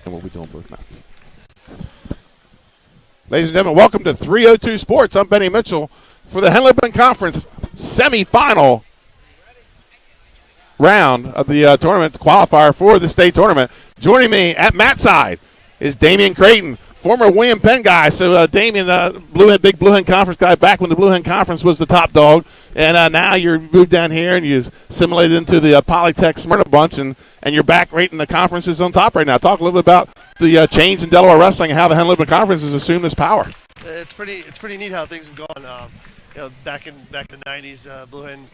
and we'll be doing both matches. Ladies and gentlemen, welcome to 302 Sports. I'm Benny Mitchell for the Henlopen Conference semifinal round of the tournament qualifier for the state tournament. Joining me at Matt's side is Damian Creighton, former William Penn guy. So Damian, big Blue Hen Conference guy, back when the Blue Hen Conference was the top dog, and now you're moved down here and you assimilated into the Polytech Smyrna bunch, and you're back right in the conferences on top right now. Talk a little bit about the change in Delaware wrestling and how the Henlopen Conference has assumed this power. It's pretty neat how things have gone. Back in the 90s, Blue Hen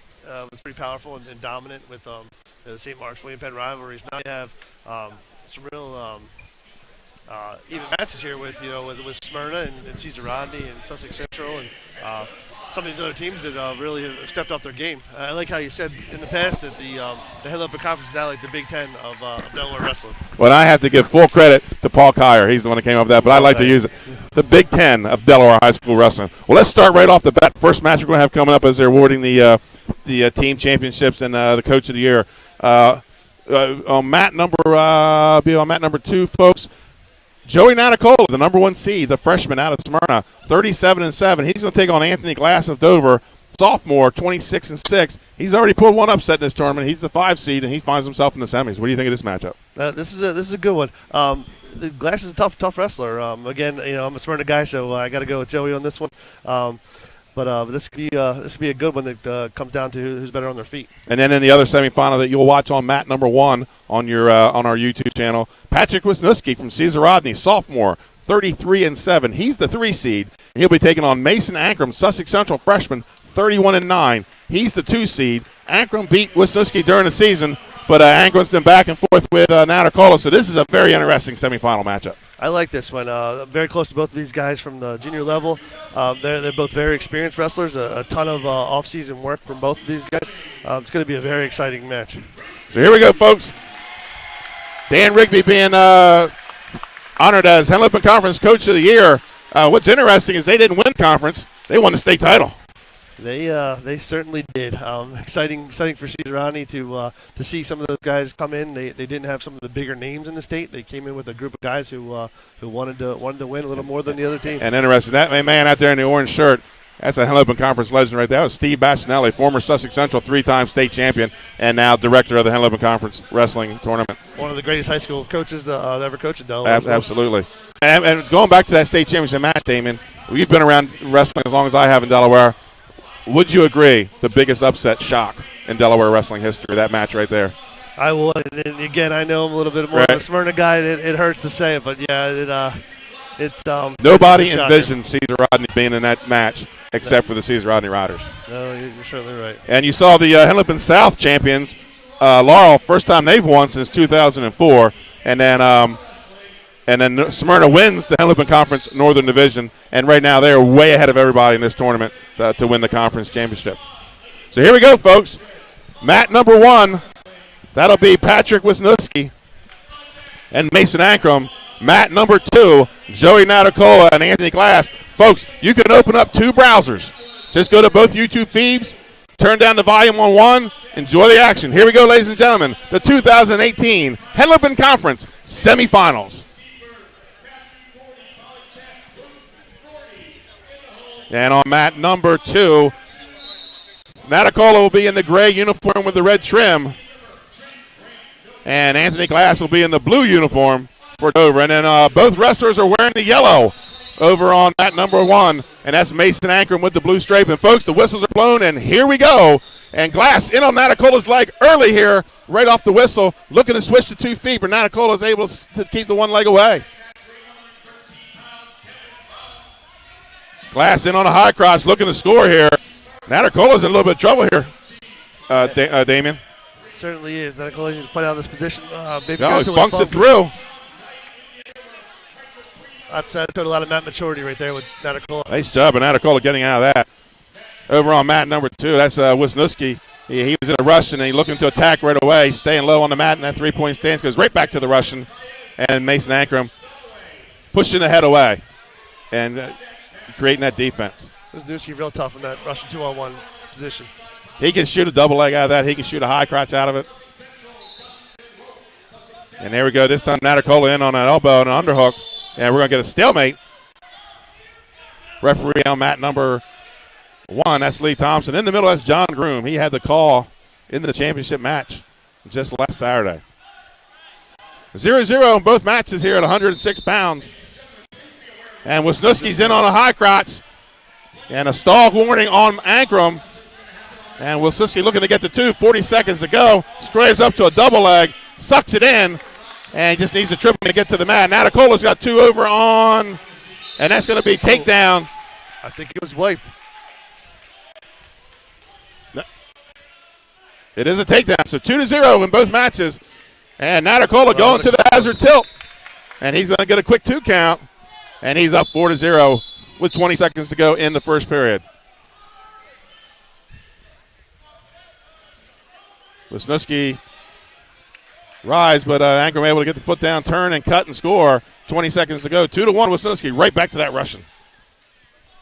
was pretty powerful and dominant with the St. Mark's William Penn rivalries. Now you have some real even matches here with Smyrna and Cesar Rodney and Sussex Central and some of these other teams that really have stepped up their game. I like how you said in the past that the Henlopen Conference is now like the Big Ten of Delaware wrestling. Well, I have to give full credit to Paul Kyer. He's the one that came up with that, but I like to use it. The Big Ten of Delaware high school wrestling. Well, let's start right off the bat. First match we're going to have coming up as they're awarding the team championships and the coach of the year. On mat number 2, folks. Joey Natacola, the number 1 seed, the freshman out of Smyrna, 37-7. He's going to take on Anthony Glass of Dover, sophomore, 26-6. He's already pulled one upset in this tournament. He's the 5 seed, and he finds himself in the semis. What do you think of this matchup? This is a good one. The Glass is a tough wrestler. Again, I'm a Smyrna guy, so I got to go with Joey on this one. But this could be a good one that comes down to who's better on their feet. And then in the other semifinal that you'll watch on mat number 1 on your on our YouTube channel, Patrick Wisniewski from Cesar Rodney, sophomore, 33-7. He's the 3 seed. He'll be taking on Mason Ankrum, Sussex Central freshman, 31-9. He's the 2 seed. Ankrum beat Wisniewski during the season, but Ankrum's been back and forth with Natacola, so this is a very interesting semifinal matchup. I like this one. Very close to both of these guys from the junior level. They're both very experienced wrestlers. A ton of off-season work from both of these guys. It's going to be a very exciting match. So here we go, folks. Dan Rigby being honored as Henlopen Conference Coach of the Year. What's interesting is they didn't win conference. They won the state title. They certainly did. Exciting for Cesar Rodney to see some of those guys come in. They didn't have some of the bigger names in the state. They came in with a group of guys who wanted to win a little more than the other team. And interesting, that man out there in the orange shirt, that's a Henlopen Conference legend right there. That was Steve Bastianelli, former Sussex Central 3-time state champion, and now director of the Henlopen Conference Wrestling Tournament. One of the greatest high school coaches to ever coach in Delaware. Absolutely. And going back to that state championship match, Damon, you've been around wrestling as long as I have in Delaware. Would you agree the biggest upset shock in Delaware wrestling history, that match right there? I would. And again, I know I'm a little bit more of a Smyrna guy. It hurts to say it, but yeah, it's nobody envisioned Cesar Rodney being in that match except for the Cesar Rodney Riders. No, you're certainly right. And you saw the Henlopen South champions, Laurel, first time they've won since 2004, and then Smyrna wins the Henlopen Conference Northern Division, and right now they're way ahead of everybody in this tournament to win the conference championship. So here we go, folks. Mat number 1, that'll be Patrick Wisniewski and Mason Ankrum. Mat number 2, Joey Natacola and Anthony Glass. Folks, you can open up 2 browsers. Just go to both YouTube feeds, turn down the volume on one, enjoy the action. Here we go, ladies and gentlemen, the 2018 Henlopen Conference semifinals. And on mat number 2, Natacola will be in the gray uniform with the red trim. And Anthony Glass will be in the blue uniform for Dover. And then both wrestlers are wearing the yellow over on mat number 1. And that's Mason Ankrum with the blue stripe. And, folks, the whistles are blown, and here we go. And Glass in on Natacola's leg early here, right off the whistle, looking to switch to 2 feet, but Natacola is able to keep the one leg away. Glass in on a high crotch, looking to score here. Natacola's in a little bit of trouble here, Damien. Certainly is. Natacola's going to put out of this position. He bunks it through. That showed a lot of mat maturity right there with Natacola. Nice job, and Natacola getting out of that. Over on mat number 2, that's Wisniewski. He was in a Russian, and he's looking to attack right away, staying low on the mat, and that 3-point stance goes right back to the Russian. And Mason Ankrum pushing the head away and creating that defense. Wisniewski real tough in that Russian 2-on-1 position. He can shoot a double leg out of that. He can shoot a high crotch out of it. And there we go. This time Natacola in on an elbow and an underhook. And we're going to get a stalemate. Referee on mat number 1, that's Lee Thompson. In the middle, that's John Groom. He had the call in the championship match just last Saturday. 0-0 in both matches here at 106 pounds. And Wisniewski's in on a high crotch. And a stall warning on Ankrum. And Wisniewski looking to get to 2, 40 seconds to go. Strays up to a double leg, sucks it in, and just needs a triple to get to the mat. Natacola's got 2 over on, and that's going to be takedown. I think it was wiped. It is a takedown, so 2-0 in both matches. And Natacola going to the hazard tilt. And he's going to get a quick 2 count. And he's up 4-0 with 20 seconds to go in the first period. Wisniewski rise, but Ankrum able to get the foot down, turn, and cut and score. 20 seconds to go. 2-1 Wisniewski, right back to that Russian.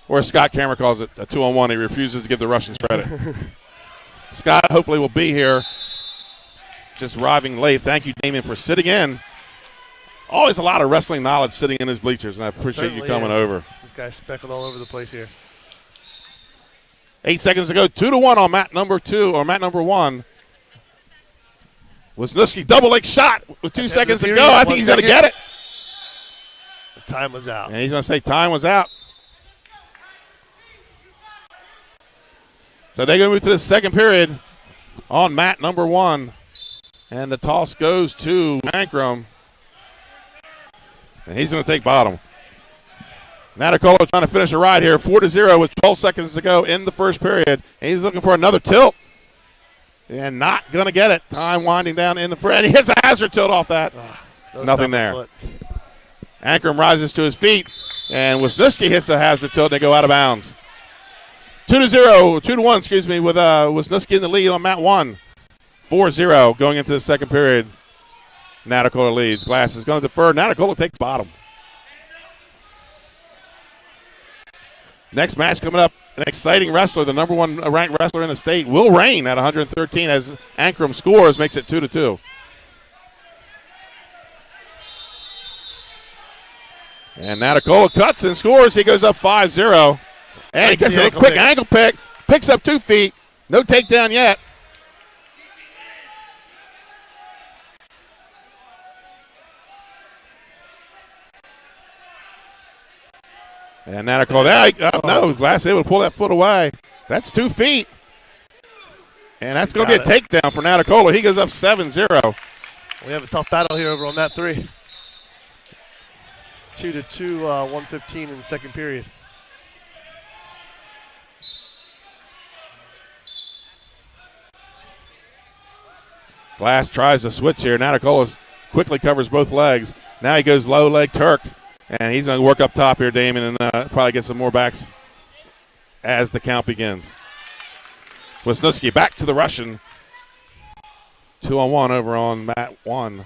Or as Scott Cameron calls it, a 2-on-1. He refuses to give the Russians credit. Scott hopefully will be here. Just arriving late. Thank you, Damien, for sitting in. Always a lot of wrestling knowledge sitting in his bleachers, and I appreciate you coming over. This guy's speckled all over the place here. 8 seconds to go. 2-1 on mat number 2, or mat number 1. Wisniewski double leg shot with 2 seconds to go. I think he's going to get it. The time was out. And he's going to say time was out. So they're going to move to the second period on mat number 1. And the toss goes to Ankrum. And he's going to take bottom. Natacola trying to finish a ride here. 4-0 with 12 seconds to go in the first period. And he's looking for another tilt. And not going to get it. Time winding down in the front. And he hits a hazard tilt off that. Nothing there. Foot. Ankrum rises to his feet. And Wisniewski hits a hazard tilt. And they go out of bounds. 2-1, excuse me, with Wisniewski in the lead on mat 1. 4-0 going into the second period. Natacola leads. Glass is going to defer. Natacola takes bottom. Next match coming up, an exciting wrestler, the number 1 ranked wrestler in the state, Will Rain at 113 as Ankrum scores, makes it 2-2. And Natacola cuts and scores. He goes up 5-0. And he gets a quick ankle pick. Picks up 2 feet. No takedown yet. And Natacola, no, Glass able to pull that foot away. That's 2 feet. And that's going to be a takedown for Natacola. He goes up 7-0. We have a tough battle here over on mat 3. 2-2, 1:15 in the second period. Glass tries to switch here. Natacola quickly covers both legs. Now he goes low leg Turk. And he's going to work up top here, Damon, and probably get some more backs as the count begins. Wisniewski back to the Russian. 2-on-1 over on mat 1.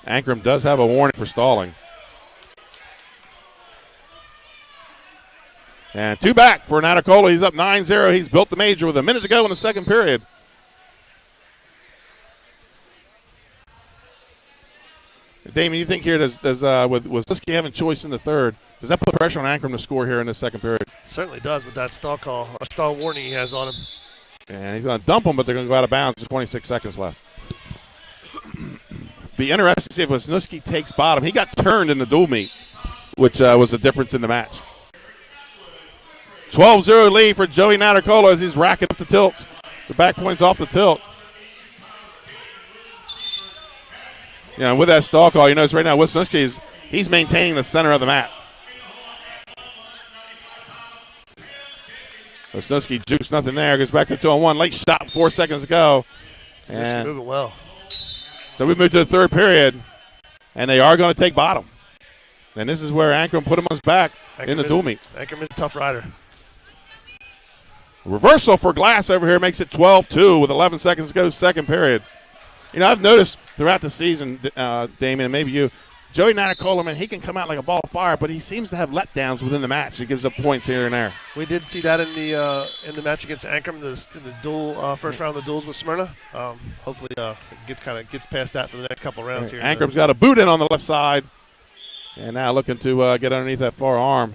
Ankrum does have a warning for stalling. And 2 back for Natacola. He's up 9-0. He's built the major with a minute to go in the second period. Damon, you think here with Wisniewski having choice in the third, does that put pressure on Ankrum to score here in the second period? Certainly does with that stall call, or stall warning he has on him. And he's going to dump him, but they're going to go out of bounds. There's 26 seconds left. Be interesting to see if Wisniewski takes bottom. He got turned in the dual meet, which was the difference in the match. 12-0 lead for Joey Natacola as he's racking up the tilts. The back point's off the tilt. And with that stall call, you notice right now Wisniewski he's maintaining the center of the mat. Wisniewski jukes nothing there. Goes back to 2-on-1. Late shot, 4 seconds to go. And moving well. So we move to the third period, and they are going to take bottom. And this is where Ankrum put him on his back in the dual meet. Ankrum is a tough rider. Reversal for Glass over here makes it 12-2 with 11 seconds to go, second period. You know, I've noticed throughout the season, Damien, and maybe you, Joey Natacola, man, he can come out like a ball of fire, but he seems to have letdowns within the match. He gives up points here and there. We did see that in the match against Ankrum, in the duel, first round of the duels with Smyrna. Hopefully, gets past that for the next couple rounds here. Ankrum's got a boot in on the left side, and now looking to get underneath that far arm.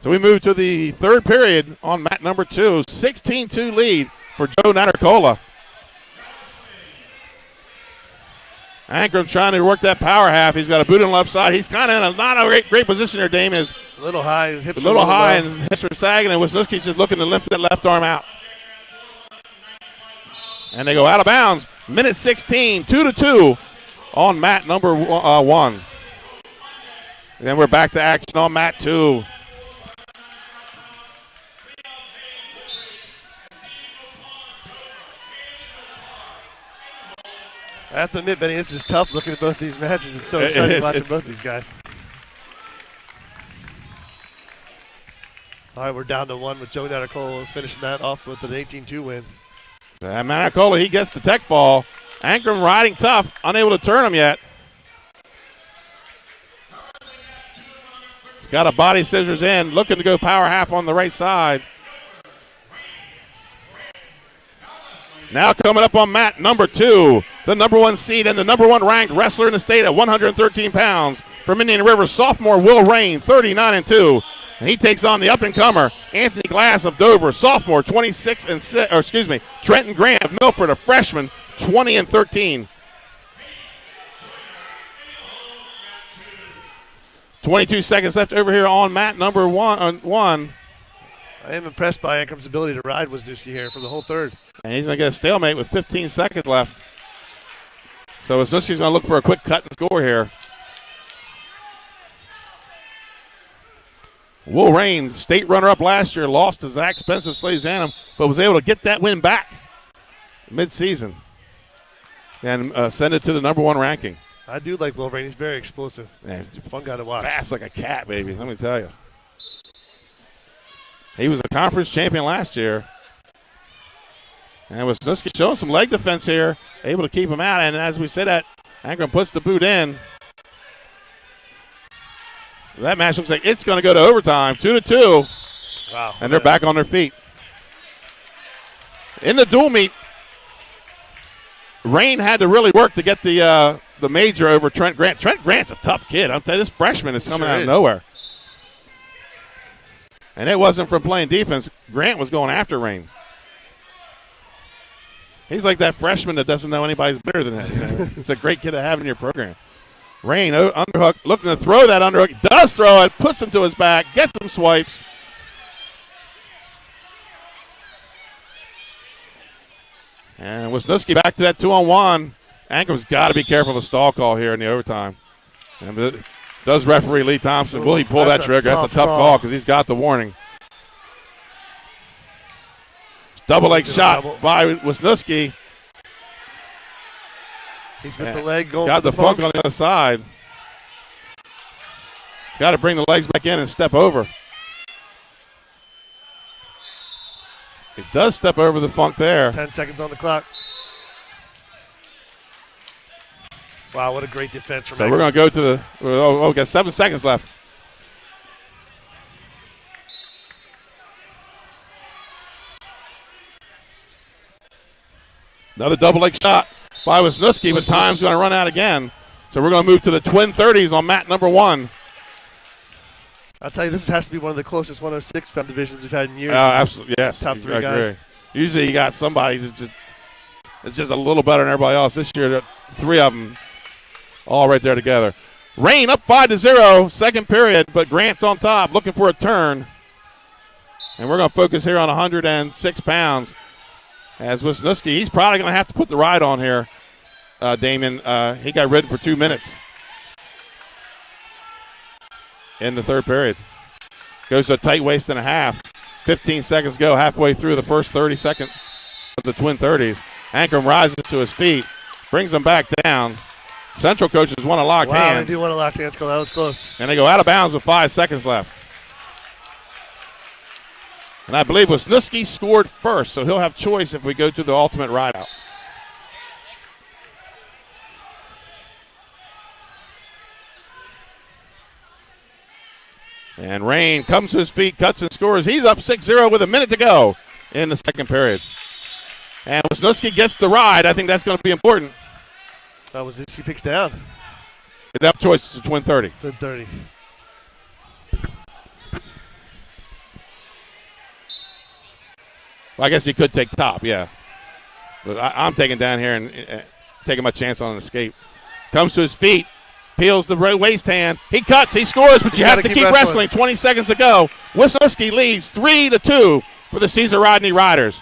So we move to the third period on mat number 2. 16-2 lead for Joe Natacola. Ankrum trying to work that power half. He's got a boot on the left side. He's kind of in not a great position there, Damon. Is a little high. His hips a little high, and hips are sagging, and Wisniewski's just looking to limp that left arm out. And they go out of bounds. Minute 16, 2-2 on mat number 1. And then we're back to action on mat 2. I have to admit, Benny, this is tough looking at both these matches. It's so exciting watching both these guys. All right, we're down to 1 with Joe Natacola finishing that off with an 18-2 win. Natacola, he gets the tech fall. Ankrum riding tough, unable to turn him yet. He's got a body scissors in, looking to go power half on the right side. Now coming up on mat number 2, the number 1 seed and the number 1 ranked wrestler in the state at 113 pounds from Indian River, sophomore Will Rain, 39-2. And he takes on the up-and-comer Anthony Glass of Dover, sophomore, 26-6. Trenton Grant of Milford, a freshman, 20-13. 22 seconds left over here on mat number 1. I am impressed by Ankrum's ability to ride Wisniewski here for the whole third. And he's going to get a stalemate with 15 seconds left. So Wisniewski's going to look for a quick cut and score here. Will Rain, state runner-up last year, lost to Zach Spence of Slazanum, but was able to get that win back mid-season and send it to the number 1 ranking. I do like Will Rain. He's very explosive. Man, fun guy to watch. Fast like a cat, baby, let me tell you. He was a conference champion last year. And Wisniewski showing some leg defense here, able to keep him out. And as we said, that Ankrum puts the boot in. That match looks like it's going to go to overtime, 2-2. Wow. And they're back on their feet. In the dual meet, Rain had to really work to get the major over Trent Grant. Trent Grant's a tough kid. I'm telling you, this freshman is coming out of nowhere. And it wasn't from playing defense. Grant was going after Rain. He's like that freshman that doesn't know anybody's better than that. You know? It's a great kid to have in your program. Rain, underhook, looking to throw that underhook. Does throw it, puts him to his back, gets some swipes. And Wisniewski back to that 2-on-1. Ankrum's got to be careful of a stall call here in the overtime. And does referee Lee Thompson, will he pull that trigger? That's a tough call because he's got the warning. Double leg shot by Wisniewski. He's with the leg going. Got the funk on the other side. He's got to bring the legs back in and step over. He does step over the funk there. 10 seconds on the clock. Wow, what a great defense from So we're going to go to the we got 7 seconds left. Another double leg shot by Wisniewski, but time's going to run out again. So we're going to move to the twin 30s on mat number 1. I'll tell you, this has to be one of the closest 106 pound divisions we've had in years. Absolutely, yes. Top 3 guys. Usually you got somebody that's just a little better than everybody else. This year, 3 of them all right there together. Rain up 5-0, second period, but Grant's on top looking for a turn. And we're going to focus here on 106 pounds. As Wisniewski, he's probably going to have to put the ride on here, Damon. He got ridden for 2 minutes in the third period. Goes to a tight waist and a half. 15 seconds go, halfway through the first 30 seconds of the twin 30s. Ankrum rises to his feet, brings him back down. Central coaches want a locked hands. Wow, they do want a locked hands call. That was close. And they go out of bounds with 5 seconds left. And I believe Wisniewski scored first, so he'll have choice if we go to the ultimate ride out. And Rain comes to his feet, cuts and scores. He's up 6-0 with a minute to go in the second period. And Wisniewski gets the ride. I think that's going to be important. Wisniewski picks down. That choice is to win 30. Win 30. Well, I guess he could take top, yeah. But I'm taking down here and taking my chance on an escape. Comes to his feet, peels the waist hand. He cuts, he scores, but you have to keep wrestling. 20 seconds to go. Wisniewski leads 3-2 for the Caesar Rodney Riders.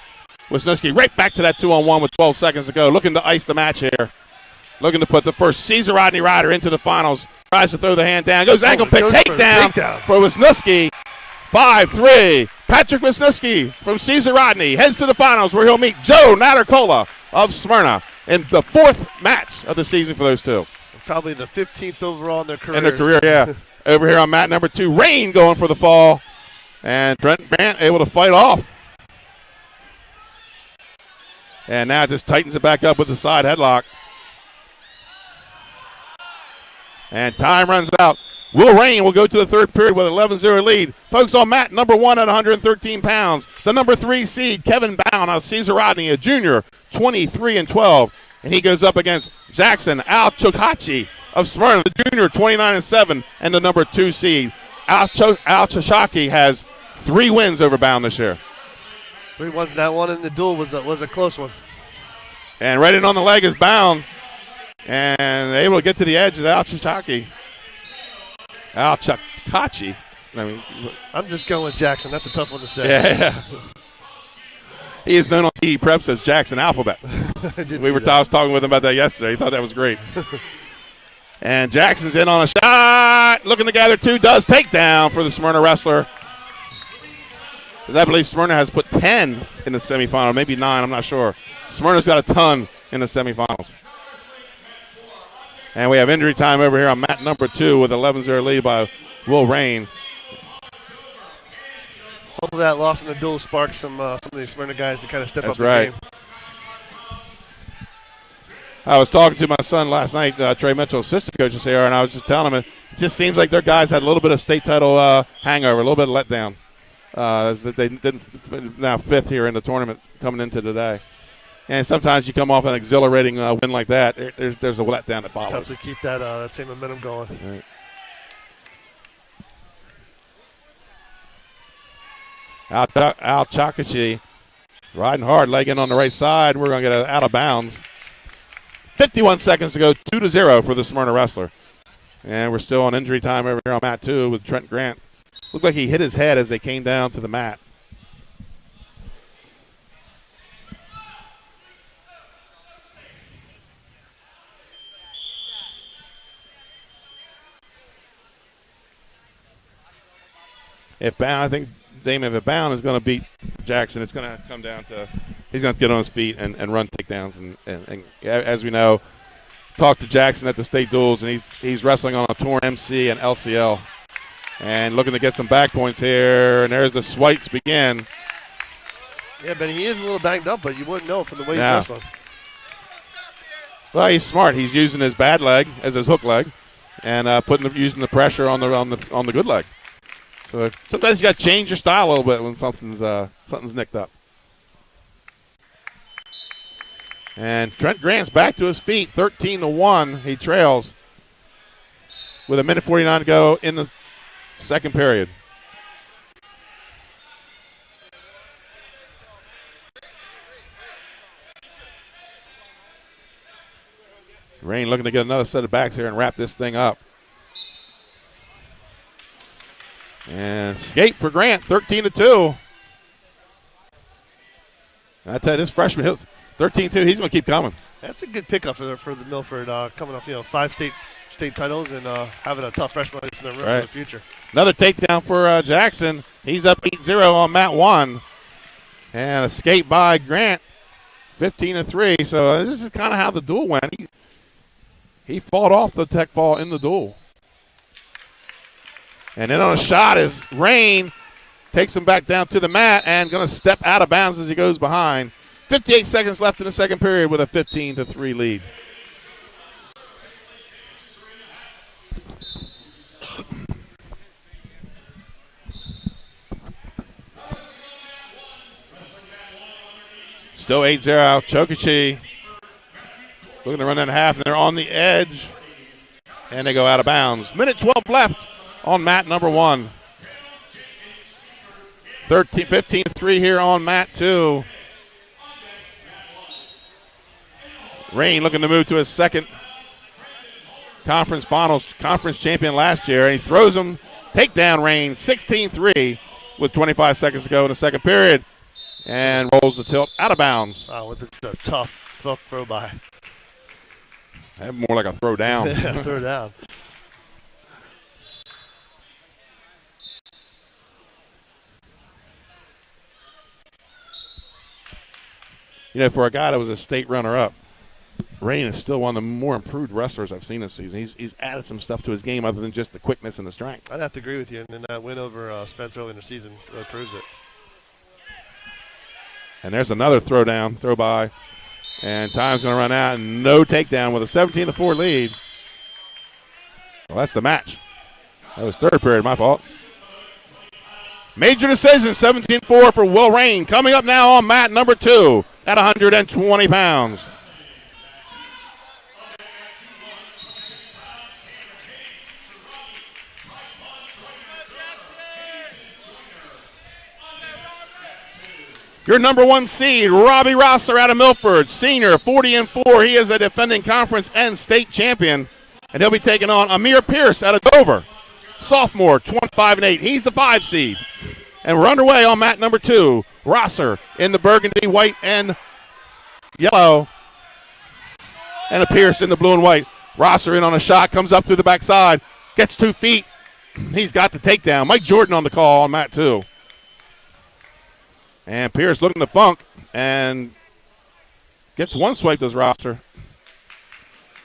Wisniewski right back to that 2-on-1 with 12 seconds to go. Looking to ice the match here. Looking to put the first Caesar Rodney Rider into the finals. Tries to throw the hand down. Goes ankle pick. Takedown for Wisniewski. 5-3. Patrick Wisniewski from Caesar Rodney heads to the finals where he'll meet Joe Nattercola of Smyrna in the fourth match of the season for those two. Probably the 15th overall in their career. In their career, yeah. Over here on mat number 2, Rain going for the fall. And Trent Grant able to fight off. And now just tightens it back up with the side headlock. And time runs out. Will Rain will go to the third period with an 11-0 lead. Folks, on mat number 1 at 113 pounds, the number 3 seed, Kevin Bound out of Caesar Rodney, a junior, 23-12. And he goes up against Jackson Al-Chokachi of Smyrna, the junior, 29-7, and the number 2 seed. Al-Chokachi has 3 wins over Bound this year. 3 wins. That one in the duel was a close one. And right in on the leg is Bound. And able to get to the edge of Al-Chokachi. Al-Chokachi. I'm just going with Jackson. That's a tough one to say. Yeah. He is known on PE Preps as Jackson Alphabet. I was talking with him about that yesterday. He thought that was great. And Jackson's in on a shot. Looking to gather 2. Does takedown for the Smyrna wrestler. Because I believe Smyrna has put 10 in the semifinal. Maybe 9. I'm not sure. Smyrna's got a ton in the semifinals. And we have injury time over here on mat number 2 with 11-0 lead by Will Rain. Hopefully that loss in the duel sparks some of these Smyrna guys to kind of step up their game. I was talking to my son last night, Trey Mitchell, assistant coach is here, and I was just telling him it just seems like their guys had a little bit of state title hangover, a little bit of letdown. They didn't now 5th here in the tournament coming into today. And sometimes you come off an exhilarating win like that, there's a letdown that follows. Tough to keep that same momentum going. Right. Al-Chokachi riding hard, leg in on the right side. We're going to get it out of bounds. 51 seconds to go, 2-0 for the Smyrna wrestler. And we're still on injury time over here on mat 2 with Trent Grant. Looked like he hit his head as they came down to the mat. If Bound, I think Damon, if Bound is going to beat Jackson, it's going to come down to he's going to get on his feet and run takedowns. And as we know, talked to Jackson at the state duels, and he's wrestling on a torn MC and LCL. And looking to get some back points here. And there's the swipes begin. Yeah, but he is a little banged up, but you wouldn't know from the way he's wrestling. Well, he's smart. He's using his bad leg as his hook leg, and using the pressure on the good leg. So sometimes you got to change your style a little bit when something's nicked up. And Trent Grant's back to his feet, 13-1. He trails with a minute 49 to go in the second period. Rain looking to get another set of backs here and wrap this thing up. And escape for Grant, 13-2. I tell you, this freshman, 13-2, he's going to keep coming. That's a good pickup for the Milford, coming off 5 state titles and having a tough freshman in the room for the future. Another takedown for Jackson. He's up 8-0 on mat 1. And escape by Grant, 15-3. So this is kind of how the duel went. He fought off the tech fall in the duel. And then on a shot is Rain. Takes him back down to the mat and going to step out of bounds as he goes behind. 58 seconds left in the second period with a 15-3 lead. Still 8-0. Chokichi looking to run that half, and they're on the edge. And they go out of bounds. Minute 12 left on mat number 1. 15-3 here on mat 2. Rain looking to move to his second conference finals, conference champion last year. And he throws him. Takedown Rain, 16-3 with 25 seconds to go in the second period. And rolls the tilt out of bounds. Oh, with this tough throw by. More like a throw down. Yeah, throw down. You know, for a guy that was a state runner-up, Rain is still one of the more improved wrestlers I've seen this season. He's added some stuff to his game other than just the quickness and the strength. I'd have to agree with you, and that win over Spence early in the season really proves it. And there's another throw by. And time's going to run out, and no takedown with a 17-4 lead. Well, that's the match. That was third period, my fault. Major decision, 17-4 for Will Rain. Coming up now on mat number 2 at 120 pounds. Your number 1 seed, Robbie Rosser out of Milford, senior, 40-4. He is a defending conference and state champion. And he'll be taking on Amir Pierce out of Dover, sophomore, 25-8. He's the 5 seed. And we're underway on mat number 2. Rosser in the burgundy, white, and yellow. And a Pierce in the blue and white. Rosser in on a shot, comes up through the backside, gets 2 feet. He's got the takedown. Mike Jordan on the call on mat 2. And Pierce looking to funk and gets one swipe, does Rosser.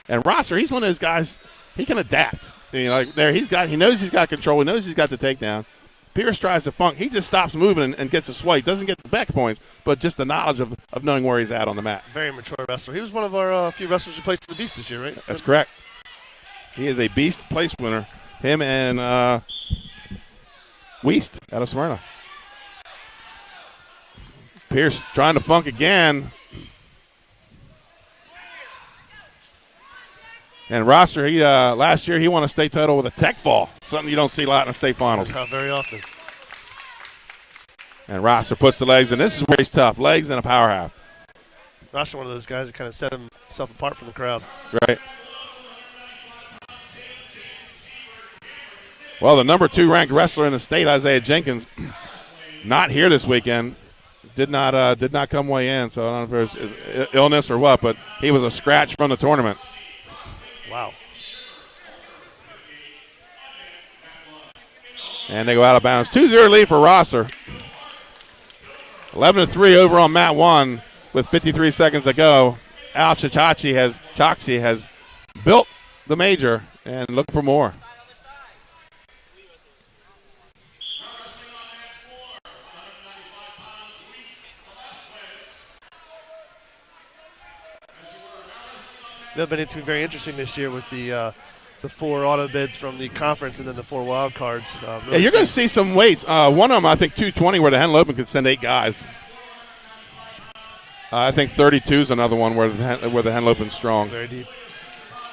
And Rosser, he's one of those guys, he can adapt. You know, like there he knows he's got control, he knows he's got the takedown. Pierce tries to funk, he just stops moving and gets a swipe. Doesn't get the back points, but just the knowledge of knowing where he's at on the mat. Very mature wrestler. He was one of our few wrestlers who placed in the Beast this year, right? That's correct. He is a Beast place winner. Him and Wiest out of Smyrna. Pierce trying to funk again. And Rosser, he last year he won a state title with a tech fall, something you don't see a lot in the state finals. Not very often. And Rosser puts the legs in. This is where he's tough. Legs and a power half. Rosser, one of those guys that kind of set himself apart from the crowd. Right. Well, the number 2 ranked wrestler in the state, Isaiah Jenkins, not here this weekend. Did not come way in, so I don't know if it was illness or what, but he was a scratch from the tournament. Wow. And they go out of bounds. 2-0 lead for Rosser. 11-3 over on mat 1 with 53 seconds to go. Al Choksi has built the major and look for more. But it's been very interesting this year with the 4 auto bids from the conference and then the 4 wild cards. Really yeah, you're going to see some weights. One of them, I think, 220, where the Henlopen could send 8 guys. I think 32 is another one where the Henlopen's strong. Very deep.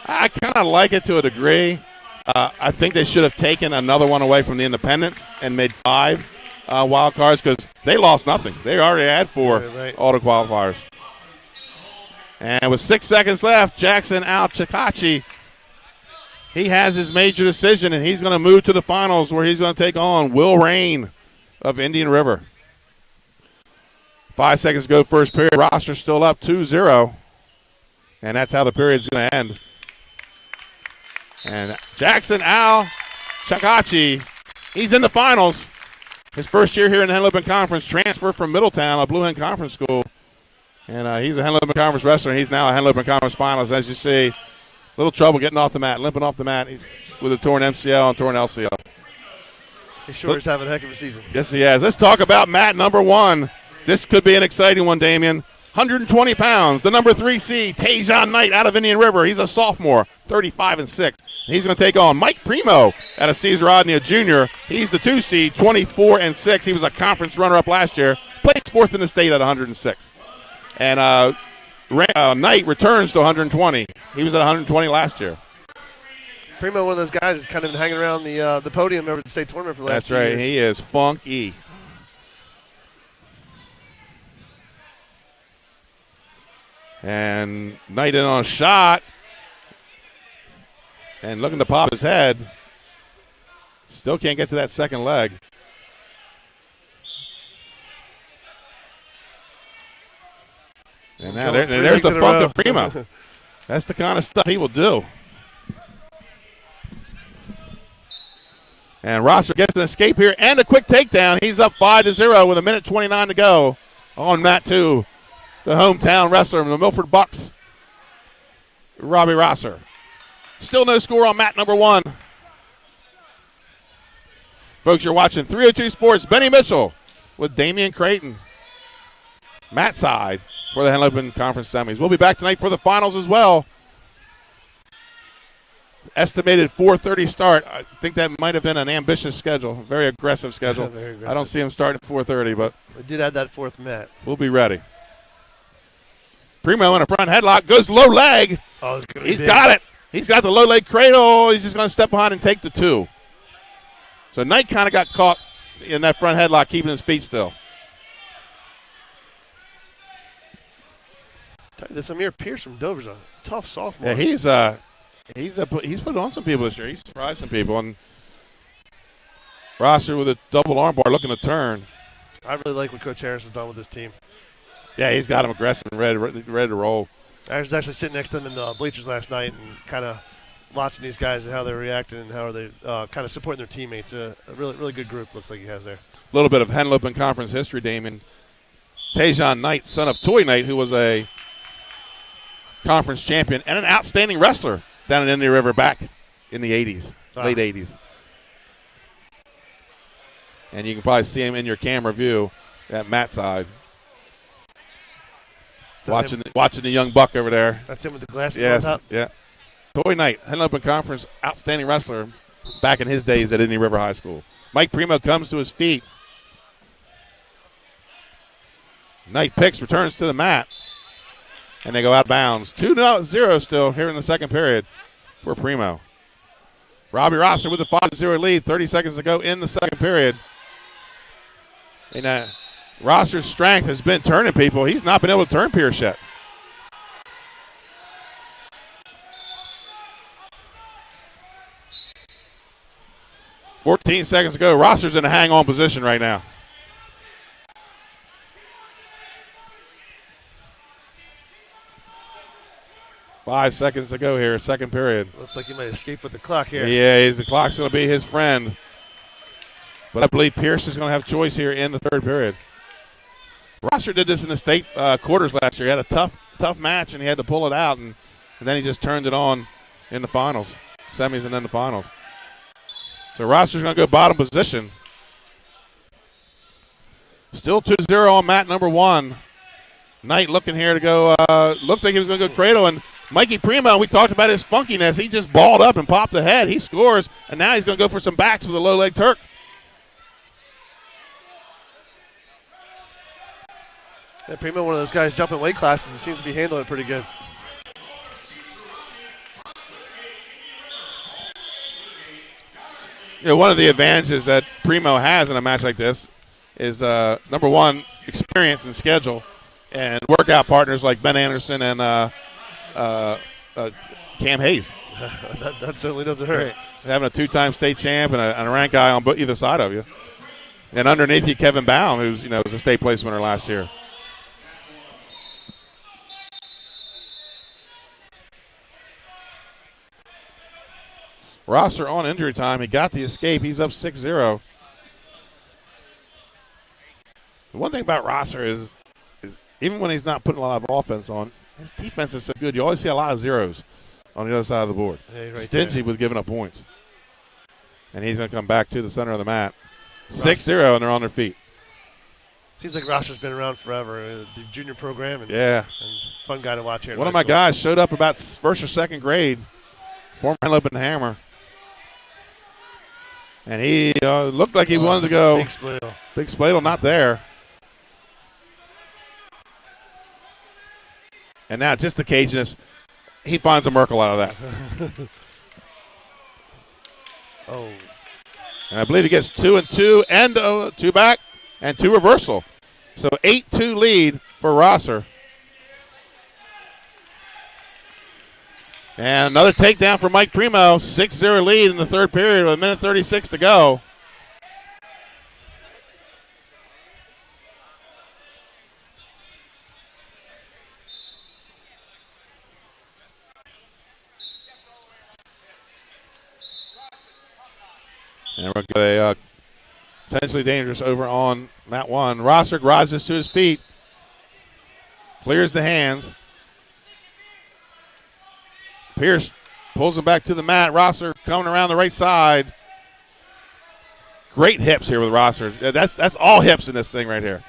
I kind of like it to a degree. I think they should have taken another one away from the independents and made 5 wild cards because they lost nothing. They already had 4 auto qualifiers. And with 6 seconds left, Jackson Al Choksi, he has his major decision, and he's going to move to the finals where he's going to take on Will Rain of Indian River. 5 seconds to go, first period. Roster still up 2-0, and that's how the period's going to end. And Jackson Al Choksi, he's in the finals. His first year here in the Henlopen Conference, transfer from Middletown, a Blue Hen Conference school. And he's a Henlopen Conference wrestler, and he's now a Henlopen Conference finalist. As you see, a little trouble getting off the mat, limping off the mat. He's with a torn MCL and torn LCL. He sure is having a heck of a season. Yes, he has. Let's talk about mat number 1. This could be an exciting one, Damien. 120 pounds, the number 3 seed, Tajon Knight out of Indian River. He's a sophomore, 35-6. He's going to take on Mike Primo out of Cesar Rodney, a junior. He's the 2 seed, 24-6. He was a conference runner-up last year. Placed 4th in the state at 106. And Knight returns to 120. He was at 120 last year. Primo, one of those guys, is kind of been hanging around the podium over the state tournament for the last 2 years. That's right. He is funky. And Knight in on a shot. And looking to pop his head. Still can't get to that second leg. And now there's the funk of Primo. That's the kind of stuff he will do. And Rosser gets an escape here and a quick takedown. He's up 5-0 with 1:29 to go on mat 2. The hometown wrestler from the Milford Bucks, Robbie Rosser. Still no score on mat number 1. Folks, you're watching 302 Sports. Benny Mitchell with Damian Creighton. Mat side for the Henlopen Conference semis. We'll be back tonight for the finals as well. Estimated 4:30 start. I think that might have been an ambitious schedule, very aggressive schedule. Very aggressive. I don't see him starting at 4:30, but We did add that fourth mat. we'll be ready. Primo in a front headlock, goes low leg. Oh, it's gonna be He's big. got it. He's got the low leg cradle. He's just going to step behind and take the 2. So Knight kind of got caught in that front headlock, keeping his feet still. This Amir Pierce from Dover's a tough sophomore. Yeah, he's put on some people this year. He's surprised some people. And Rosser with a double armbar looking to turn. I really like what Coach Harris has done with this team. Yeah, he's got him aggressive and ready to roll. I was actually sitting next to them in the bleachers last night and kind of watching these guys and how they're reacting and how they kind of supporting their teammates. A really, really good group looks like he has there. A little bit of Henlopen Conference history, Damon. Tajon Knight, son of Toy Knight, who was a conference champion and an outstanding wrestler down in Indian River back in the 80s, late 80s. And you can probably see him in your camera view at Matt's side. Watching the young buck over there. That's him with the glasses Yes, on top? yeah. Toy Knight, Henlopen Conference, outstanding wrestler back in his days at Indian River High School. Mike Primo comes to his feet. Knight picks, returns to the mat. And they go out of bounds. 2-0 still here in the second period for Primo. Robbie Rosser with a 5-0 lead. 30 seconds to go in the second period. And Rosser's strength has been turning people. He's not been able to turn Pierce yet. $14 seconds to go. Rosser's in a hang-on position right now. Five seconds to go here, second period. Looks like he might escape with the clock here. Yeah, the clock's going to be his friend. But I believe Pierce is going to have choice here in the third period. Rosser did this in the state quarters last year. He had a tough match, and he had to pull it out, and then he just turned it on in the finals, semis and then the finals. So Rosser's going to go bottom position. Still 2-0 on mat number 1. Knight looking here to go. Looks like he was going to go cradle, and Mikey Primo, we talked about his funkiness. He just balled up and popped the head. He scores, and now he's going to go for some backs with a low leg Turk. Yeah, Primo, one of those guys jumping weight classes and seems to be handling it pretty good. You know, one of the advantages that Primo has in a match like this is, number one, experience and schedule, and workout partners like Ben Anderson and Cam Hayes. that certainly doesn't hurt. Right. Having a two-time state champ and a ranked guy on either side of you. And underneath you, Kevin Baum, who's, was a state place winner last year. Rosser on injury time. He got the escape. He's up 6-0. The one thing about Rosser is even when he's not putting a lot of offense on, his defense is so good. You always see a lot of zeros on the other side of the board. Yeah, right Stingy there with giving up points. And he's going to come back to the center of the mat. 6-0, and they're on their feet. Seems like Rosser's been around forever, the junior program. And fun guy to watch here. One of my guys showed up about first or second grade, former Henlopen Hammer. And he looked like he wanted to go. Big Spladle. Big Spladle, not there. And now just the caginess, he finds a Merkle out of that. Oh. And I believe he gets 2 and 2 and 2 back and 2 reversal. So 8-2 lead for Rosser. And another takedown for Mike Primo. 6-0 lead in the third period with 1:36 to go. And we're going to get a potentially dangerous over on mat 1. Rosser rises to his feet. Clears the hands. Pierce pulls him back to the mat. Rosser coming around the right side. Great hips here with Rosser. That's all hips in this thing right here.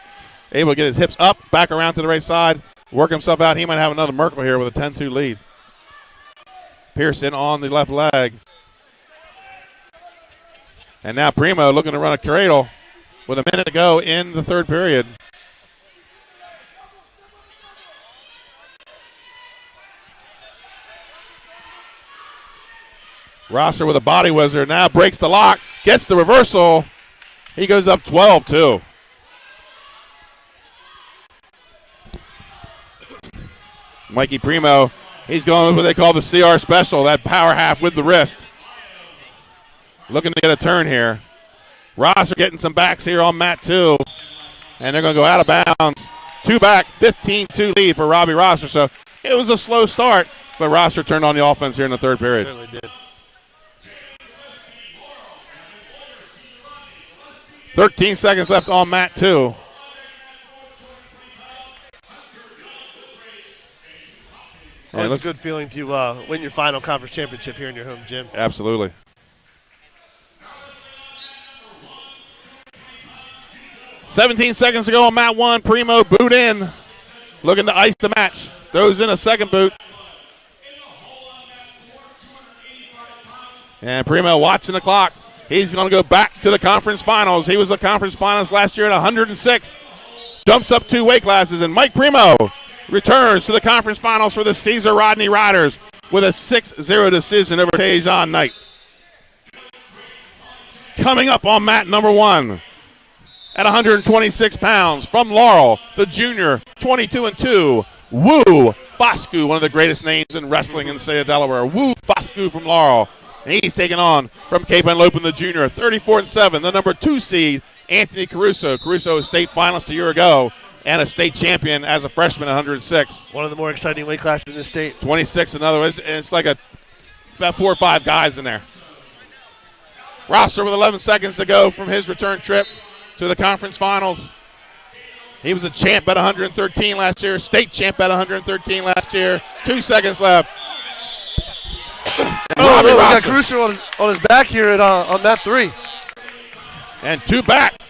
Able to get his hips up, back around to the right side, work himself out. He might have another Merkle here with a 10-2 lead. Pierce in on the left leg. And now Primo looking to run a cradle with a minute to go in the third period. Rosser with a body whizzer now breaks the lock, gets the reversal. He goes up 12-2. Mikey Primo, he's going with what they call the CR special, that power half with the wrist. Looking to get a turn here. Rosser getting some backs here on mat 2. And they're going to go out of bounds. 2 back, 15-2 lead for Robbie Rosser. So it was a slow start, but Rosser turned on the offense here in the third period. Certainly did. 13 seconds left on mat 2. Well, it's a good feeling to win your final conference championship here in your home gym. Absolutely. "17 seconds to go on mat 1. Primo boot in. Looking to ice the match. Throws in a second boot. And Primo watching the clock. He's going to go back to the conference finals. He was the conference finals last year at 106. Jumps up 2 weight classes, and Mike Primo returns to the conference finals for the Caesar Rodney Riders with a 6-0 decision over Tejan Knight. Coming up on mat number 1 at 126 pounds from Laurel, the junior, 22-2, Woo Foscu, one of the greatest names in wrestling in the state of Delaware. Woo Foscu from Laurel. And he's taking on from Cape Henlopen, the junior, 34-7, the number 2 seed, Anthony Caruso. Caruso is state finalist a year ago and a state champion as a freshman at 106. One of the more exciting weight classes in the state. 26 another. It's like about 4 or 5 guys in there. Rosser with 11 seconds to go from his return trip to the conference finals. He was a champ at 113 last year, state champ at 113 last year. 2 seconds left. We got Caruso on his back here on mat 3. And 2 back.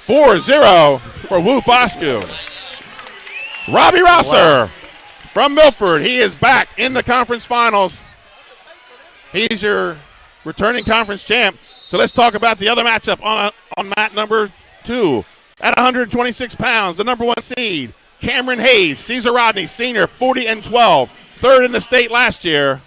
4-0 for Woo Foscu. Robbie Rosser from Milford. He is back in the conference finals. He's your returning conference champ. So let's talk about the other matchup on mat number 2. At 126 pounds, the number 1 seed, Cameron Hayes, Caesar Rodney, senior, 40-12. Third in the state last year.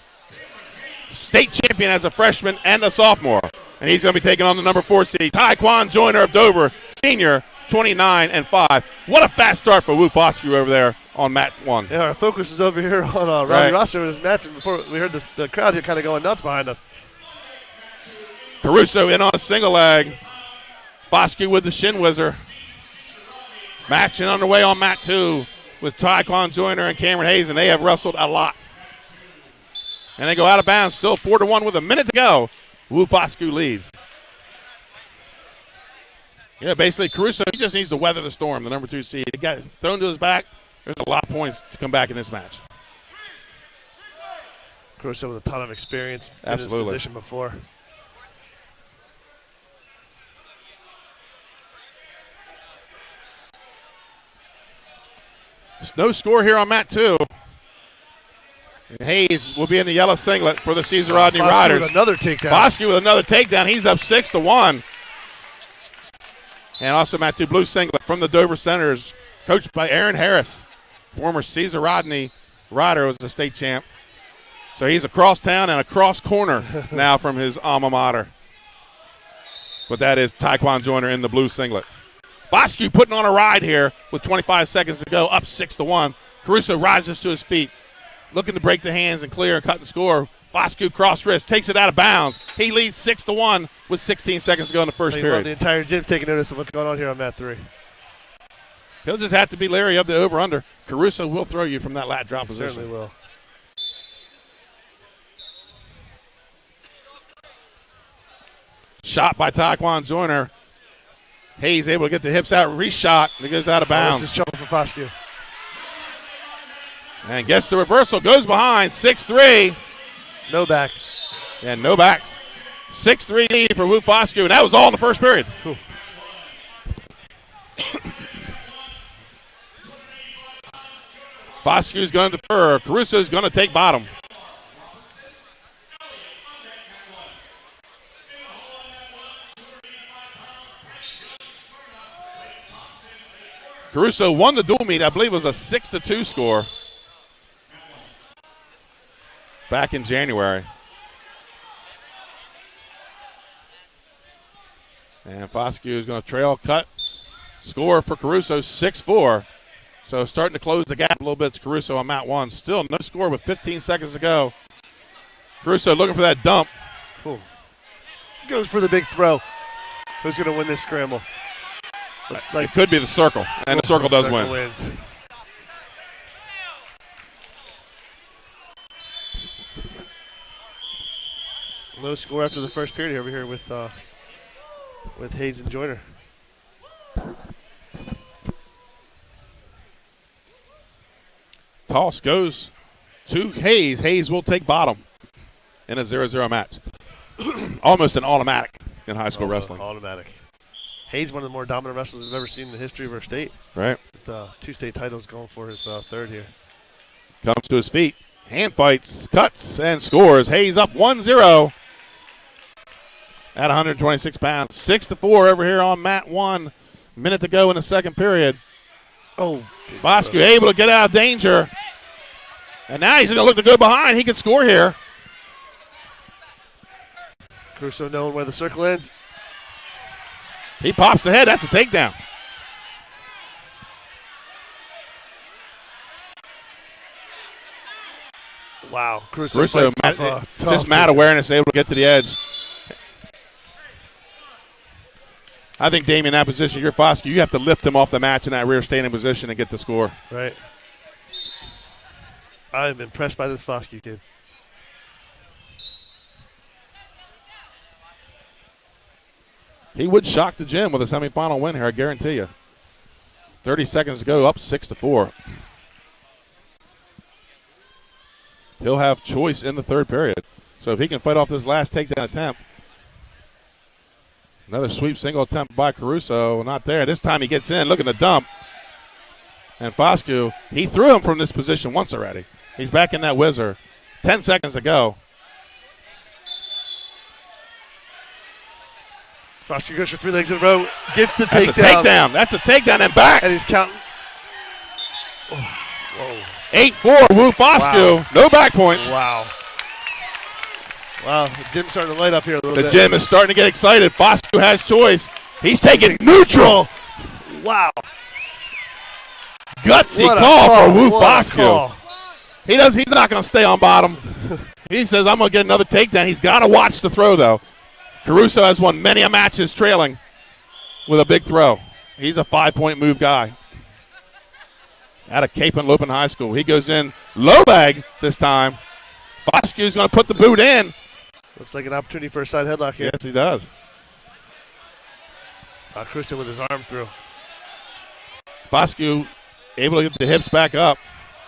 State champion as a freshman and a sophomore. And he's going to be taking on the number 4 seed, Taekwon Joyner of Dover, senior, 29-5. What a fast start for Woo Foscu over there on mat 1. Yeah, our focus is over here on Robbie Rosser with his match. And before we heard the crowd here kind of going nuts behind us. Caruso in on a single leg. Foscu with the shin whizzer. Matching underway on mat 2 with Taekwon Joyner and Cameron Hayes, and they have wrestled a lot. And they go out of bounds, still 4-1 with a minute to go. Woo Foscu leads. Yeah, basically Caruso, he just needs to weather the storm, the number 2 seed. He got thrown to his back. There's a lot of points to come back in this match. Caruso with a ton of experience Absolutely. in his position before. There's no score here on mat 2. And Hayes will be in the yellow singlet for the Caesar Rodney Riders. With another takedown. Foscu with another takedown. He's up 6-1. And also mat 2 blue singlet from the Dover Senators, coached by Aaron Harris, former Caesar Rodney Ryder was the state champ. So he's across town and across corner now from his alma mater. But that is Taekwon Joyner in the blue singlet. Foscue putting on a ride here with 25 seconds to go, up 6-1. Caruso rises to his feet, looking to break the hands and clear and cut the score. Foscue cross wrist, takes it out of bounds. He leads 6-1 with 16 seconds to go in the first period. The entire gym taking notice of what's going on here on mat 3. He'll just have to be leery of the over-under. Caruso will throw you from that lat drop position. Certainly will. Shot by Taekwon Joyner. Hayes able to get the hips out, reshot, and it goes out of bounds. This is trouble for Foscue. And gets the reversal, goes behind, 6-3. No backs. And no backs. 6-3 lead for Wu Foscue, and that was all in the first period. Foscue's going to defer. Caruso's going to take bottom. Caruso won the dual meet. I believe it was a 6-2 score back in January. And Foscue is going to trail cut. Score for Caruso, 6-4. So starting to close the gap a little bit. It's Caruso on mat 1. Still no score with 15 seconds to go. Caruso looking for that dump. Cool. Goes for the big throw. Who's going to win this scramble? Looks like it could be the circle, and the circle does win. Wins. No score after the first period over here with Hayes and Joyner. Toss goes to Hayes. Hayes will take bottom in a 0-0 match. Almost an automatic in high school wrestling. Automatic. Hayes, one of the more dominant wrestlers we've ever seen in the history of our state. Right. With 2 state titles going for his third here. Comes to his feet. Hand fights, cuts, and scores. Hayes up 1-0 at 126 pounds. 6-4 over here on mat 1. Minute to go in the second period. Oh. Foscue able to get out of danger. And now he's going to look to go behind. He can score here. Caruso knowing where the circle ends. He pops the head. That's a takedown. Wow. Caruso just mat awareness, able to get to the edge. I think, Damien, in that position, you're Foscue. You have to lift him off the match in that rear standing position and get the score. Right. I'm impressed by this Foscue kid. He would shock the gym with a semifinal win here, I guarantee you. 30 seconds to go, up 6-4. He'll have choice in the third period. So if he can fight off this last takedown attempt. Another sweep single attempt by Caruso. Not there. This time he gets in, looking to dump. And Foscue, he threw him from this position once already. He's back in that whizzer. 10 seconds to go. Foscue goes for 3 legs in a row. Gets the takedown. That's a takedown. That's a takedown and back. And he's counting. Oh. Whoa. 8-4, Wu Foscue. Wow. No back points. Wow. Wow, the gym's starting to light up here a little bit. The gym is starting to get excited. Foscue has choice. He's taking neutral. Wow. Gutsy call for Wu Foscue. He's not going to stay on bottom. He says, I'm going to get another takedown. He's got to watch the throw, though. Caruso has won many a matches trailing with a big throw. He's a 5-point move guy. Out of Henlopen High School. He goes in low leg this time. Foscue's going to put the boot in. Looks like an opportunity for a side headlock here. Yes, he does. Caruso with his arm through. Foscue able to get the hips back up.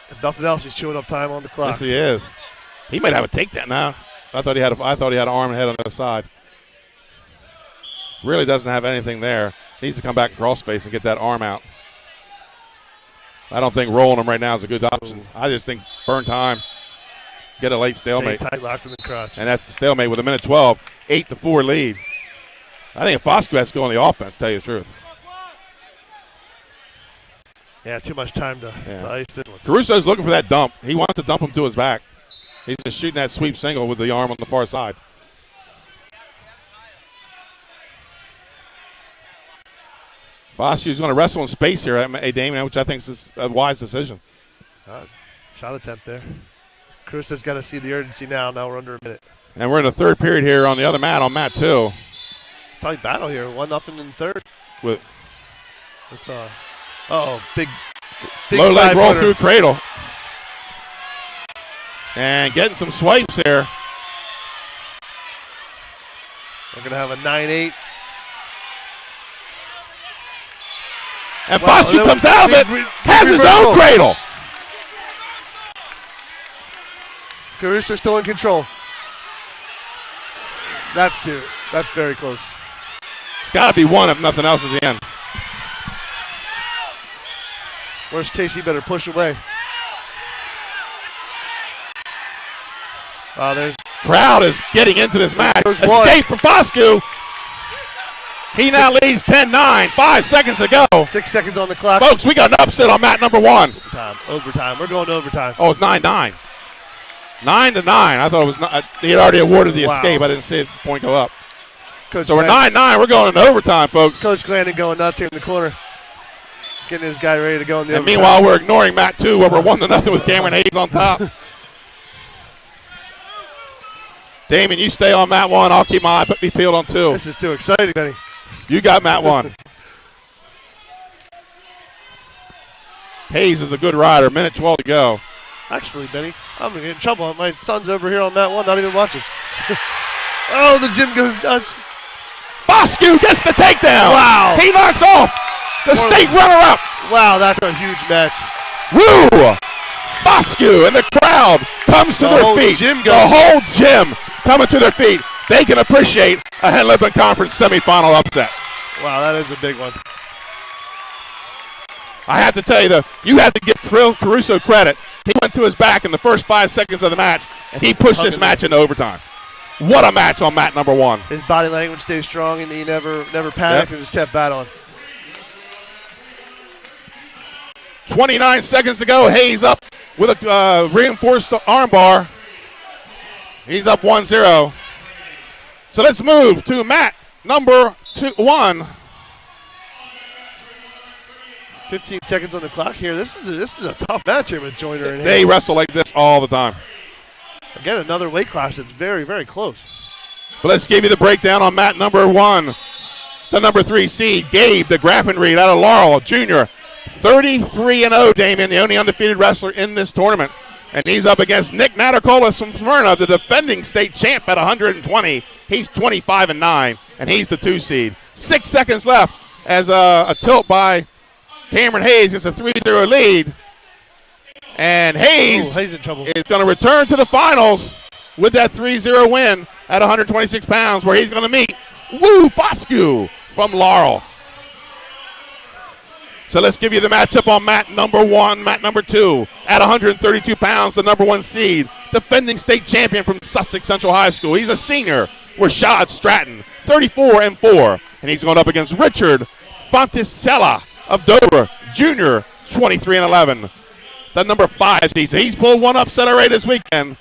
If nothing else, he's chewing up time on the clock. Yes, he is. He might have a takedown now. I thought he had an arm and head on the other side. Really doesn't have anything there. Needs to come back and cross face and get that arm out. I don't think rolling him right now is a good option. Ooh. I just think burn time. Get a late stalemate. Stay tight, locked in the crotch. And that's the stalemate with a minute 12. 8-4 lead. I think if Foscue has to go on the offense, tell you the truth. Yeah, too much time to ice this one. Caruso's looking for that dump. He wants to dump him to his back. He's just shooting that sweep single with the arm on the far side. Foskew's going to wrestle in space here, Damien, which I think is a wise decision. Shot attempt there. Caruso's got to see the urgency now. Now we're under a minute. And we're in the third period here on the other mat, on mat 2. Tight battle here. 1-0 in the third. With big low leg roll through cradle. And getting some swipes here. We're going to have a 9-8. And Foskew comes out of it, has his own cradle. Caruso still in control. That's very close. It's got to be one if nothing else at the end. Worst case, he better push away. Crowd is getting into this match. Escape from Foskew. He now leads 10-9. 5 seconds to go. 6 seconds on the clock. Folks, we got an upset on mat number 1. Overtime. We're going to overtime. Oh, it's 9-9. 9-9. I thought it was not. He had already awarded the escape. I didn't see the point go up. So we're 9-9. We're going into overtime, folks. Coach Glandon going nuts here in the corner. Getting his guy ready to go in the overtime. Meanwhile, we're ignoring mat 2 where we're 1-0 with Cameron Hayes on top. Damien, you stay on mat 1. I'll keep my eye peeled on 2. This is too exciting, Benny. You got mat 1. Hayes is a good rider. Minute 12 to go. Actually, Benny, I'm going to get in trouble. My son's over here on mat 1, not even watching. Oh, the gym goes nuts. Foskew gets the takedown. Wow. He knocks off the state runner-up. Wow, that's a huge match. Woo! Foskew and the crowd comes to their feet. The whole gym coming to their feet. They can appreciate a Henlopen Conference semifinal upset. Wow, that is a big one. I have to tell you, though, you have to give Caruso credit. He went to his back in the first 5 seconds of the match, and he pushed this match into overtime. What a match on mat number 1. His body language stayed strong, and he never panicked and just kept battling. 29 seconds to go. Hayes up with a reinforced armbar. He's up 1-0. So let's move to mat number 1. 15 seconds on the clock here. This is a tough match here with Joyner and Hayes. They wrestle like this all the time. Again, another weight class that's very, very close. But let's give you the breakdown on mat number 1. The number 3 seed, Gabe the Graffenried out of Laurel, junior. 33-0, Damien, the only undefeated wrestler in this tournament. And he's up against Nick Nattercolas from Smyrna, the defending state champ at 120. He's 25-9, and he's the 2 seed. 6 seconds left as a tilt by Cameron Hayes gets a 3-0 lead. And Hayes in trouble. is going to return to the finals with that 3-0 win at 126 pounds, where he's going to meet Lou Foskew from Laurel. So let's give you the matchup on mat number 1, mat number 2. At 132 pounds, the number 1 seed, defending state champion from Sussex Central High School. He's a senior, Rashad Stratton, 34-4. And he's going up against Richard Fontisella of Dover, junior, 23-11. The number 5 seed. So he's pulled one upset already this weekend.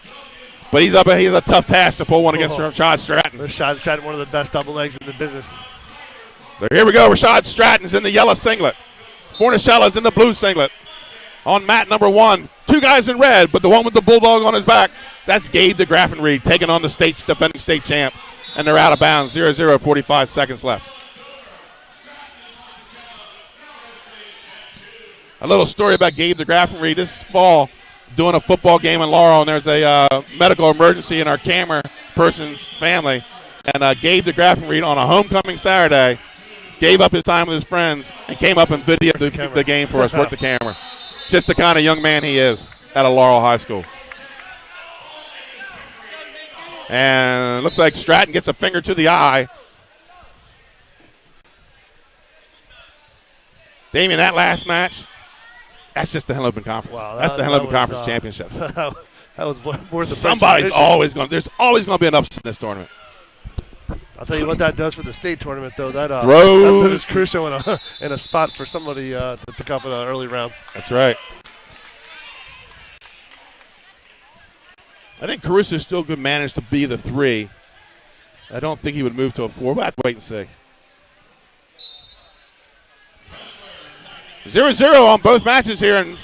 But he's a tough task to pull one against Rashad Stratton. Rashad Stratton, one of the best double legs in the business. So here we go. Rashad Stratton's in the yellow singlet. Fornicella's in the blue singlet. On mat number 1, 2 guys in red, but the one with the bulldog on his back, that's Gabe the Graffenried taking on the defending state champ. And they're out of bounds. 0-0, 45 seconds left. A little story about Gabe the Graffenried. This fall, doing a football game in Laurel, and there's a medical emergency in our camera person's family. And Gabe the Graffenried on a homecoming Saturday gave up his time with his friends and came up and videoed the game for us, worked the camera. Just the kind of young man he is out of Laurel High School. And it looks like Stratton gets a finger to the eye. Damien, that last match, that's just the Henlopen Conference. Wow, that's the Henlopen Conference Championships. That was worth the Somebody's always going. There's always going to be an upset in this tournament. I'll tell you what that does for the state tournament, though. That puts Crusoe in a spot for somebody to pick up in an early round. That's right. I think Caruso still could manage to be the 3. I don't think he would move to a 4. We'll have to wait and see. 0-0 on both matches here, and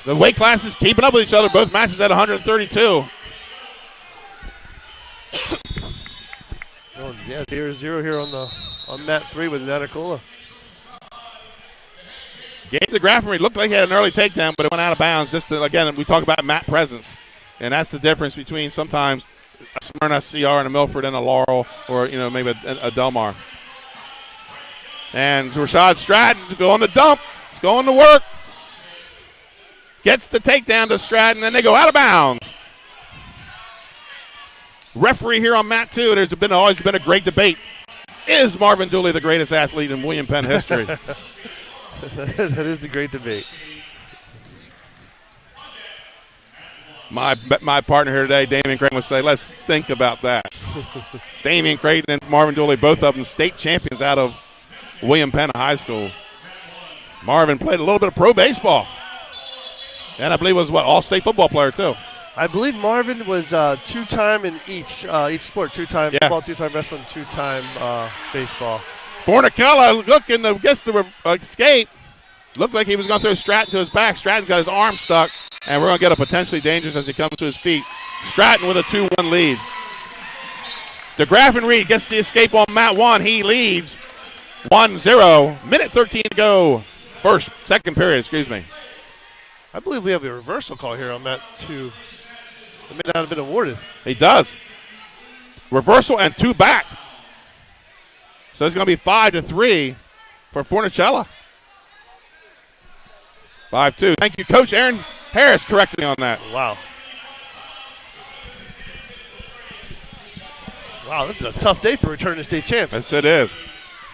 the weight classes keeping up with each other. Both matches at 132. Yeah, 0-0 here on mat 3 with Natacola. Gabe DeGraffenreid looked like he had an early takedown, but it went out of bounds. Again, we talk about mat presence, and that's the difference between sometimes a Smyrna CR and a Milford and a Laurel, or maybe a Delmar. And Rashad Stratton to go on the dump. He's going to work. Gets the takedown to Stratton, and they go out of bounds. Referee here on mat 2, there's always been a great debate. Is Marvin Dooley the greatest athlete in William Penn history? That is the great debate. My partner here today, Damian Creighton, would say, let's think about that. Damian Creighton and Marvin Dooley, both of them state champions out of William Penn High School. Marvin played a little bit of pro baseball. And I believe was all-state football player, too. I believe Marvin was 2-time in each sport, 2-time football, 2-time wrestling, 2-time baseball. Fornicella looking to get the escape. Looked like he was going to throw Stratton to his back. Stratton's got his arm stuck, and we're going to get a potentially dangerous as he comes to his feet. Stratton with a 2-1 lead. DeGraffenreid gets the escape on mat 1. He leads 1-0. Minute 13 to go. Second period, excuse me. I believe we have a reversal call here on mat 2. It may not have been awarded. He does. Reversal and 2 back. So it's going to be 5-3 for Fornicella. 5-2. Thank you, Coach Aaron Harris, correcting me on that. Wow. Wow, this is a tough day for returning state champs. Yes, it is.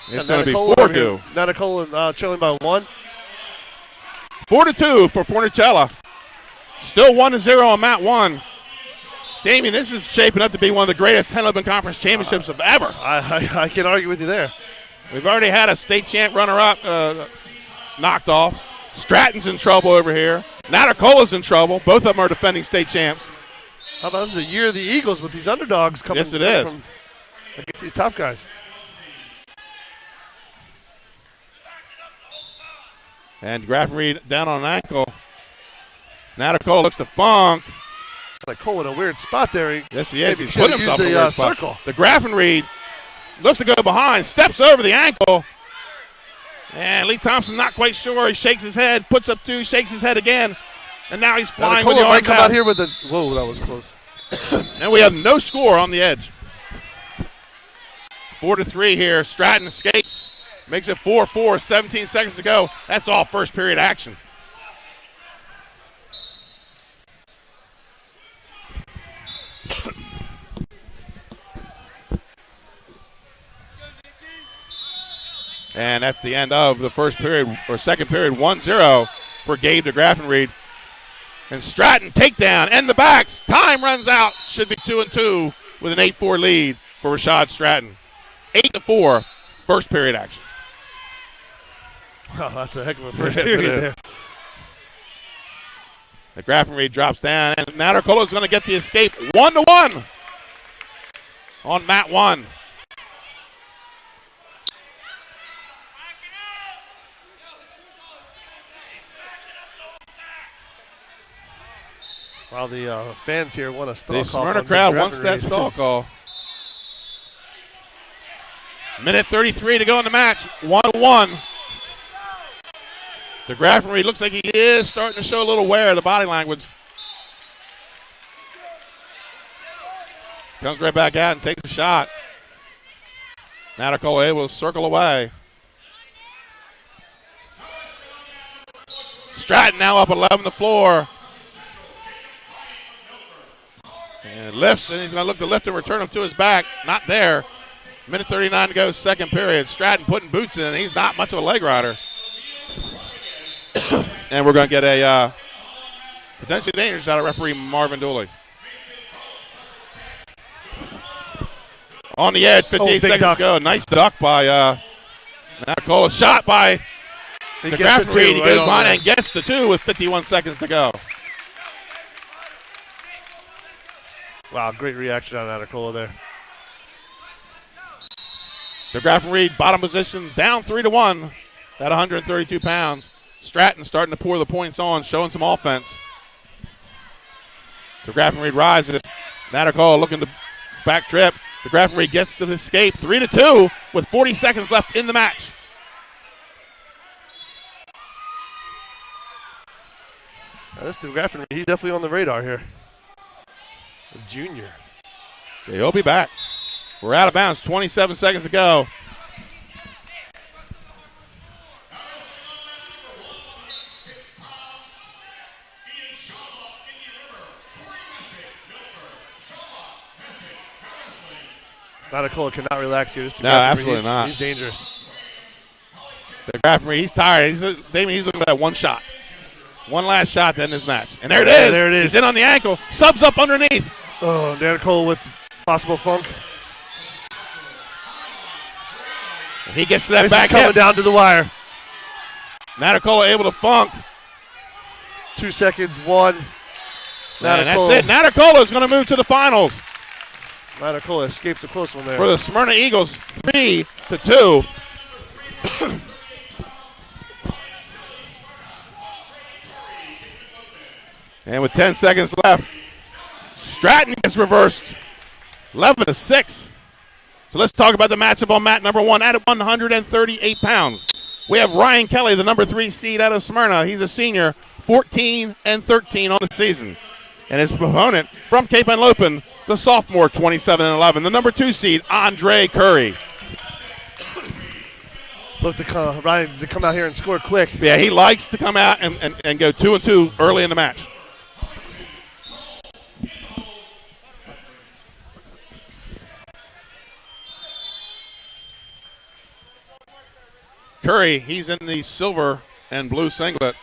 It's going to be 4-2. Natacola trailing by 1. 4-2 for Fornicella. Still 1-0 on mat 1. Damian, this is shaping up to be one of the greatest Henlopen Conference championships of ever. I can't argue with you there. We've already had a state champ runner-up knocked off. Stratton's in trouble over here. Natacola's in trouble. Both of them are defending state champs. How about this is the year of the Eagles with these underdogs coming yes, it is. Against these top guys. And Graffenreid down on an ankle. Natacola looks to Funk. Natacola in a weird spot there. Yes, he is. He's put himself in a weird spot. Circle. The Graffenreid looks to go behind, steps over the ankle. And Lee Thompson not quite sure. He shakes his head, puts up 2, shakes his head again. And now he's flying with the arm arms come out. Out here with the, whoa, that was close. And we have no score on the edge. 4-3 here. Stratton escapes. Makes it 4-4, 17 seconds to go. That's all first period action. And that's the end of the first period, or second period, 1-0 for Gabe DeGraffenreid. And Stratton takedown, and the backs. Time runs out. Should be 2-2 with an 8-4 lead for Rashad Stratton. 8-4, first period action. Oh, that's a heck of a first period there. The Graffenreid drops down, and Natacola is going to get the escape. 1-1 on mat 1. While the fans here want a stall call. The Smyrna crowd wants that stall call. Minute 33 to go in the match. 1-1. The Graffenreid looks like he is starting to show a little wear of the body language. Comes right back out and takes a shot. Natacola will circle away. Stratton now up 11 the floor. And lifts, and he's going to look to lift and return him to his back. Not there. Minute 39 to go, second period. Stratton putting boots in, and he's not much of a leg rider. And we're going to get a potentially dangerous out of referee Marvin Dooley. On the edge, 58 seconds to go. Nice duck by Natacola. Shot by the Grafton Reed. He goes behind and gets the 2 with 51 seconds to go. Wow, great reaction on Natacola there. The Grafton Reed bottom position, down 3-1 at 132 pounds. Stratton starting to pour the points on, showing some offense. The Grafton Reed rises. Natacola looking to back trip. The Grafton Reed gets the escape, 3-2 with 40 seconds left in the match. This the Grafton Reed, he's definitely on the radar here. A junior. Yeah, he'll be back. We're out of bounds, 27 seconds to go. Natacola cannot relax here. No, absolutely not. He's dangerous. The Grafton Reed, he's tired. He's looking at that one shot. One last shot to end this match. And there it is. There it is. He's in on the ankle. Subs up underneath. Oh, Natacola with possible funk. And he gets to that this back is coming hip. Down to the wire. Natacola able to funk. 2 seconds, 1. And that's it. Natacola is going to move to the finals. Natacola escapes a close one there. For the Smyrna Eagles, 3-2. And with 10 seconds left, Stratton gets reversed, 11-6. So let's talk about the matchup on mat number 1 at 138 pounds. We have Ryan Kelly, the number 3 seed out of Smyrna. He's a senior, 14-13 on the season. And his opponent from Cape Henlopen, the sophomore, 27-11. The number 2 seed, Andre Curry. Look to Ryan to come out here and score quick. Yeah, he likes to come out and go 2-2 early in the match. Curry, he's in the silver and blue singlet.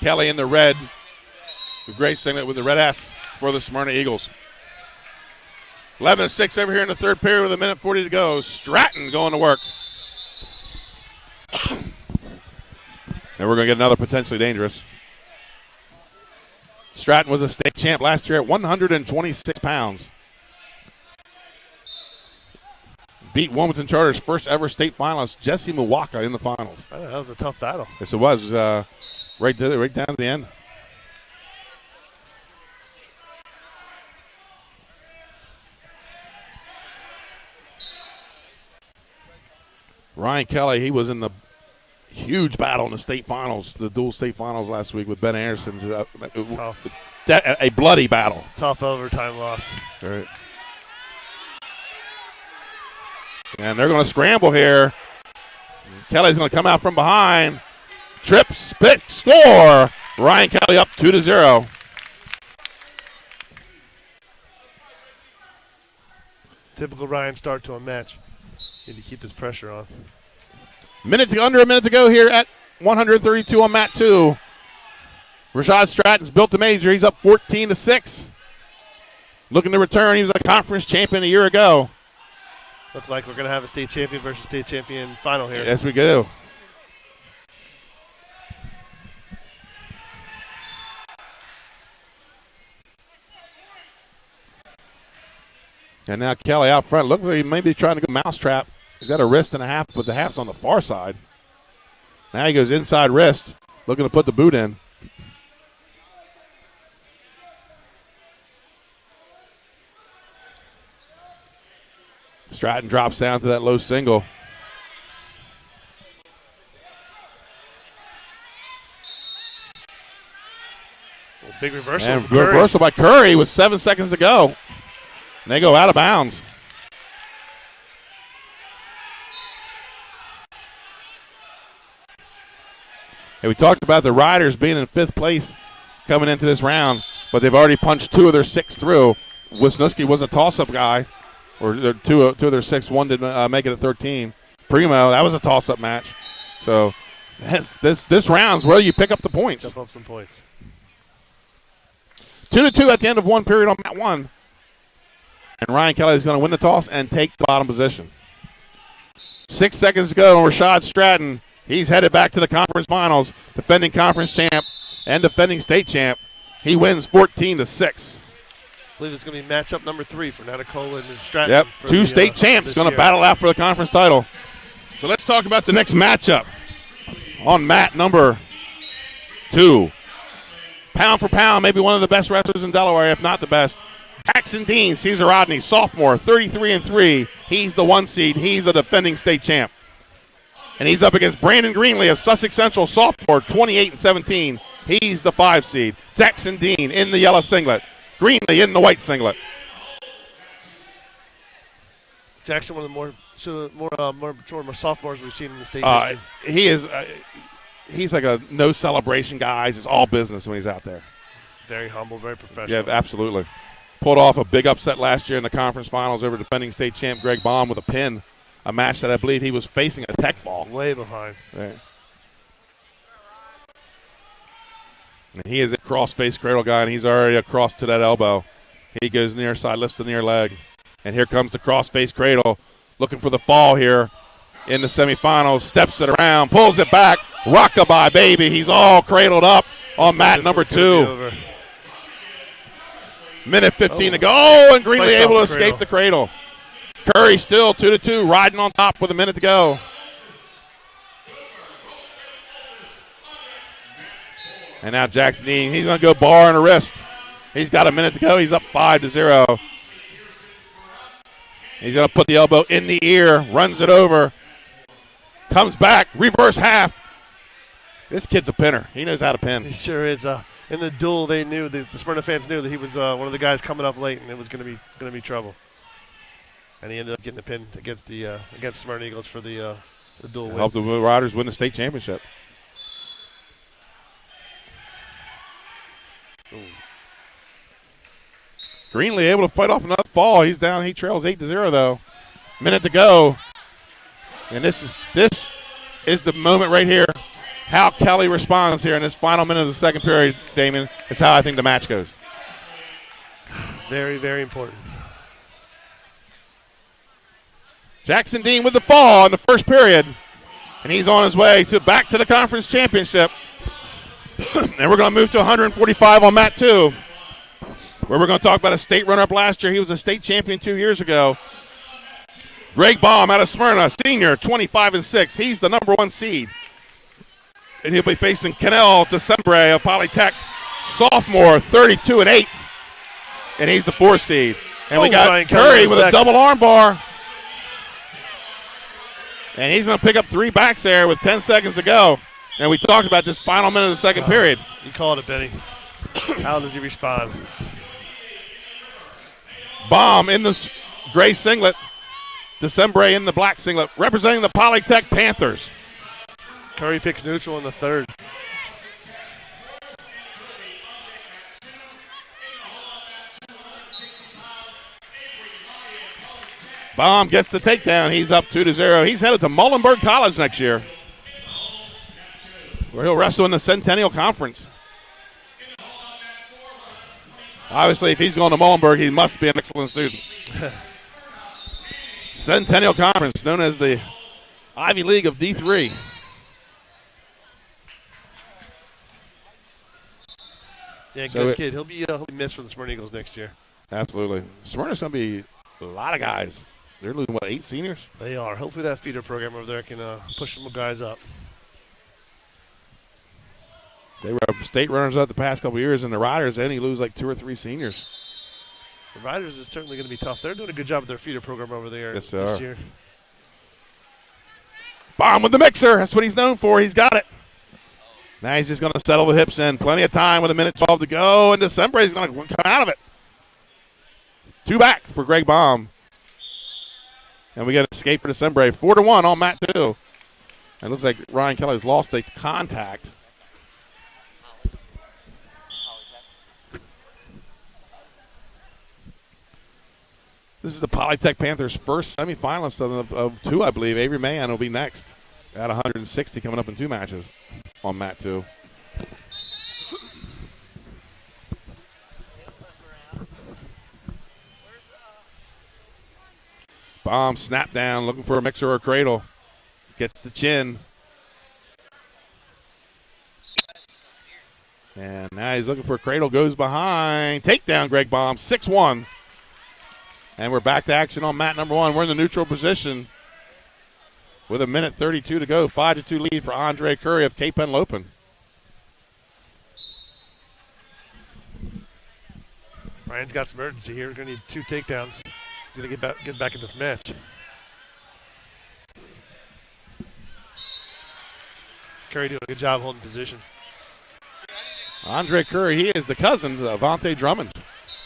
Kelly in the red, the gray singlet with the red S for the Smyrna Eagles. 11-6 over here in the third period with 1:40 to go. Stratton going to work. And we're going to get another potentially dangerous. Stratton was a state champ last year at 126 pounds. Beat Wilmington Charter's first ever state finalist, Jesse Milwaukee, in the finals. That was a tough battle. Yes, it was. Right down to the end. Ryan Kelly, he was in the huge battle in the state finals, the dual state finals last week with Ben Anderson. A bloody battle. Tough overtime loss. Right. And they're going to scramble here. Kelly's going to come out from behind. Trip, spit, score. Ryan Kelly up 2-0. Typical Ryan start to a match. Need to keep this pressure on. Under a minute to go here at 132 on mat 2. Rashad Stratton's built the major. He's up 14-6. Looking to return. He was a conference champion a year ago. Looks like we're going to have a state champion versus state champion final here. Yes, we do. And now Kelly out front. Look like he may be trying to go mousetrap. He's got a wrist and a half, but the half's on the far side. Now he goes inside wrist, looking to put the boot in. Stratton drops down to that low single. Big reversal. And reversal by Curry with 7 seconds to go. And they go out of bounds. Hey, we talked about the Riders being in 5th place coming into this round, but they've already punched 2 of their 6 through. Wisniewski was a toss-up guy, or two of their 6. One didn't make it at 13. Primo, that was a toss-up match. So this round's where you pick up the points. Jump up some points. 2-2 at the end of one period on mat 1. And Ryan Kelly is going to win the toss and take the bottom position. 6 seconds to go, and Rashad Stratton, he's headed back to the conference finals, defending conference champ and defending state champ. He wins 14-6. I believe it's going to be matchup number 3 for Natacola and Stratton. Yep, two state champs going to battle out for the conference title. So let's talk about the next matchup on mat number 2. Pound for pound, maybe one of the best wrestlers in Delaware, if not the best. Jackson Dean, Cesar Rodney, sophomore, 33-3. He's the 1 seed. He's a defending state champ. And he's up against Brandon Greenlee of Sussex Central, sophomore, 28-17. He's the 5 seed. Jackson Dean in the yellow singlet. Greenlee in the white singlet. Jackson, one of the more mature sophomores we've seen in the state. He is. He's like a no celebration guy. He's just all business when he's out there. Very humble, very professional. Yeah, absolutely. Pulled off a big upset last year in the conference finals over defending state champ Greg Baum with a pin. A match that I believe he was facing a tech ball. Way behind. Yeah. And he is a cross-face cradle guy, and he's already across to that elbow. He goes near side, lifts the near leg. And here comes the cross-face cradle, looking for the fall here in the semifinals. Steps it around, pulls it back. Rockabye, baby. He's all cradled up on mat number 2. Minute 15 to go. Oh, and Greenlee able to escape the cradle. Curry still 2-2, riding on top with a minute to go. And now Jackson Dean, he's going to go bar and a wrist. He's got a minute to go. He's up 5-0. He's going to put the elbow in the ear, runs it over, comes back, reverse half. This kid's a pinner. He knows how to pin. He sure is. In the duel, they knew, the Smyrna fans knew that he was one of the guys coming up late, and it was going to be trouble. And he ended up getting the pin against Smyrna Eagles for the duel win. Helped the Riders win the state championship. Ooh. Greenlee able to fight off another fall. He's down. He trails 8-0 though. Minute to go. And this is the moment right here. How Kelly responds here in this final minute of the second period, Damon, is how I think the match goes. Very, very important. Jackson Dean with the fall in the first period. And he's on his way back to the conference championship. And we're going to move to 145 on mat 2, where we're going to talk about a state runner-up last year. He was a state champion 2 years ago. Greg Baum out of Smyrna, senior, 25-6. He's the number 1 seed. And he'll be facing Canel Decembre of Polytech, sophomore, 32-8. And he's the 4 seed. And we got Ryan Curry with a double arm bar. And he's going to pick up 3 backs there with 10 seconds to go. And we talked about this final minute of the second period. You called it, Benny. How does he respond? Baum in the gray singlet. Decembre in the black singlet, representing the Polytech Panthers. Curry picks neutral in the third. Baum gets the takedown. He's up 2-0. He's headed to Muhlenberg College next year, where he'll wrestle in the Centennial Conference. Obviously, if he's going to Muhlenberg, he must be an excellent student. Centennial Conference, known as the Ivy League of D3. Yeah, good kid. He'll be missed for the Smyrna Eagles next year. Absolutely. Smyrna's going to be a lot of guys. They're losing, 8 seniors? They are. Hopefully that feeder program over there can push some guys up. They were state runners-up the past couple of years, and the Riders only lose 2 or 3 seniors. The Riders is certainly going to be tough. They're doing a good job with their feeder program over there this year. Baum with the mixer. That's what he's known for. He's got it. Now he's just going to settle the hips in. Plenty of time with 1:12 to go, and December is going to come out of it. 2 back for Greg Baum. And we get an escape for December. 4-1 on mat 2. It looks like Ryan Kelly's lost a contact. This is the Polytech Panthers' first semifinalist of 2, I believe. Avery Mahan will be next at 160, coming up in 2 matches on mat 2. Bomb snap down, looking for a mixer or a cradle. Gets the chin. And now he's looking for a cradle, goes behind. Takedown, Greg Baum, 6-1. And we're back to action on mat number 1. We're in the neutral position with 1:32 to go. 5-2 lead for Andre Curry of Cape Henlopen. Ryan's got some urgency here. We're going to need 2 takedowns. He's going to get back in this match. Curry doing a good job holding position. Andre Curry, he is the cousin of Avante Drummond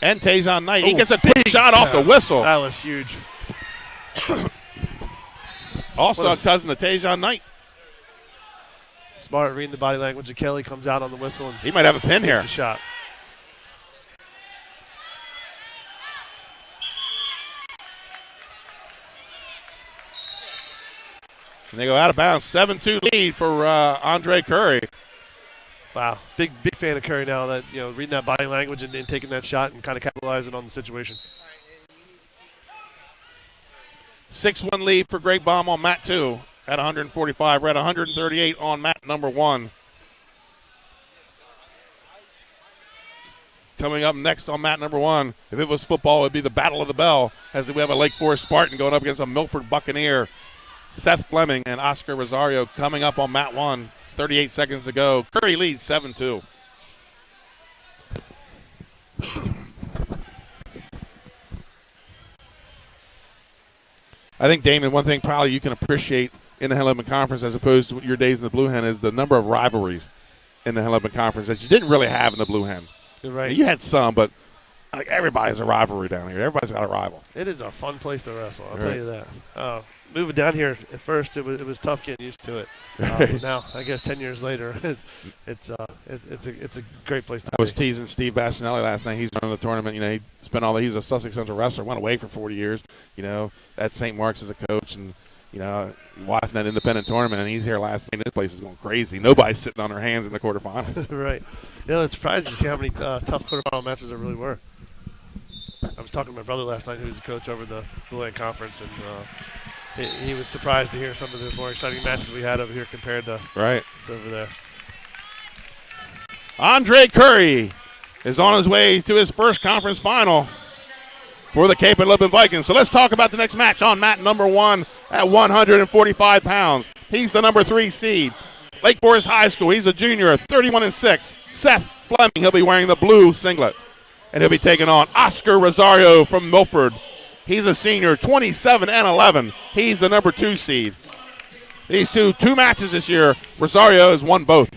and Tajon Knight. He gets a big shot off the whistle. That was huge. Also a cousin of Tajon Knight. Smart reading the body language of Kelly, comes out on the whistle. And he might have a pin here. A shot. And they go out of bounds. 7-2 lead for Andre Curry. Wow, big fan of Curry now. That reading that body language and taking that shot and kind of capitalizing on the situation. 6-1 lead for Greg Baum on mat 2 at 145. We're at 138 on mat number 1. Coming up next on mat number 1, if it was football, it would be the Battle of the Bell, as we have a Lake Forest Spartan going up against a Milford Buccaneer. Seth Fleming and Oscar Rosario coming up on mat 1. 38 seconds to go. Curry leads 7-2. I think, Damon, one thing probably you can appreciate in the Henlopen Conference as opposed to your days in the Blue Hen is the number of rivalries in the Henlopen Conference that you didn't really have in the Blue Hen. You're right. You had some, but like everybody's a rivalry down here. Everybody's got a rival. It is a fun place to wrestle, I'll tell you that. Moving down here at first, it was tough getting used to it. But now, I guess 10 years later, it's a great place to be. I was teasing Steve Bastianelli last night. He's running the tournament. He spent he's a Sussex Central wrestler. Went away for 40 years. At St. Mark's as a coach, and watching that independent tournament. And he's here last night. This place is going crazy. Nobody's sitting on their hands in the quarterfinals. Right. It's surprising to see how many tough quarterfinal matches there really were. I was talking to my brother last night, who's a coach over the Blue Hen Conference, and he was surprised to hear some of the more exciting matches we had over here compared to over there. Andre Curry is on his way to his first conference final for the Cape Henlopen Vikings. So let's talk about the next match on mat number 1 at 145 pounds. He's the number 3 seed. Lake Forest High School. He's a junior, 31-6. Seth Fleming. He'll be wearing the blue singlet. And he'll be taking on Oscar Rosario from Milford. He's a senior, 27-11. He's the number 2 seed. These two matches this year. Rosario has won both.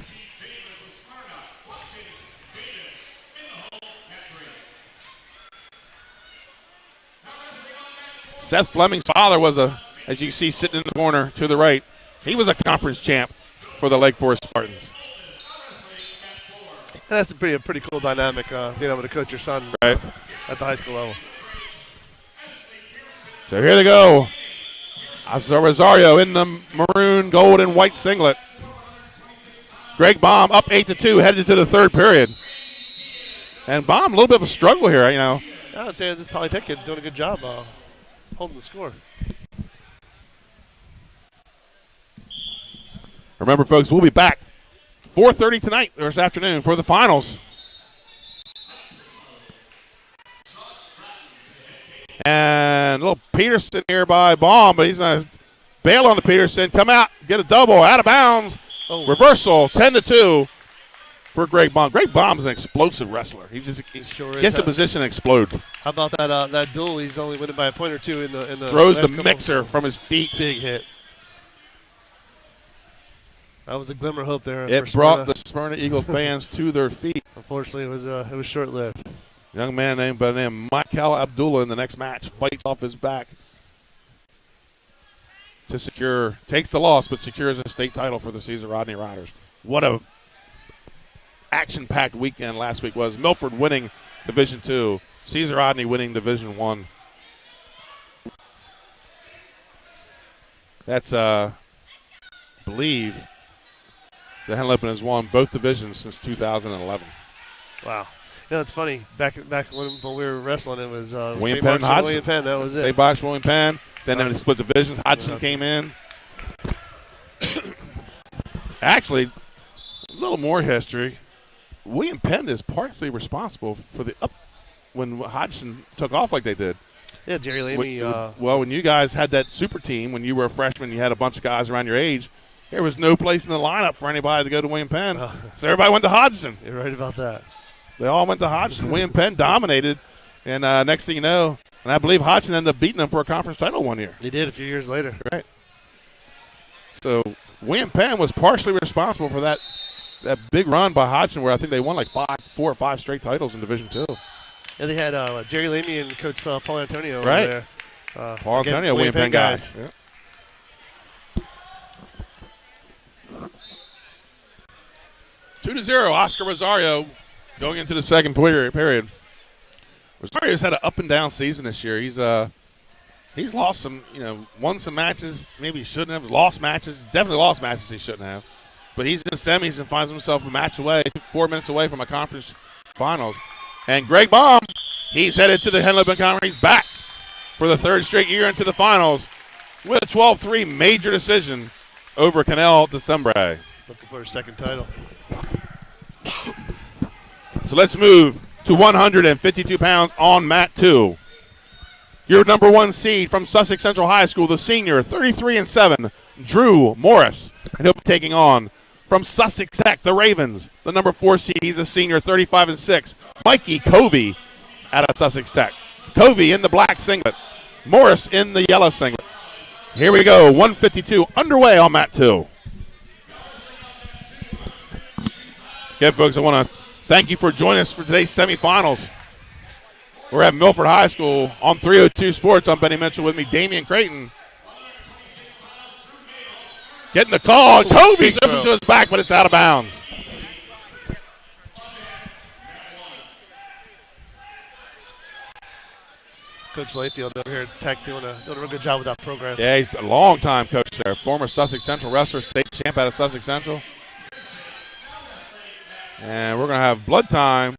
Seth Fleming's father was as you can see sitting in the corner to the right, he was a conference champ for the Lake Forest Spartans. And that's a pretty cool dynamic, being able to coach your son at the high school level. So here they go. Oscar Rosario in the maroon, gold, and white singlet. Greg Baum up 8-2, headed to the third period. And Baum, a little bit of a struggle here, I would say this Polytech kid's doing a good job holding the score. Remember, folks, we'll be back 4:30 tonight or this afternoon for the finals. And a little Peterson here by Baum, but he's going to bail on the Peterson. Come out, get a double, out of bounds. Reversal, 10-2 for Greg Baum. Greg Baum's an explosive wrestler. He sure gets in position and explodes. How about that duel? He's only winning by a point or two in the throws the mixer from his feet. Big hit. That was a glimmer of hope there. It brought the Smyrna Eagles fans to their feet. Unfortunately, it was short-lived. Young man named by the name Michael Abdullah in the next match fights off his back to takes the loss, but secures a state title for the Caesar Rodney Riders. What a action-packed weekend last week was. Milford winning Division II, Caesar Rodney winning Division I. That's, I believe, the Henlopen has won both divisions since 2011. Wow. It's funny. Back when we were wrestling, it was William Penn. William Penn. That was it. St. Box, William Penn. Then they split divisions. Hodgson came in. Actually, a little more history. William Penn is partly responsible for the when Hodgson took off like they did. Yeah, Jerry Lamy. When you guys had that super team, when you were a freshman, you had a bunch of guys around your age. There was no place in the lineup for anybody to go to William Penn. So everybody went to Hodgson. You're right about that. They all went to Hodgson. William Penn dominated. And next thing you know, and I believe Hodgson ended up beating them for a conference title one year. They did a few years later. Right. So William Penn was partially responsible for that big run by Hodgson where I think they won like 4 or 5 straight titles in Division II. Yeah, they had Jerry Lamy and Coach Paul Antonio over right. there. Paul Antonio, William Penn guys. Yeah. 2-0, Oscar Rosario going into the second period. Rosario's had an up and down season this year. He's lost some, won some matches. Maybe he shouldn't have. Lost matches. Definitely lost matches he shouldn't have. But he's in the semis and finds himself a match away, 4 minutes away from a conference finals. And Greg Baum, he's headed to the Henlopen Conference. He's back for the 3rd straight year into the finals with a 12-3 major decision over Canal Decembre. Looking for his second title. So let's move to 152 pounds on mat 2. Your number 1 seed from Sussex Central High School, the senior, 33-7, Drew Morris. And he'll be taking on from Sussex Tech, the Ravens, the number 4 seed. He's a senior, 35-6, Mikey Covey out of Sussex Tech. Covey in the black singlet, Morris in the yellow singlet. Here we go, 152 underway on mat 2. Okay, folks, I want to thank you for joining us for today's semifinals. We're at Milford High School on 302 Sports. I'm Benny Mitchell, with me, Damian Creighton. Getting the call. Covey goes into his back, but it's out of bounds. Coach Layfield over here at Tech doing a real good job with that program. Yeah, he's a long-time coach there. Former Sussex Central wrestler, state champ out of Sussex Central. And we're going to have blood time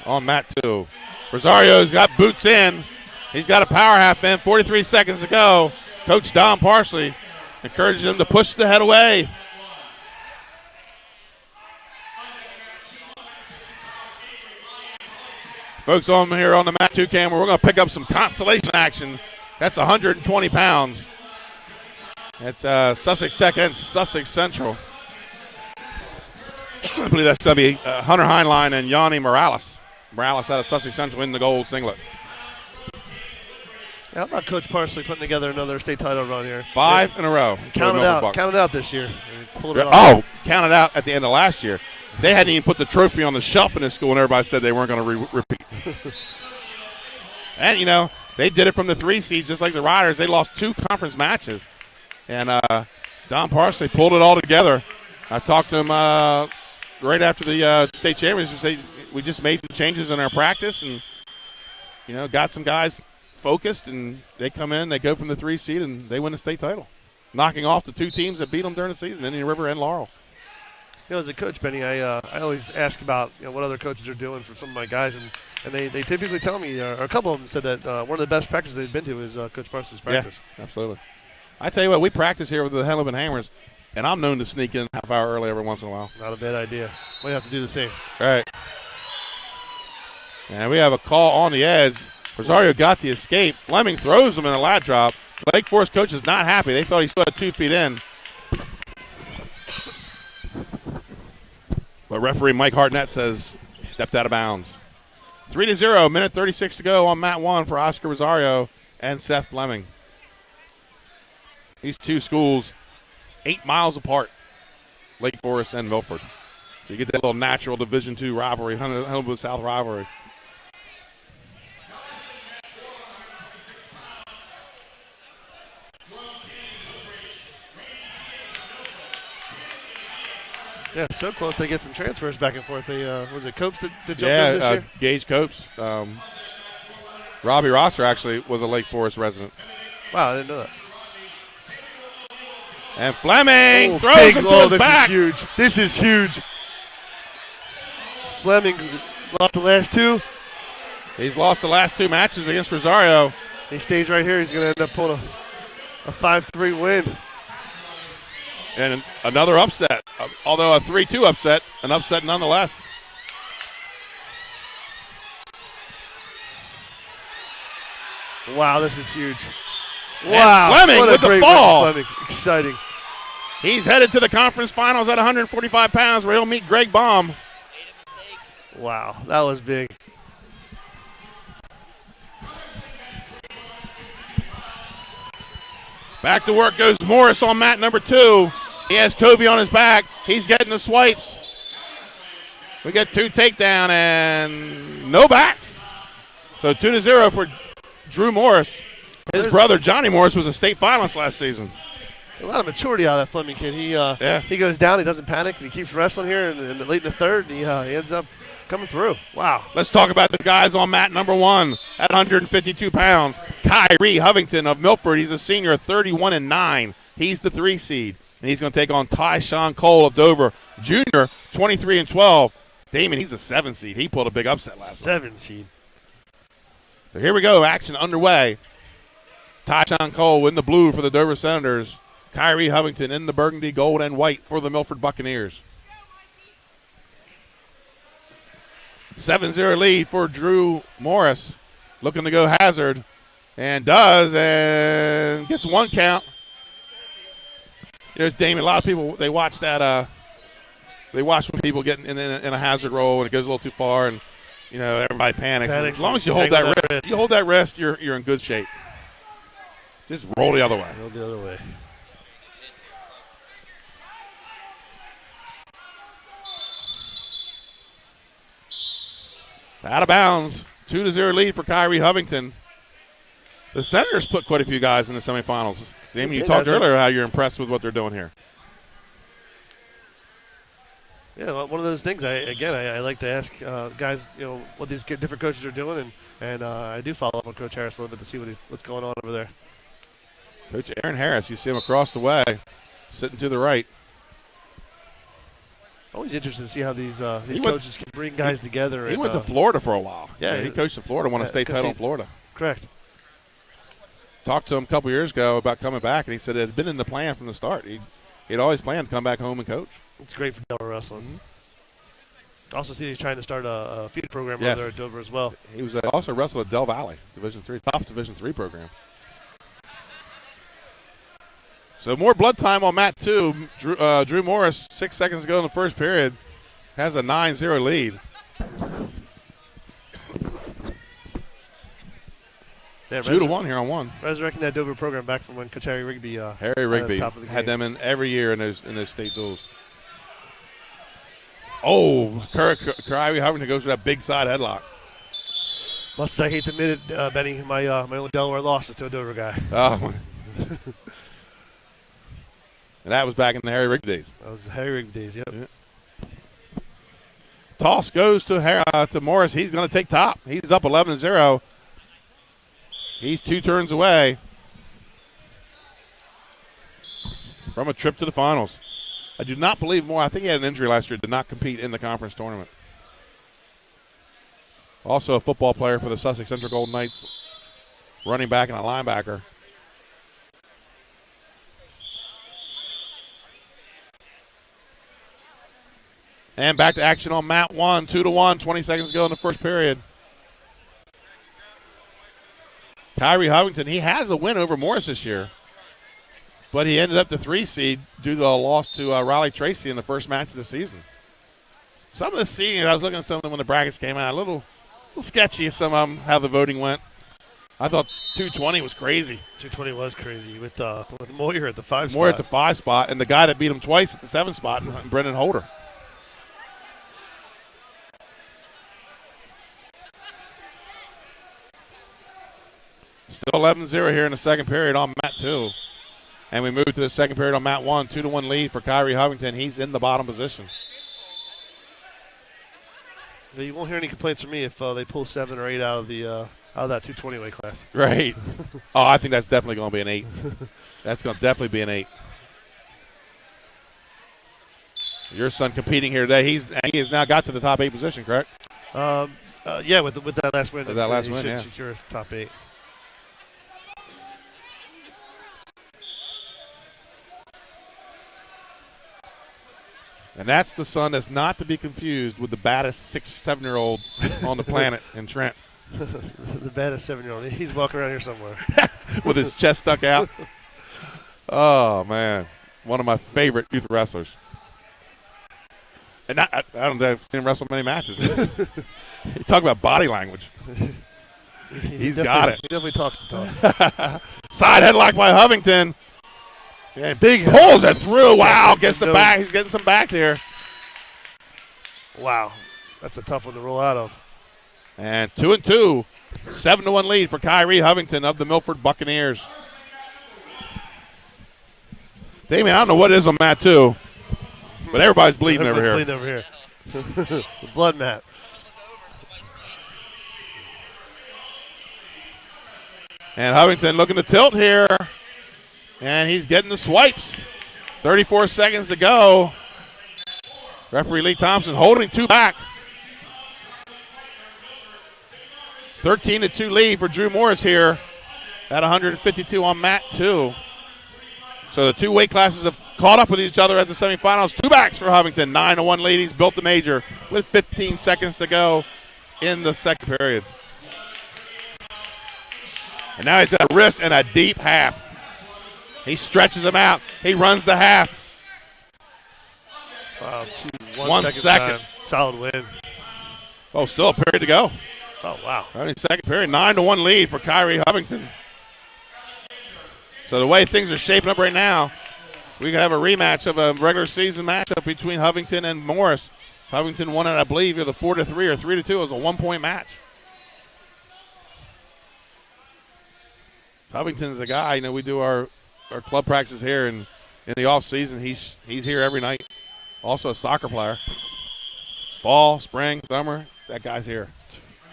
on mat 2. Rosario's got boots in. He's got a power half in. 43 seconds to go. Coach Don Parsley encourages him to push the head away. Folks, on here on the mat 2 camera, we're going to pick up some consolation action. That's 120 pounds. That's Sussex Tech and Sussex Central. I believe that's going to be Hunter Heinlein and Yanni Morales. Morales out of Sussex Central in the gold singlet. How about Coach Parsley putting together another state title run here? 5 in a row. Count it out this year. Count it out at the end of last year. They hadn't even put the trophy on the shelf in this school, and everybody said they weren't going to repeat. And, they did it from the 3 seed, just like the Riders. They lost 2 conference matches. And Don Parsley pulled it all together. I talked to him right after the state championship. We just made some changes in our practice and, got some guys focused, and they come in, they go from the 3 seed, and they win the state title, knocking off the 2 teams that beat them during the season, Indian River and Laurel. As a coach, Benny, I always ask about what other coaches are doing for some of my guys, and they typically tell me, or a couple of them said that one of the best practices they've been to is Coach Parsons' practice. Yeah, absolutely. I tell you what, we practice here with the Henlopen Hammers, and I'm known to sneak in a half hour early every once in a while. Not a bad idea. We have to do the same. All right. And we have a call on the edge. Rosario got the escape. Fleming throws him in a lat drop. Lake Forest coach is not happy. They thought he still had 2 feet in. But referee Mike Hartnett says he stepped out of bounds. 3-0, minute 36 to go on mat 1 for Oscar Rosario and Seth Fleming. These 2 schools 8 miles apart, Lake Forest and Milford. So you get that little natural Division II rivalry, Henlopen South rivalry. Yeah, so close they get some transfers back and forth. They was it Copes that jumped in this year? Gage Copes. Robbie Rosser actually was a Lake Forest resident. Wow, I didn't know that. And Fleming throws him to his back. This is huge. Fleming lost the last 2. He's lost the last 2 matches against Rosario. He stays right here. He's going to end up pulling a 5-3 win. And another upset, although a 3-2 upset, an upset nonetheless. Wow, this is huge. Wow. And Fleming with the fall. Fleming. Exciting. He's headed to the conference finals at 145 pounds where he'll meet Greg Baum. Wow, that was big. Back to work goes Morris on mat number 2. He has Covey on his back. He's getting the swipes. We get 2 takedown and no backs. So 2-0 for Drew Morris. His brother Johnny Morris was a state finalist last season. A lot of maturity out of that Fleming kid. He goes down, he doesn't panic, and he keeps wrestling here, and late in the third, he ends up coming through. Wow. Let's talk about the guys on mat number 1 at 152 pounds. Kyrie Hovington of Milford. He's a senior at 31-9. He's the 3 seed. And he's going to take on Tyshawn Cole of Dover, junior, 23-12. Damon, he's a 7 seed. He pulled a big upset last night. 7 seed. So here we go. Action underway. Tyshawn Cole in the blue for the Dover Senators. Kyrie Hovington in the burgundy, gold, and white for the Milford Buccaneers. 7-0 lead for Drew Morris. Looking to go hazard. And does, and gets 1 count. You know, Damon, a lot of people, they watch that, they watch when people get in a hazard roll and it goes a little too far and, you know, everybody panics. As long as you hold that wrist, you hold that wrist, you're in good shape. Just roll the other way. Roll the other way. Out of bounds. 2-0 lead for Kyrie Hovington. The Senators put quite a few guys in the semifinals. Damon, you talked earlier how you're impressed with what they're doing here. Yeah, one of those things. I like to ask guys, you know, what these different coaches are doing, and I do follow up on Coach Harris a little bit to see what's going on over there. Coach Aaron Harris, you see him across the way, sitting to the right. Always interested to see how these coaches can bring guys together. He went to Florida for a while. Yeah, he coached in Florida, won a state title in Florida. Correct. Talked to him a couple years ago about coming back, and he said it had been in the plan from the start. He'd always planned to come back home and coach. It's great for Dover wrestling. Mm-hmm. Also see he's trying to start a feeder program over there at Dover as well. He was also wrestled at Del Valley, Division III, tough Division III program. So more blood time on mat 2. Drew Morris, 6 seconds ago in the first period, has a 9-0 lead. Yeah, 2-1 here on 1. Resurrecting that Dover program back from when Coach Harry Rigby. Had them in every year in those state duels. Oh, Kyrie Hovington goes for that big side headlock. I hate to admit it, Benny. My own Delaware loss is to a Dover guy. Oh. And that was back in the Harry Rigby days. That was the Harry Rigby days, yep. Yeah. Toss goes to Morris. He's going to take top. He's up 11-0. He's 2 turns away from a trip to the finals. I do not believe I think he had an injury last year, did not compete in the conference tournament. Also a football player for the Sussex Central Golden Knights, running back and a linebacker. And back to action on mat 1, 2-1, 20 seconds to go in the first period. Kyrie Hovington, he has a win over Morris this year, but he ended up the 3 seed due to a loss to Riley Tracy in the first match of the season. Some of the seeding, I was looking at some of them when the brackets came out, a little sketchy, some of them, how the voting went. I thought 220 was crazy. 220 was crazy with Moyer at the 5 spot. Moyer at the 5 spot, and the guy that beat him twice at the 7 spot, Brendan Holder. Still 11-0 here in the second period on mat 2. And we move to the second period on mat 1. 2-1 lead for Kyrie Hovington. He's in the bottom position. You won't hear any complaints from me if they pull 7 or 8 out of that 220 weight class. Right. Oh, I think that's definitely going to be an 8. That's going to definitely be an 8. Your son competing here today. He has now got to the top 8 position, correct? Yeah, with that last win. With that last win, he should yeah. secure top 8. And that's the son that's not to be confused with the baddest 6-7-year-old on the planet in Trent. The baddest 7-year-old. He's walking around here somewhere. With his chest stuck out. Oh, man. One of my favorite youth wrestlers. And I don't know if I've seen him wrestle many matches. You talk about body language. He's got it. He definitely talks the talk. Side headlock by Hovington. And big pulls it through. Wow, gets the back. He's getting some back here. Wow. That's a tough one to roll out of. And 2-2. 7-1 lead for Kyrie Hovington of the Milford Buccaneers. Damien, I don't know what it is on mat 2, but everybody's bleeding over here. Bleeding over here. The blood mat. And Hovington looking to tilt here. And he's getting the swipes. 34 seconds to go. Referee Lee Thompson holding 2 back. 13-2 lead for Drew Morris here at 152 on mat 2. So the 2 weight classes have caught up with each other at the semifinals. 2 backs for Hovington. 9-1 lead. He's built the major with 15 seconds to go in the second period. And now he's got a wrist and a deep half. He stretches him out. He runs the half. Wow, 1 second. Solid win. Oh, still a period to go. Oh, wow. Only second period. 9-1 lead for Kyrie Hovington. So the way things are shaping up right now, we can have a rematch of a regular season matchup between Hovington and Morris. Hovington won it, I believe, either 4-3 or 3-2. It was a 1-point match. Hovington's a guy, we do our club practice here in the off season. He's here every night. Also a soccer player. Fall, spring, summer, that guy's here.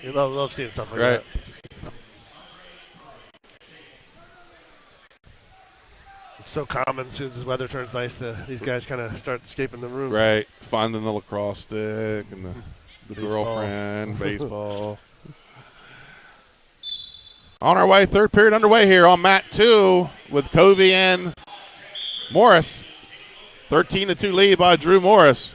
You love seeing stuff like that. It's so common as soon as the weather turns nice, these guys kind of start escaping the room. Right, finding the lacrosse stick and the girlfriend, baseball. On our way, third period underway here on mat 2 with Covey and Morris. 13-2 lead by Drew Morris.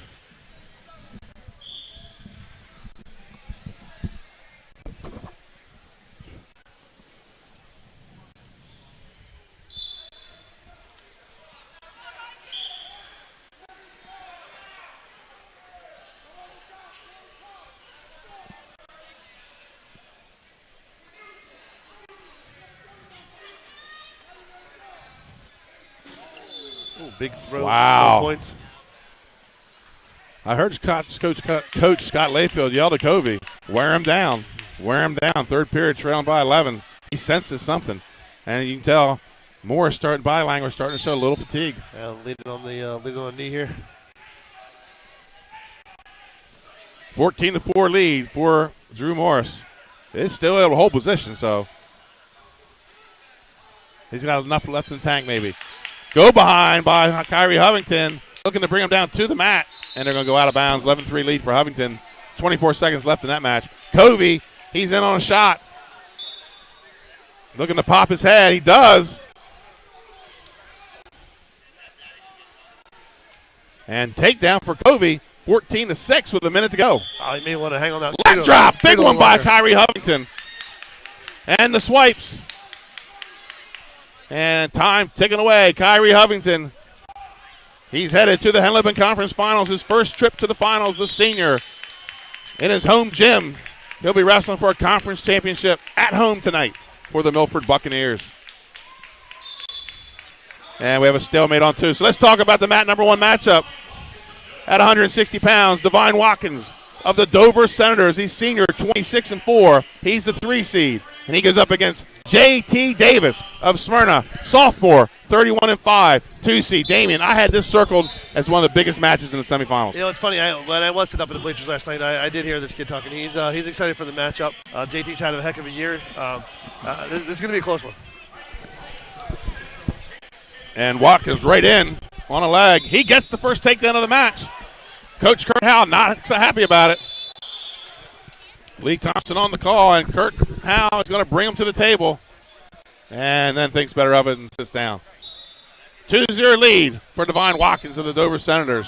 Big throw. Wow. Points. I heard Coach Scott Layfield yell to Covey, wear him down. Wear him down. Third period trailing by 11. He senses something. And you can tell Morris body language starting to show a little fatigue. Leading on the knee here. 14-4 lead for Drew Morris. It's still able to hold position, so he's got enough left in the tank maybe. Go behind by Kyrie Hovington, looking to bring him down to the mat, and they're going to go out of bounds. 11-3 lead for Hovington. 24 seconds left in that match. Covey, he's in on a shot. Looking to pop his head. He does. And takedown for Covey. 14-6 with a minute to go. Oh, he may want to hang on that. Leg drop. Big one by Kyrie Hovington. And the swipes. And time ticking away. Kyrie Hovington. He's headed to the Henlopen Conference Finals. His first trip to the finals, the senior. In his home gym. He'll be wrestling for a conference championship at home tonight for the Milford Buccaneers. And we have a stalemate on 2. So let's talk about the mat number 1 matchup. At 160 pounds, Divine Watkins of the Dover Senators. He's senior, 26-4. He's the 3 seed. And he goes up against J.T. Davis of Smyrna, sophomore, 31-5, 2 seed. Damien, I had this circled as one of the biggest matches in the semifinals. You know, it's funny. When I was sitting up in the bleachers last night, I did hear this kid talking. He's excited for the matchup. JT's had a heck of a year. This is going to be a close one. And Watkins right in on a leg. He gets the first takedown of the match. Coach Kurt Howe not so happy about it. Lee Thompson on the call, and Kurt Howe is going to bring him to the table. And then thinks better of it and sits down. 2-0 lead for Divine Watkins of the Dover Senators.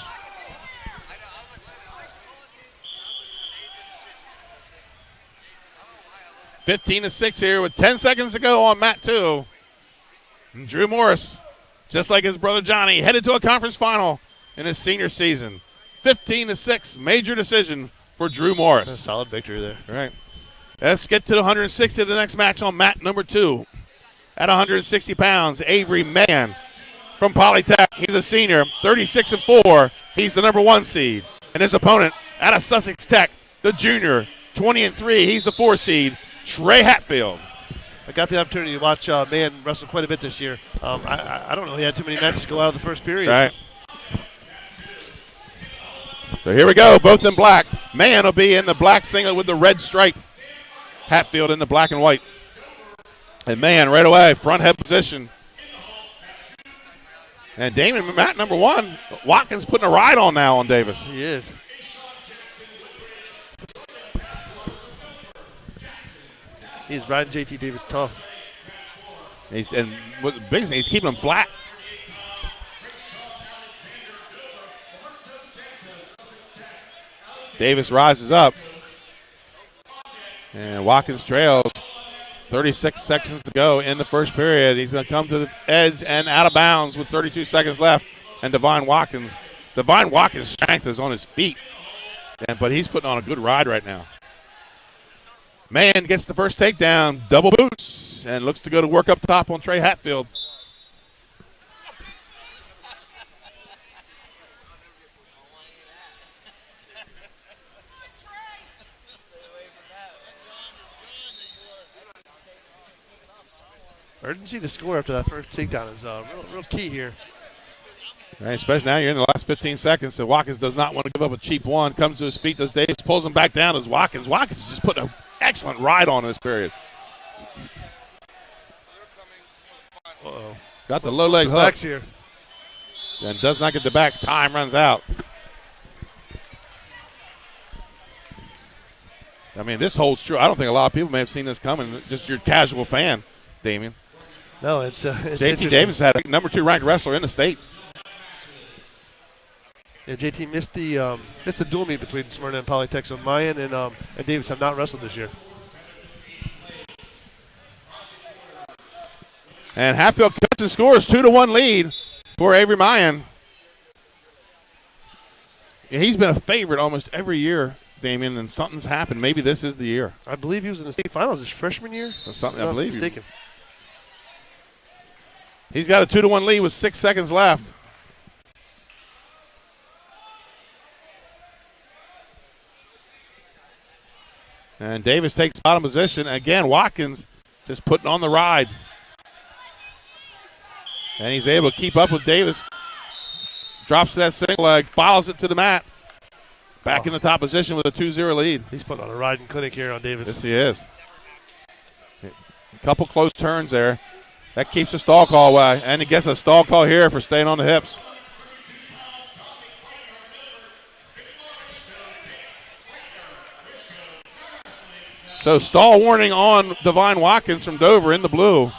15-6 here with 10 seconds to go on mat 2. And Drew Morris, just like his brother Johnny, headed to a conference final in his senior season. 15-6, major decision for Drew Morris. That's a solid victory there. All right. Let's get to the 160 of the next match on mat number 2. At 160 pounds, Avery Mann from Polytech. He's a senior, 36-4. He's the number 1 seed. And his opponent out of Sussex Tech, the junior, 20-3. He's the 4 seed, Trey Hatfield. I got the opportunity to watch Mann wrestle quite a bit this year. I don't know. He had too many matches go out of the first period. Right. So here we go, both in black. Mann will be in the black singlet with the red stripe. Hatfield in the black and white. And Mann right away, front head position. And Damon, mat number 1, Watkins putting a ride on now on Davis. He is. He's riding JT Davis tough. And what the biggest thing, he's keeping him flat. Davis rises up. And Watkins trails. 36 seconds to go in the first period. He's going to come to the edge and out of bounds with 32 seconds left. And Divine Watkins' strength is on his feet. But he's putting on a good ride right now. Mann gets the first takedown, double boots, and looks to go to work up top on Trey Hatfield. Urgency to score after that first takedown is real key here. Right, especially now you're in the last 15 seconds, so Watkins does not want to give up a cheap one. Comes to his feet, does Davis, pulls him back down as Watkins. Watkins just put an excellent ride on this period. Uh-oh. Got the low leg hook. Backs here. And does not get the backs. Time runs out. I mean, this holds true. I don't think a lot of people may have seen this coming. Just your casual fan, Damien. No, it's JT Davis had a number 2 ranked wrestler in the state. Yeah, JT missed the dual meet between Smyrna and Polytech. So Mayan and Davis have not wrestled this year. And Hatfield cuts and scores 2-1 lead for Avery Mayan. Yeah, he's been a favorite almost every year, Damien, and something's happened. Maybe this is the year. I believe he was in the state finals his freshman year. Or something, I believe. Mistaken. He's got a 2-1 lead with 6 seconds left. And Davis takes bottom position. Again, Watkins just putting on the ride. And he's able to keep up with Davis. Drops that single leg, follows it to the mat. Back in the top position with a 2-0 lead. He's putting on a riding clinic here on Davis. Yes, he is. A couple close turns there. That keeps a stall call away. And he gets a stall call here for staying on the hips. So stall warning on Divine Watkins from Dover in the blue.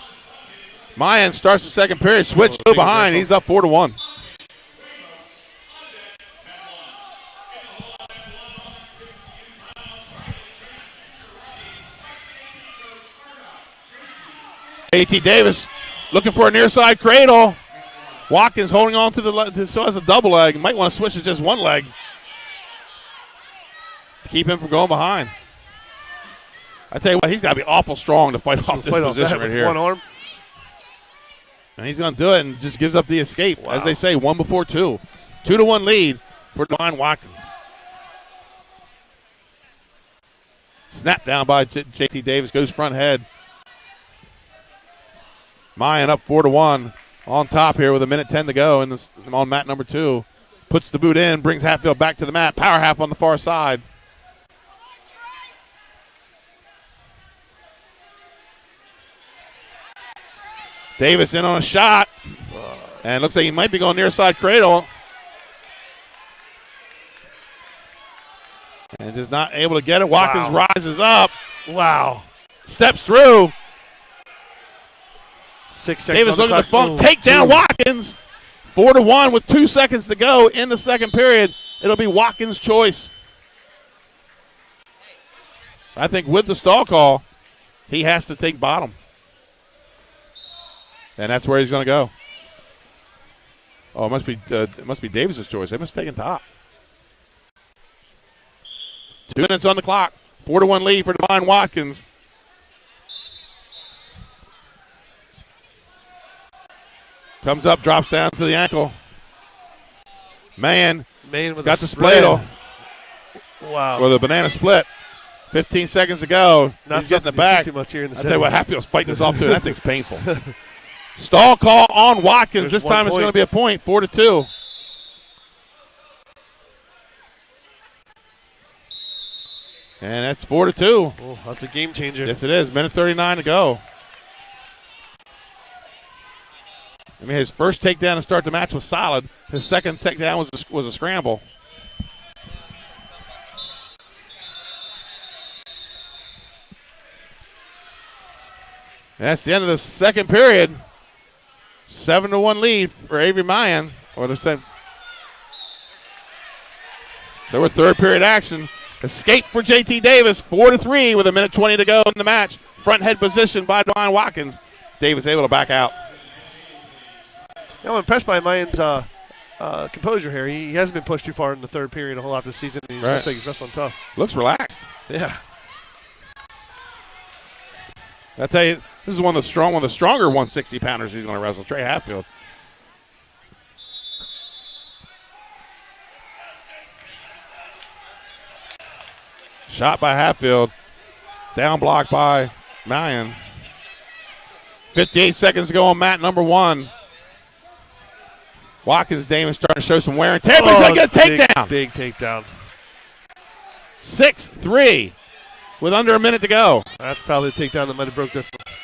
Mayan starts the second period. Switch to behind. He's up 4-1. JT Davis looking for a near side cradle. Watkins holding on to the so has a double leg. Might want to switch to just one leg to keep him from going behind. I tell you what, he's got to be awful strong to fight off this position right here. One arm. And he's going to do it and just gives up the escape. Wow. As they say, 1 before 2. 2-1 lead for Divine Watkins. Snap down by JT Davis, goes front head. Mayan up 4-1 on top here with 1:10 to go on mat number 2. Puts the boot in, brings Hatfield back to the mat. Power half on the far side. Davis in on a shot. And looks like he might be going near side cradle. And is not able to get it. Watkins rises up. Wow. Steps through. 6 seconds. Davis looking at the funk. Takedown Watkins. 4-1 with 2 seconds to go in the second period. It'll be Watkins' choice. I think with the stall call. he has to take bottom. And that's where he's going to go. Oh, it must be Davis's choice. They must have taken top. 2 minutes on the clock. 4-1 lead for Divine Watkins. Comes up, drops down to the ankle. Main with got the spladle. Wow. With a banana split. 15 seconds to go. Not he's getting the back. Too much here in the I tell you what, Hatfield's fighting this off too. That thing's painful. Stall call on Watkins. There's this time it's going to be a point, 4-2. And that's 4-2. Oh, that's a game changer. Yes, it is. Minute 39 to go. I mean, his first takedown to start the match was solid. His second takedown was a scramble. And that's the end of the second period. 7-1 lead for Avery Mayan. So we're third period action. Escape for JT Davis, 4-3 with 1:20 to go in the match. Front head position by Divine Watkins. Davis able to back out. I'm impressed by Mayan's composure here. He hasn't been pushed too far in the third period a whole lot this season. He looks like he's wrestling tough. Looks relaxed. Yeah. I tell you, this is one of the stronger 160-pounders he's going to wrestle, Trey Hatfield. Shot by Hatfield. Down block by Mayan. 58 seconds to go on mat number 1. Watkins Damon starting to show some wear and tear, but he's going to get a takedown. Big takedown. 6-3 with under a minute to go. That's probably the takedown that might have broke this one.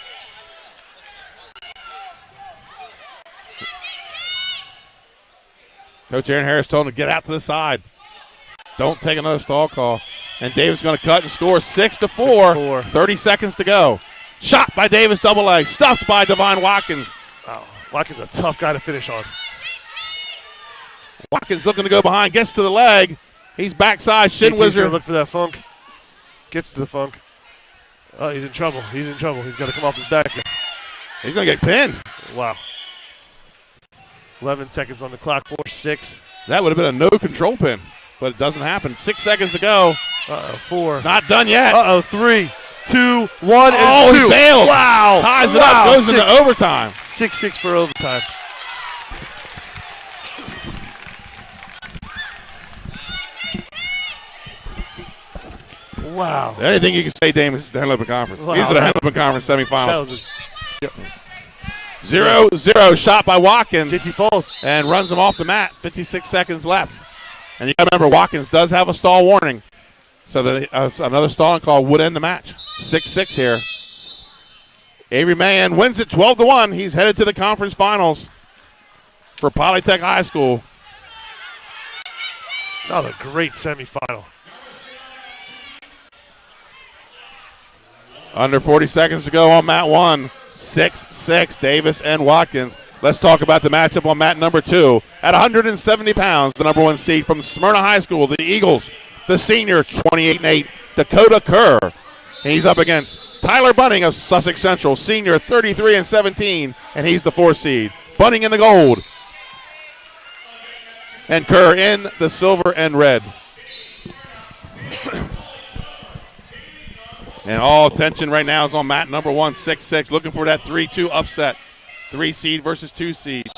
Coach Aaron Harris told him to get out to the side. Don't take another stall call. And Davis is going to cut and score 6-4. 30 seconds to go. Shot by Davis, double leg. Stuffed by Divine Watkins. Wow. Watkins a tough guy to finish on. Watkins looking to go behind. Gets to the leg. He's backside. Shin Wizard. Look for that funk. Gets to the funk. Oh, he's in trouble. He's in trouble. He's got to come off his back. He's going to get pinned. Wow. 11 seconds on the clock. 4-6. That would have been a no control pin, but it doesn't happen. 6 seconds to go. 4. It's not done yet. 3, 2, 1, and 2. He bailed. Wow. Ties it up. Goes into overtime. 6-6 for overtime. Wow. Anything you can say, Damon, this is the Henlopen Conference. Wow. These are the Henlopen Conference semifinals. Yep. 0-0 shot by Watkins. JT falls. And runs him off the mat. 56 seconds left. And you got to remember, Watkins does have a stall warning. So that another stalling call would end the match. 6-6 here. Avery Mayan wins it 12-1. He's headed to the conference finals for Polytech High School. Another great semifinal. Under 40 seconds to go on mat 1. 6-6, Davis and Watkins. Let's talk about the matchup on mat number 2. At 170 pounds, the number 1 seed from Smyrna High School, the Eagles. The senior, 28-8, Dakota Kerr. He's up against Tyler Bunning of Sussex Central, senior, 33-17, and he's the 4th seed. Bunning in the gold. And Kerr in the silver and red. And all attention right now is on mat number 1, 6-6, looking for that 3-2 upset. 3 seed versus 2 seed.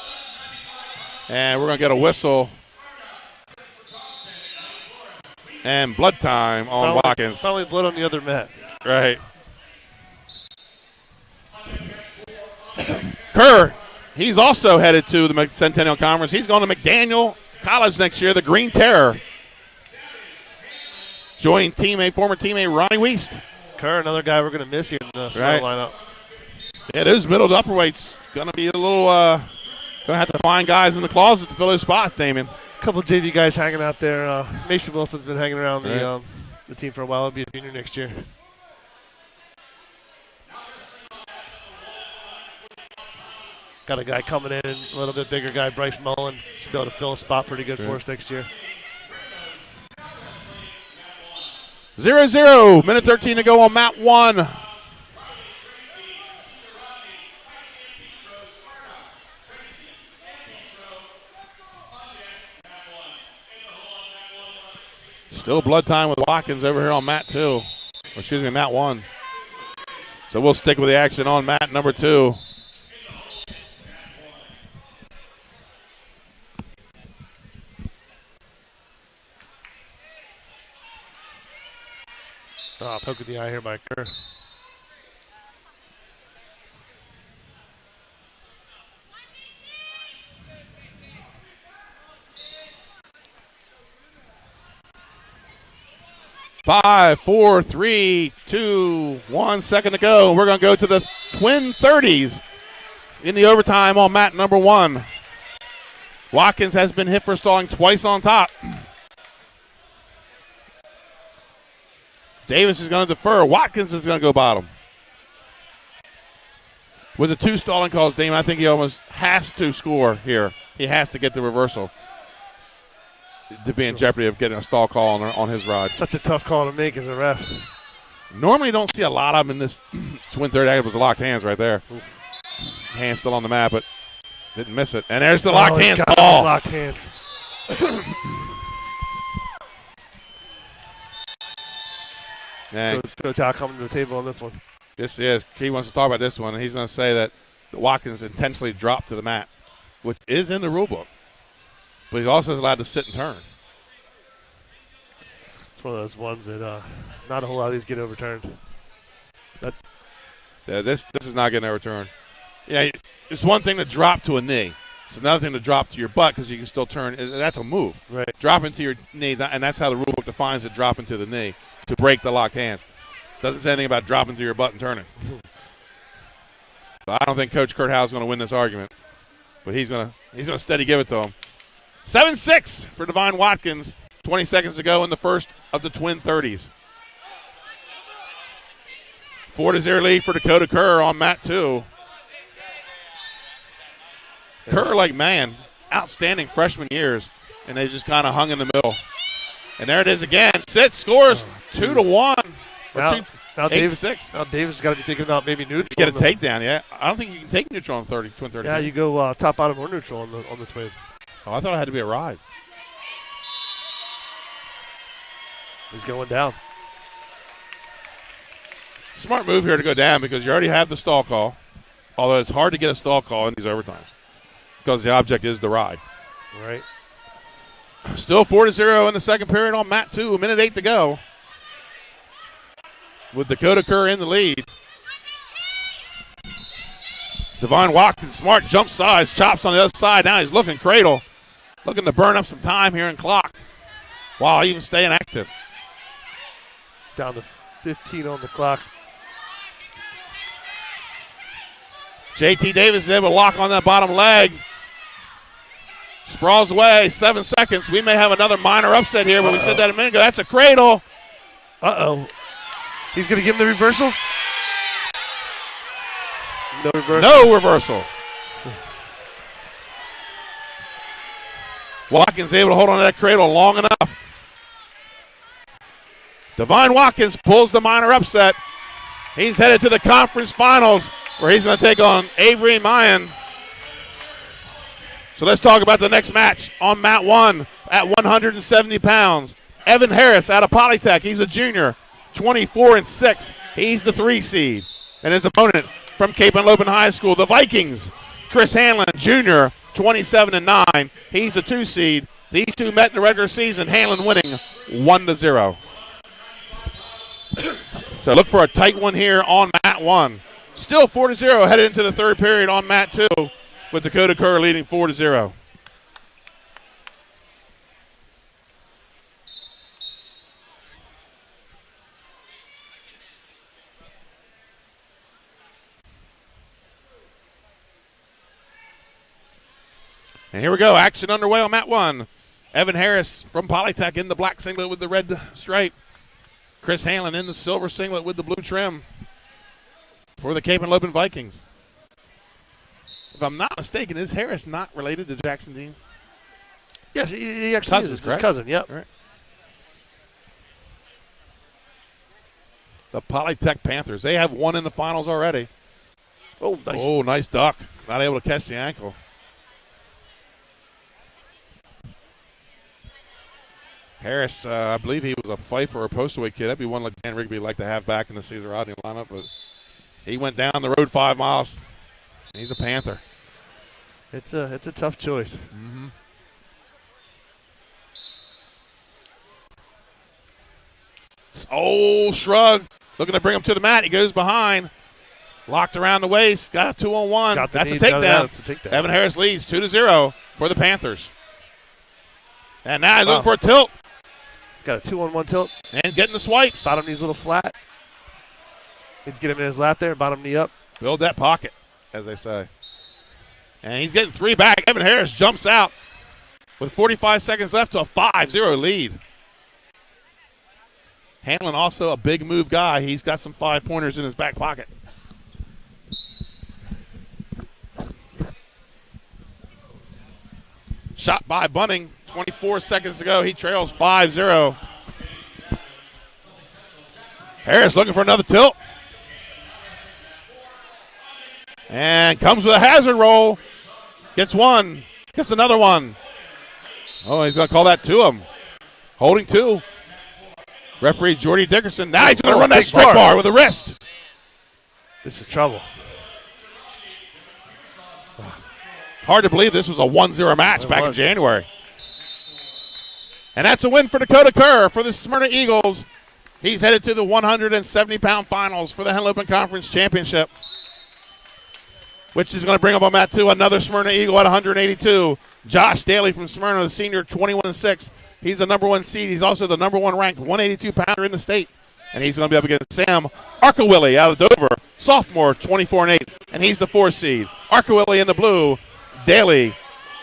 And we're going to get a whistle. And blood time on Watkins. Finally blood on the other mat. Right. Kerr, he's also headed to the Centennial Conference. He's going to McDaniel College next year, the Green Terror. Joining former teammate Ronnie Wiest. Kerr, another guy we're going to miss here in the Smyrna lineup. Yeah, those middle to upperweights going to be a little, going to have to find guys in the closet to fill those spots, Damien. A couple of JV guys hanging out there. Mason Wilson's been hanging around the team for a while. He'll be a junior next year. Got a guy coming in, a little bit bigger guy, Bryce Mullen. Should be able to fill a spot pretty good for us next year. 0-0, minute 13 to go on mat 1. Still blood time with Watkins over here on mat 2. Or excuse me, mat 1. So we'll stick with the action on mat number 2. Poke in the eye here by Kerr. Five, 4, 3, 2, 1 second to go. We're going to go to the twin 30s in the overtime on mat number 1. Watkins has been hit for stalling twice on top. Davis is going to defer. Watkins is going to go bottom. With the 2 stalling calls, Damon, I think he almost has to score here. He has to get the reversal to be in jeopardy of getting a stall call on his rod. Such a tough call to make as a ref. Normally you don't see a lot of them in this twin 30. It was locked hands right there. Hands still on the mat, but didn't miss it. And there's the locked hands call. Locked hands. Coach Al coming to the table on this one. This is. He wants to talk about this one, and he's going to say that Watkins intentionally dropped to the mat, which is in the rule book. But he's also allowed to sit and turn. It's one of those ones that not a whole lot of these get overturned. This is not getting overturned. Yeah, it's one thing to drop to a knee. It's another thing to drop to your butt because you can still turn. That's a move. Right. Dropping to your knee, and that's how the rule book defines it, dropping to the knee to break the locked hands. Doesn't say anything about dropping to your butt and turning. So I don't think Coach Kurt Howe is going to win this argument. But he's going to steady give it to him. 7-6 for Divine Watkins. 20 seconds to go in the first of the twin 30s. 4-0 lead for Dakota Kerr on mat 2. Kerr, like, man, outstanding freshman years, and they just kind of hung in the middle. And there it is again. Sits, scores 2-1. Now Davis 6. Now Davis has got to be thinking about maybe neutral. Get a takedown, yeah. I don't think you can take neutral on twin 30. Yeah, you go top, bottom, or neutral on the twin. Oh, I thought it had to be a ride. He's going down. Smart move here to go down because you already have the stall call, although it's hard to get a stall call in these overtimes because the object is the ride. Right. Still 4-0 in the second period on mat 2. 1:08 to go. With Dakota Kerr in the lead. Devon Watkins, smart jump sides, chops on the other side. Now he's looking cradle. Looking to burn up some time here in clock while even staying active. Down to 15 on the clock. JT Davis is able to lock on that bottom leg. Sprawls away, 7 seconds. We may have another minor upset here, but we said that a minute ago. That's a cradle. Uh-oh. He's going to give him the reversal? No reversal. No reversal. Watkins able to hold on to that cradle long enough. Divine Watkins pulls the minor upset. He's headed to the conference finals where he's going to take on Avery Mayan. So let's talk about the next match on mat 1 at 170 pounds. Evan Harris out of Polytech. He's a junior, 24-6. He's the 3 seed. And his opponent from Cape Henlopen High School, the Vikings, Chris Hanlon, junior, 27-9. He's the 2 seed. These two met in the regular season, Hanlon winning 1-0. So look for a tight one here on mat 1. Still 4-0 headed into the third period on mat 2 with Dakota Kerr leading 4-0. And here we go. Action underway on mat 1. Evan Harris from Polytech in the black singlet with the red stripe. Chris Hanlon in the silver singlet with the blue trim for the Cape Henlopen Vikings. If I'm not mistaken, is Harris not related to Jackson Dean? Yes, he actually is. It's his cousin, yep. Right. The Polytech Panthers. They have one in the finals already. Oh, nice. Oh, nice duck. Not able to catch the ankle. Harris, I believe he was a Pfeiffer or a post-away kid. That'd be one like Dan Rigby like to have back in the Caesar Rodney lineup, but he went down the road 5 miles. He's a Panther. It's a tough choice. Mm-hmm. Oh, shrug. Looking to bring him to the mat. He goes behind. Locked around the waist. Got a 2-on-1. That's a takedown. Evan Harris leads 2-0 for the Panthers. And now he's looking for a tilt. He's got a 2-on-1 tilt. And getting the swipes. Bottom knee's a little flat. Needs to get him in his lap there. Bottom knee up. Build that pocket, as they say. And he's getting 3 back. Evan Harris jumps out with 45 seconds left to a 5-0 lead. Hanlon also a big move guy. He's got some 5-pointers in his back pocket. Shot by Bunning. 24 seconds to go. He trails 5-0. Harris looking for another tilt. And comes with a hazard roll. Gets one. Gets another one. Oh, he's going to call that to him. Holding 2. Referee Jordy Dickerson. Now he's going to run that straight bar with a wrist. This is trouble. Hard to believe this was a 1-0 match back in January. And that's a win for Dakota Kerr for the Smyrna Eagles. He's headed to the 170-pound finals for the Henlopen Conference Championship, which is going to bring up on mat 2 another Smyrna Eagle at 182. Josh Daly from Smyrna, the senior, 21-6. He's the number 1 seed. He's also the number 1 ranked 182-pounder in the state. And he's going to be up against Sam Arkawilli out of Dover, sophomore, 24-8. And he's the 4 seed. Arkawilli in the blue, Daly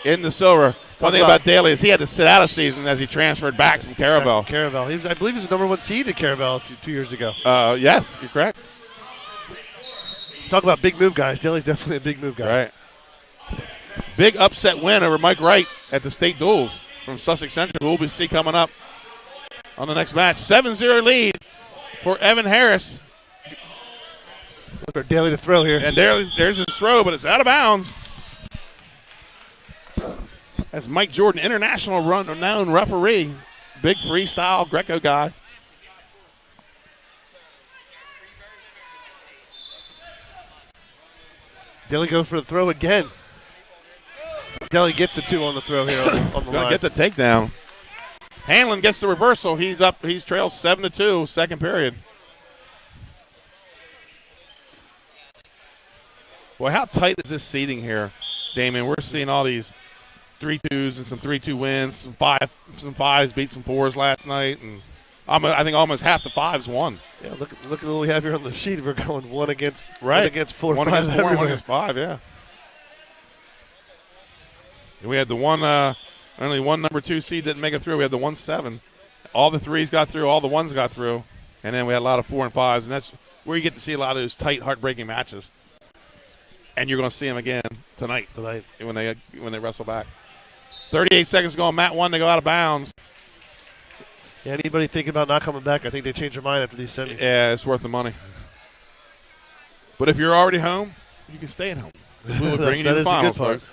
in the silver. One thing about Daly is he had to sit out a season as he transferred back from Caravel. I believe he was the number 1 seed at Caravel 2 years ago. Yes, you're correct. Talk about big move guys. Daly's definitely a big move guy. Right. Big upset win over Mike Wright at the state duels from Sussex Central, who we'll see coming up on the next match. 7-0 lead for Evan Harris. Look for Daly to throw here. And there's his throw, but it's out of bounds. That's Mike Jordan, international renowned referee. Big freestyle Greco guy. Daly go for the throw again. Daly gets the 2 on the throw here on the line. Get the takedown. Hanlon gets the reversal. He's up. He's trails 7-2, second period. Boy, how tight is this seating here, Damien? We're seeing all these 3-2s and some 3-2 wins, some 5s beat some 4s last night, and I think almost half the 5s won. Yeah, look at what we have here on the sheet. We're going 1 against 4, 1 against 4, one 1 against 5. Yeah. And we had the only one number 2 seed didn't make it through. We had the 1-7. All the 3s got through. All the 1s got through, and then we had a lot of 4 and 5s, and that's where you get to see a lot of those tight, heartbreaking matches. And you're going to see them again tonight when they wrestle back. 38 seconds to go on mat 1. They go out of bounds. Yeah, anybody thinking about not coming back, I think they change their mind after these semis. Yeah, it's worth the money. But if you're already home, you can stay at home. We'll bring you to the finals, folks.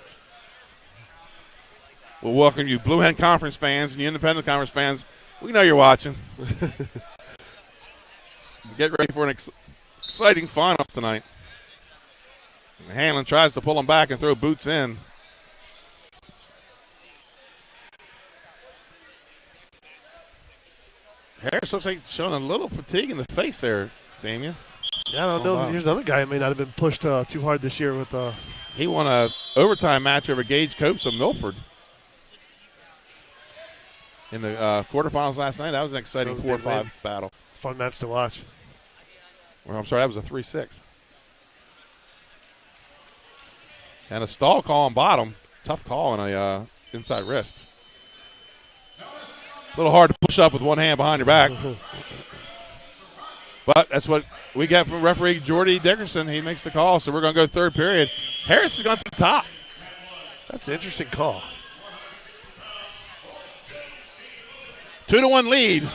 We'll welcome you, Blue Hen Conference fans and you Independent Conference fans. We know you're watching. Get ready for an exciting finals tonight. Hanlon tries to pull him back and throw boots in. Harris looks like showing a little fatigue in the face there, Damien. Yeah, I don't know. Here's another guy who may not have been pushed too hard this year with. He won a overtime match over Gage Copes of Milford in the quarterfinals last night. That was an exciting 4-5 battle. Fun match to watch. Well, I'm sorry, that was a 3-6. And a stall call on bottom. Tough call on a inside wrist. A little hard to push up with one hand behind your back. But that's what we get from referee Jordy Dickerson. He makes the call, so we're going to go third period. Harris is going to the top. That's an interesting call. 2-1 lead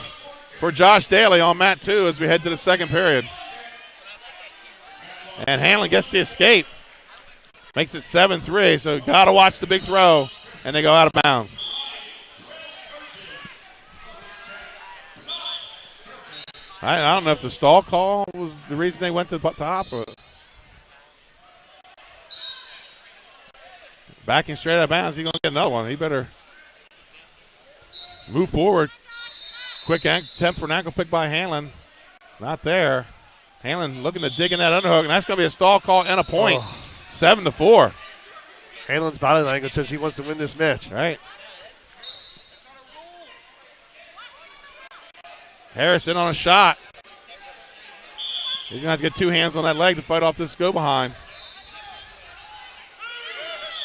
for Josh Daly on mat 2 as we head to the second period. And Hanlon gets the escape. Makes it 7-3, so got to watch the big throw. And they go out of bounds. I don't know if the stall call was the reason they went to the top. Or backing straight out of bounds, he's going to get another one. He better move forward. Quick attempt for an ankle pick by Hanlon. Not there. Hanlon looking to dig in that underhook, and that's going to be a stall call and a point. 7-4. Hanlon's body language says he wants to win this match. Right. Harrison on a shot. He's going to have to get two hands on that leg to fight off this go behind.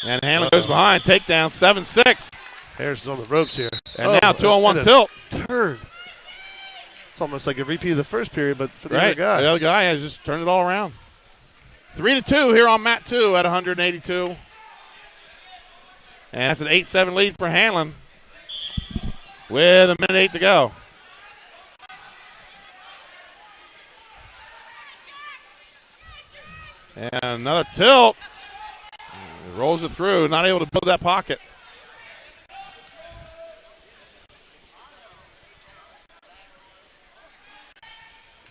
And Hanlon goes behind. Takedown, 7-6. Harrison's on the ropes here. And now 2-on-1 tilt. Turn. It's almost like a repeat of the first period, but for the other guy. The other guy has just turned it all around. 3-2 here on mat 2 at 182. And that's an 8-7 lead for Hanlon with 1:08 to go. And another tilt. Rolls it through, not able to build that pocket.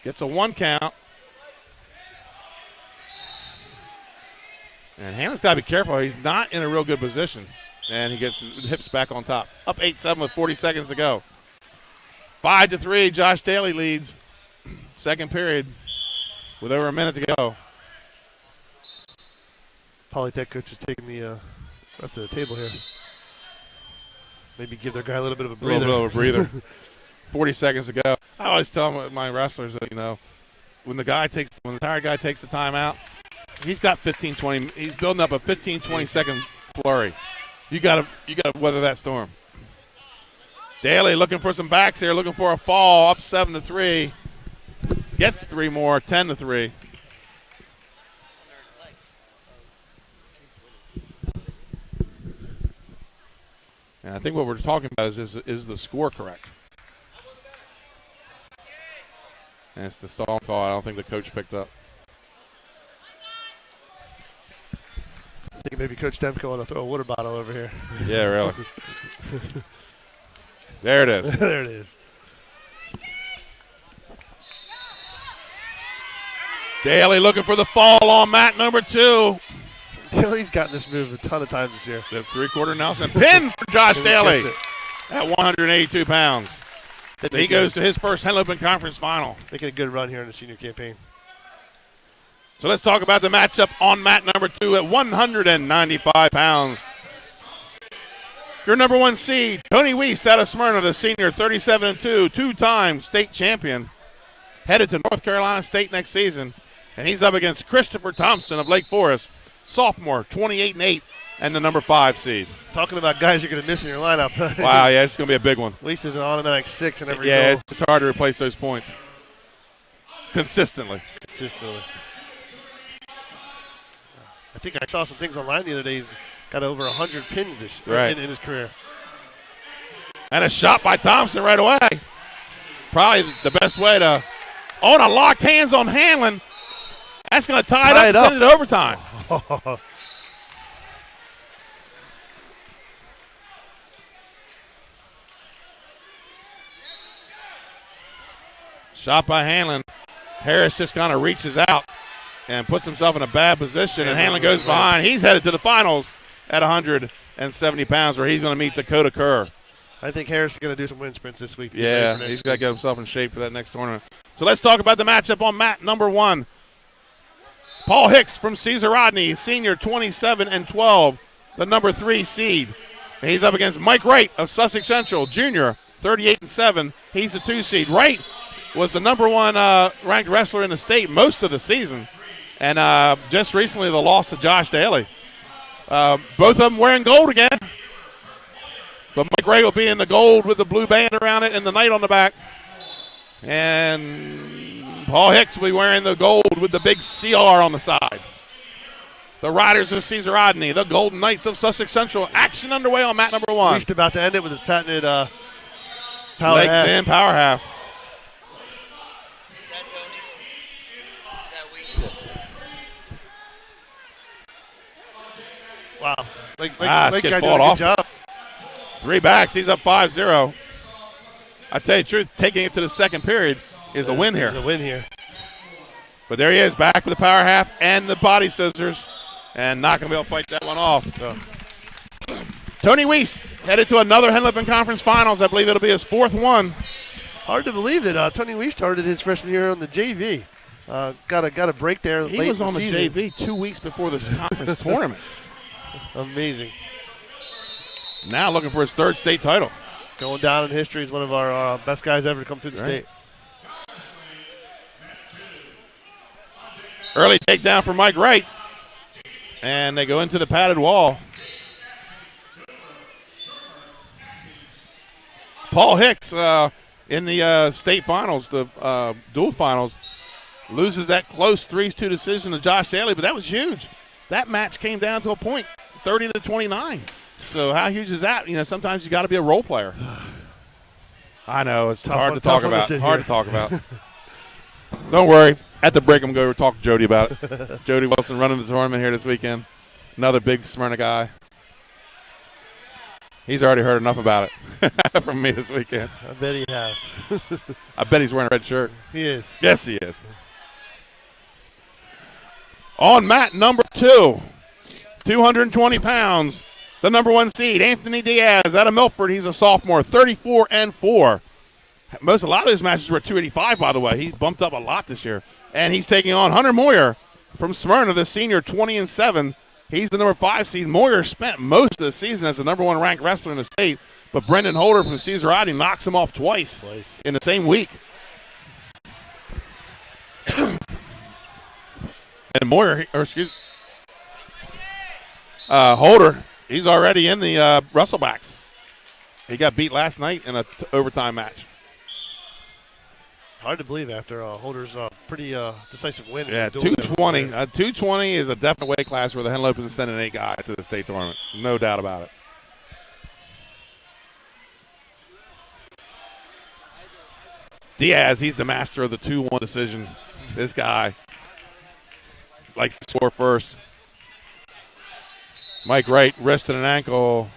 Gets a 1 count. And Hanlon's got to be careful. He's not in a real good position. And he gets his hips back on top. Up 8-7 with 40 seconds to go. 5-3, Josh Daly leads. Second period with over a minute to go. Polytech coach is taking the left of the table here. Maybe give their guy a little bit of a breather. 40 seconds to go. I always tell my wrestlers that, when the tired guy takes the timeout, he's got 15, 20. He's building up a 15, 20 second flurry. You got to weather that storm. Daly looking for some backs here, looking for a fall. Up 7-3. Gets 3 more, 10-3. And I think what we're talking about is the score correct? And it's the stall call. I don't think the coach picked up. I think maybe Coach Demko want to throw a water bottle over here. Yeah, really. There it is. There it is. Daly looking for the fall on mat number 2. Daly's gotten this move a ton of times this year. The 3/4 Nelson pin for Josh Daly at 182 pounds. He goes to his first Henlopen Conference final. Making a good run here in the senior campaign. So let's talk about the matchup on mat number 2 at 195 pounds. Your number 1 seed, Tony Wiest out of Smyrna, the senior, 37-2, 2-time state champion. Headed to North Carolina State next season. And he's up against Christopher Thompson of Lake Forest, sophomore, 28-8, and the number 5 seed. Talking about guys you're going to miss in your lineup. Wow, yeah, it's going to be a big one. At least it's an automatic 6 in every goal. Yeah, it's just hard to replace those points. Consistently. I think I saw some things online the other day. He's got over 100 pins this year in his career. And a shot by Thompson right away. Probably the best way to... Oh, and a locked hands on Hanlon. That's going to tie it up and send it to overtime. Shot by Hanlon. Harris just kind of reaches out and puts himself in a bad position, and Hanlon goes behind. He's headed to the finals at 170 pounds, where he's going to meet Dakota Kerr. I think Harris is going to do some wind sprints this week. Yeah, he's got to get himself in shape for that next tournament. So let's talk about the matchup on mat number 1. Paul Hicks from Cesar Rodney, senior, 27-12, the number 3 seed. And he's up against Mike Wright of Sussex Central, junior, 38-7. He's the 2 seed. Wright was the number 1 ranked wrestler in the state most of the season. And just recently the loss to Josh Daly. Both of them wearing gold again. But Mike Wright will be in the gold with the blue band around it and the knight on the back. And Paul Hicks will be wearing the gold with the big CR on the side. The Riders of Cesar Rodney, the Golden Knights of Sussex Central. Action underway on mat number 1. Just about to end it with his patented power legs half. in, power half. Wow. Lake Gets guy fought doing a off. good job. 3 backs. He's up 5-0. I tell you the truth, taking it to the second period is a win here. It's a win here. But there he is, back with the power half and the body scissors, and not going to be able to fight that one off. Oh. Tony Weiss headed to another Henlopen Conference Finals. I believe it'll be his fourth one. Hard to believe that Tony Weiss started his freshman year on the JV. Got a break there. He late was on the season. JV 2 weeks before this conference tournament. Amazing. Now looking for his third state title. Going down in history as one of our best guys ever to come through the state. Early takedown for Mike Wright. And they go into the padded wall. Paul Hicks in the state finals, the dual finals, loses that close 3-2 decision to Josh Daly, but that was huge. That match came down to a point, 30-29. So how huge is that? You know, sometimes you got to be a role player. I know, it's hard to talk about. Hard to talk about. Don't worry. At the break, I'm going to talk to Jody about it. Jody Wilson running the tournament here this weekend. Another big Smyrna guy. He's already heard enough about it from me this weekend. I bet he has. I bet he's wearing a red shirt. He is. Yes, he is. On mat number 2, 220 pounds, the number 1 seed, Anthony Diaz out of Milford. He's a sophomore, 34-4. A lot of his matches were at 285, by the way. He bumped up a lot this year. And he's taking on Hunter Moyer from Smyrna, the senior, 20-7. He's the number 5 seed. Moyer spent most of the season as the number 1 ranked wrestler in the state, but Brendan Holder from Caesarati knocks him off twice in the same week. And Moyer, Holder, he's already in the wrestlebacks. He got beat last night in an overtime match. Hard to believe after Holder's pretty decisive win. Yeah, 220. 220 is a definite weight class where the Henlopen is sending 8 guys to the state tournament. No doubt about it. Diaz, he's the master of the 2-1 decision. This guy likes to score first. Mike Wright, wrist and an ankle.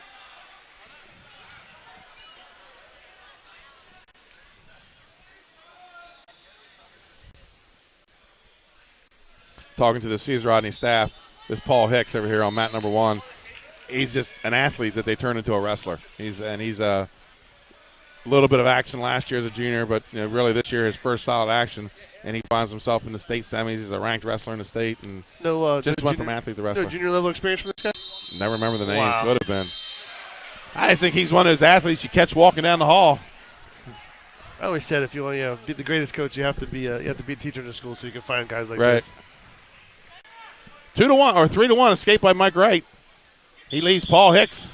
Talking to the Caesarati staff, this Paul Hicks over here on mat number 1. He's just an athlete that they turned into a wrestler. He's a little bit of action last year as a junior, but really this year his first solid action, and he finds himself in the state semis. He's a ranked wrestler in the state, and just went from athlete to wrestler. No junior level experience from this guy? Never remember the name. Wow. Could have been. I think he's one of those athletes you catch walking down the hall. I always said if you want to be the greatest coach, you have to be a teacher in the school so you can find guys like this. 2-1 or 3-1 escape by Mike Wright. He leaves Paul Hicks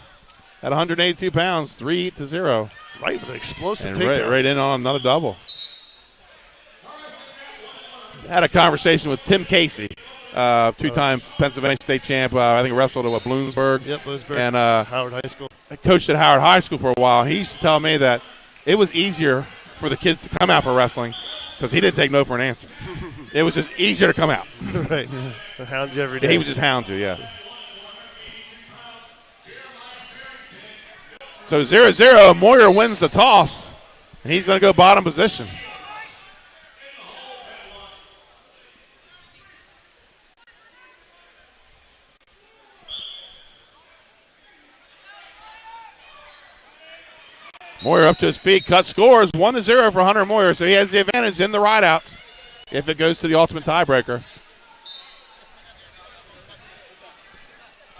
at 182 pounds, 3-0. Right with an explosive and takedown. Right in on another double. Had a conversation with Tim Casey, 2-time Pennsylvania state champ. I think wrestled at Bloomsburg. Yep, Bloomsburg. And Howard High School. Coached at Howard High School for a while. He used to tell me that it was easier for the kids to come out for wrestling because he didn't take no for an answer. It was just easier to come out. Right. He'll hound you every day. He would just hound you, yeah. So 0-0, Moyer wins the toss, and he's going to go bottom position. Moyer up to his feet, cut scores, 1-0 for Hunter Moyer, so he has the advantage in the rideouts if it goes to the ultimate tiebreaker.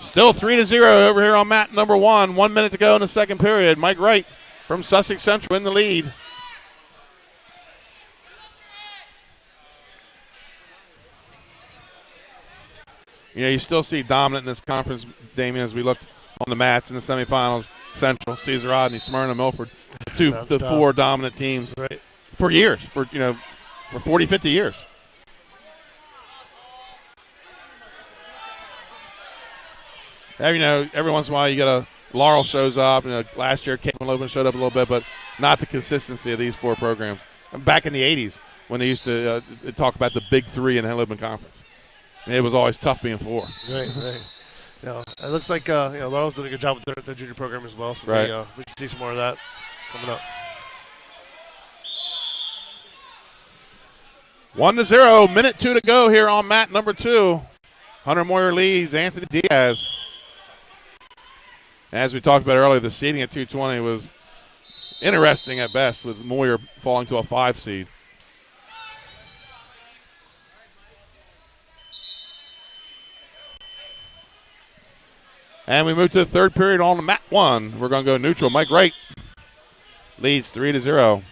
Still 3-0 over here on mat number 1. 1 minute to go in the second period. Mike Wright from Sussex Central in the lead. You still see dominant in this conference, Damien, as we look on the mats in the semifinals. Central, Caesarati, Smyrna, Milford, the 4 dominant teams for years, for 40, 50 years. Every once in a while you get a Laurel shows up. Last year Cape Henlopen showed up a little bit, but not the consistency of these 4 programs. Back in the 80s when they used to talk about the big 3 in the Henlopen Conference. And it was always tough being 4. Right. It looks like Laurel's doing a good job with their junior program as well, so we can see some more of that coming up. 1-0, minute 2 to go here on mat number 2. Hunter Moyer leads Anthony Diaz. As we talked about earlier, the seeding at 220 was interesting at best, with Moyer falling to a 5 seed. And we move to the third period on mat 1. We're going to go neutral. Mike Wright leads 3-0.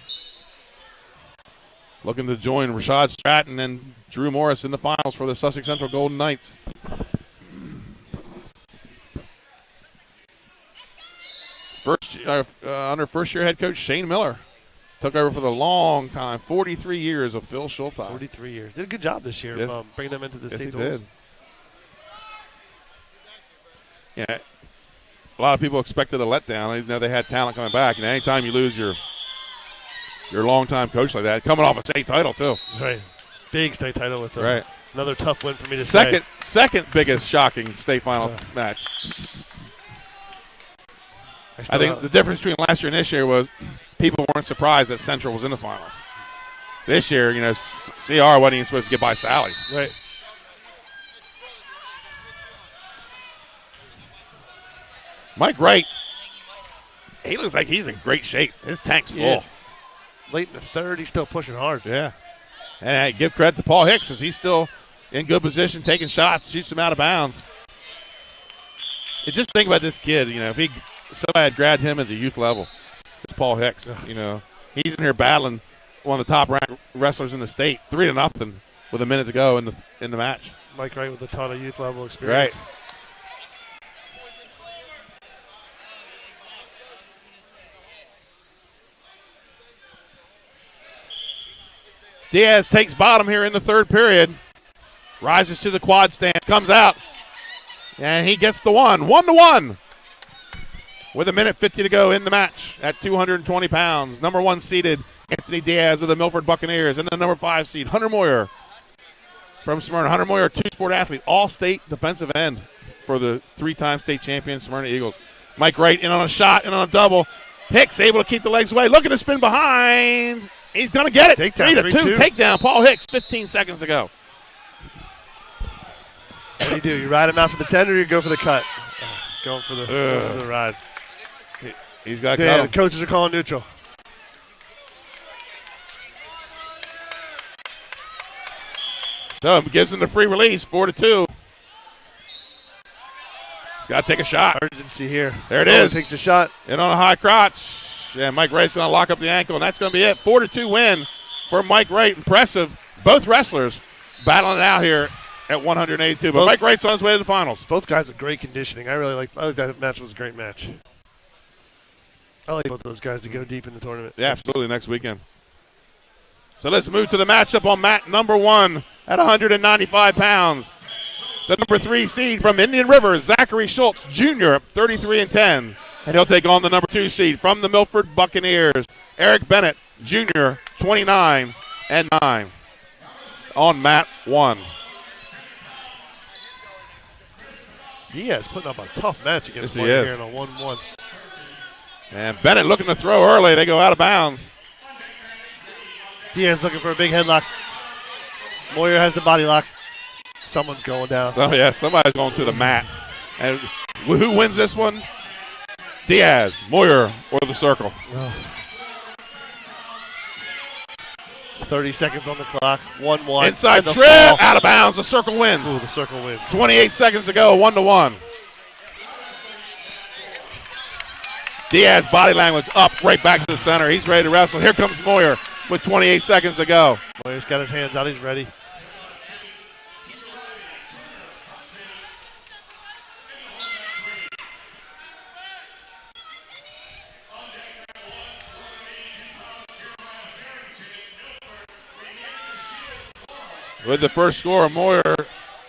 Looking to join Rashad Stratton and Drew Morris in the finals for the Sussex Central Golden Knights. Under first-year head coach Shane Miller took over for the long time, 43 years of Phil Schulteis. 43 years. Did a good job this year of bringing them into the state duels. Did. Yeah, a lot of people expected a letdown. Even though they had talent coming back, and anytime you lose your longtime coach like that, coming off a state title too. Right, big state title with another tough win for me to say. Second biggest shocking state final match. I think the difference between last year and this year was people weren't surprised that Central was in the finals. This year, CR wasn't even supposed to get by Sally's. Right. Mike Wright, he looks like he's in great shape. His tank's full. Late in the third, he's still pushing hard. Yeah. And give credit to Paul Hicks, as he's still in good position, taking shots, shoots them out of bounds. And just think about this kid, if somebody had grabbed him at the youth level, it's Paul Hicks. He's in here battling one of the top-ranked wrestlers in the state, 3-0 with a minute to go in the match. Mike Wright with a ton of youth level experience. Right. Diaz takes bottom here in the third period. Rises to the quad stand, comes out, and he gets the 1-1. With a minute 50 to go in the match at 220 pounds. Number 1 seeded Anthony Diaz of the Milford Buccaneers, and the number 5 seed Hunter Moyer from Smyrna. Hunter Moyer, two-sport athlete, all-state defensive end for the 3-time state champion Smyrna Eagles. Mike Wright in on a shot and on a double. Hicks able to keep the legs away. Looking to spin behind. He's going to get it. Takedown, 3-2 takedown. Paul Hicks, 15 seconds ago. What do? You ride him out for the 10 or you go for the cut? Going for the ride. He's got to cut him. The coaches are calling neutral. So it gives him the free release, 4-2. He's got to take a shot. Urgency here. There it is. Takes a shot. In on a high crotch. Yeah, Mike Wright's going to lock up the ankle, and that's going to be it. 4-2 win for Mike Wright. Impressive. Both wrestlers battling it out here at 182. But Mike Wright's on his way to the finals. Both guys have great conditioning. I think that match was a great match. I like both those guys to go deep in the tournament. Yeah, absolutely, next weekend. So let's move to the matchup on mat number 1 at 195 pounds. The number 3 seed from Indian River, Zachary Schultz Jr., 33-10. And he'll take on the number 2 seed from the Milford Buccaneers, Eric Bennett Jr., 29-9. On mat 1. Diaz putting up a tough match against Moyer here in a 1-1. And Bennett looking to throw early. They go out of bounds. Diaz looking for a big headlock. Moyer has the body lock. Someone's going down. So, somebody's going to the mat. And who wins this one? Diaz, Moyer, or the circle. 30 seconds on the clock. 1-1. Inside trip, out of bounds. The circle wins. Ooh, the circle wins. 28 seconds to go, 1-1. Diaz, body language up, right back to the center. He's ready to wrestle. Here comes Moyer with 28 seconds to go. Moyer's got his hands out. He's ready. With the first score, Moyer.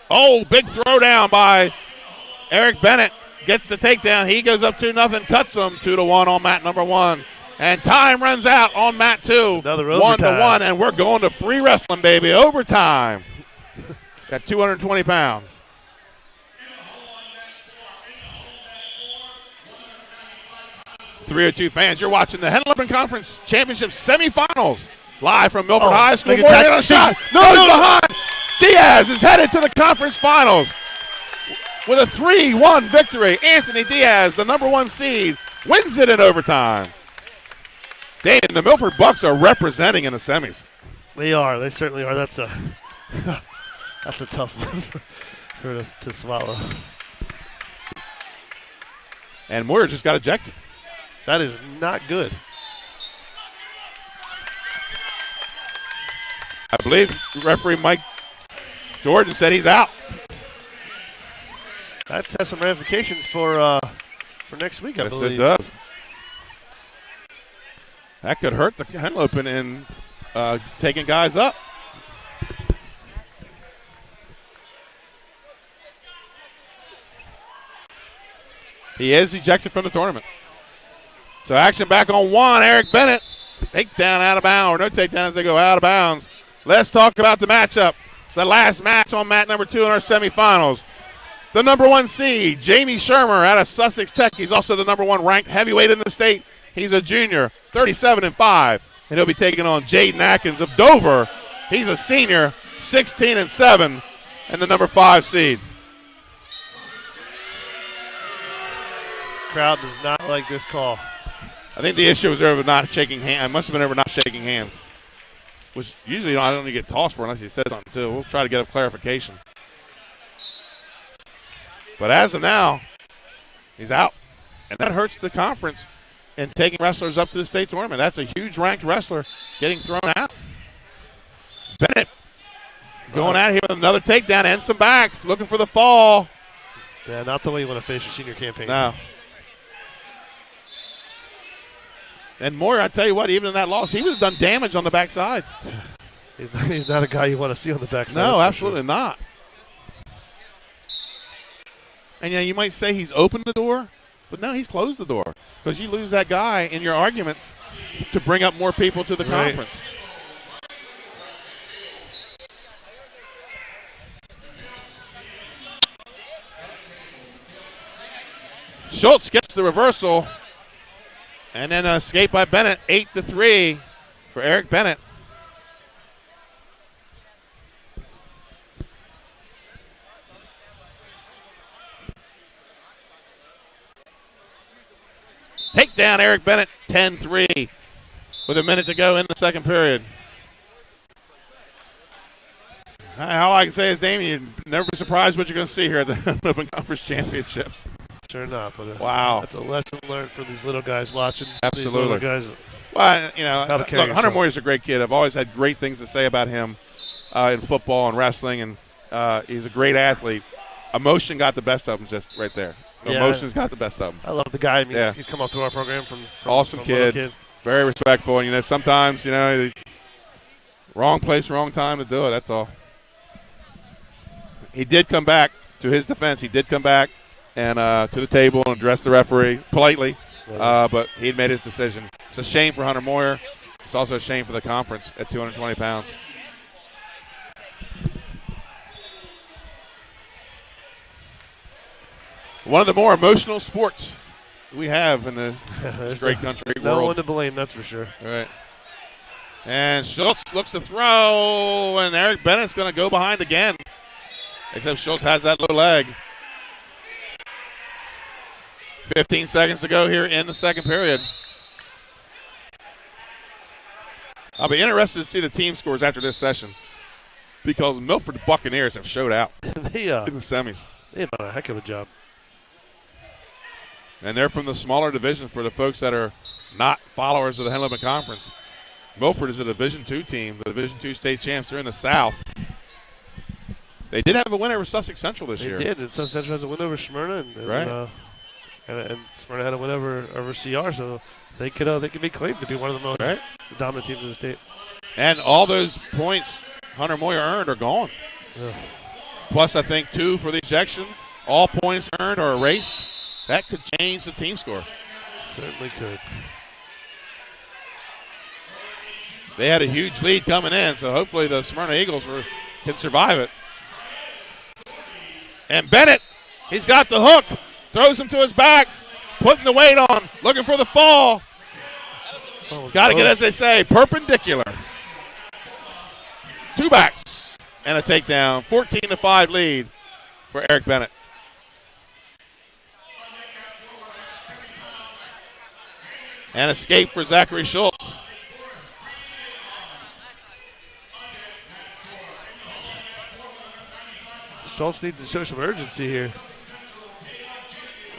Oh, big throwdown by Eric Bennett. Gets the takedown. He goes up 2-0, cuts him 2-1 on mat number 1. And time runs out on mat 2. Another overtime. 1-1, and we're going to free wrestling, baby. Overtime. Got 220 pounds. .302 fans, you're watching the Henlopen Conference Championships semifinals Live from Milford High School. Make Moore it hit a shot. No, behind. Diaz is headed to the conference finals with a 3-1 victory. Anthony Diaz, the number 1 seed, wins it in overtime. Damn, the Milford Bucks are representing in the semis. They are. They certainly are. That's a that's a tough one for us to swallow. And Moyer just got ejected. That is not good. I believe referee Mike Jordan said he's out. That has some ramifications for next week, I believe. Yes, it does. That could hurt the Henlopen in taking guys up. He is ejected from the tournament. So action back on 1. Eric Bennett. Takedown out of bounds. No takedowns, they go out of bounds. Let's talk about the matchup. The last match on mat number 2 in our semifinals. The number 1 seed, Jamie Shermer out of Sussex Tech. He's also the number 1 ranked heavyweight in the state. He's a junior, 37-5. And he'll be taking on Jaden Atkins of Dover. He's a senior, 16-7, and the number 5 seed. Crowd does not like this call. I think the issue was over not shaking hands. It must have been over not shaking hands. Which usually I don't get tossed for unless he says something too. We'll try to get a clarification. But as of now, he's out. And that hurts the conference in taking wrestlers up to the state tournament. That's a huge ranked wrestler getting thrown out. Bennett going out here with another takedown and some backs, looking for the fall. Yeah, not the way you want to finish your senior campaign. No. And Moore, I tell you what, even in that loss, he would have done damage on the backside. He's not a guy you want to see on the backside. No, absolutely not. And you might say he's opened the door, but no, he's closed the door because you lose that guy in your arguments to bring up more people to the conference. Schultz gets the reversal, and then an escape by Bennett, 8-3 for Eric Bennett. Takedown, Eric Bennett, 10-3 with a minute to go in the second period. All I can say is, Damien, you'd never be surprised what you're going to see here at the Henlopen Conference Championships. Sure enough. But wow. That's a lesson learned for these little guys watching. Absolutely. These little guys. Well, you know, How to carry look, Hunter yourself. Moyer's a great kid. I've always had great things to say about him in football and wrestling, and he's a great athlete. Emotion got the best of him just right there. Emotion's got the best of him. I love the guy. I mean, Yeah. he's come up through our program from Awesome from little kid. Very respectful. And, you know, sometimes, you know, wrong place, wrong time to do it. That's all. He did come back. To his defense, he did come back and to the table and address the referee politely, but he had made his decision. It's a shame for Hunter Moyer. It's also a shame for the conference at 220 pounds. One of the more emotional sports we have in this great country No world. one to blame, that's for sure. All right. And Schultz looks to throw, and Eric Bennett's going to go behind again. Except Schultz has that low leg. 15 seconds to go here in the second period. I'll be interested to see the team scores after this session because Milford Buccaneers have showed out they, in the semis. They've done a heck of a job. And they're from the smaller division for the folks that are not followers of the Henlopen Conference. Milford is a Division II team, the Division II state champs. They're in the South. They did have a win over Sussex Central this year. They did, and Sussex Central has a win over Smyrna, Right. And Smyrna had a win over CR, so they could be claimed to be one of the most dominant teams in the state. And all those points Hunter Moyer earned are gone. Yeah. Plus, I think 2 for the ejection. All points earned are erased. That could change the team score. Certainly could. They had a huge lead coming in, so hopefully the Smyrna Eagles can survive it. And Bennett, he's got the hook, throws him to his back, putting the weight on, looking for the fall. Got to get, as they say, perpendicular. Two backs and a takedown. 14-5 lead for Eric Bennett. And escape for Zachary Schultz. Schultz needs to show some urgency here.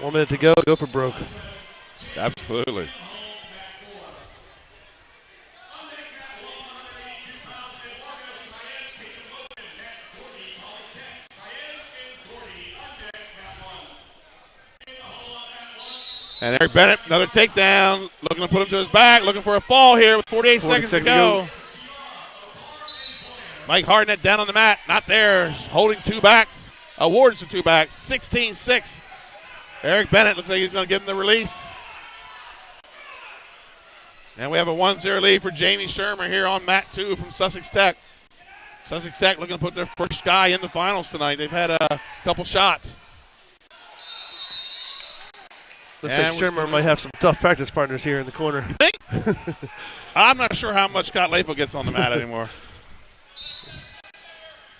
1 minute to go. Go for broke. Absolutely. And Eric Bennett, another takedown, looking to put him to his back, looking for a fall here with 48 seconds to go. Mike Hardnett down on the mat, not there, holding two backs, awards to two backs, 16-6. Eric Bennett looks like he's going to give him the release. And we have a 1-0 lead for Jamie Shermer here on mat 2 from Sussex Tech. Sussex Tech looking to put their first guy in the finals tonight. They've had a couple shots. Looks like Shermer might have some tough practice partners here in the corner. You think? I'm not sure how much Scott Lafel gets on the mat anymore.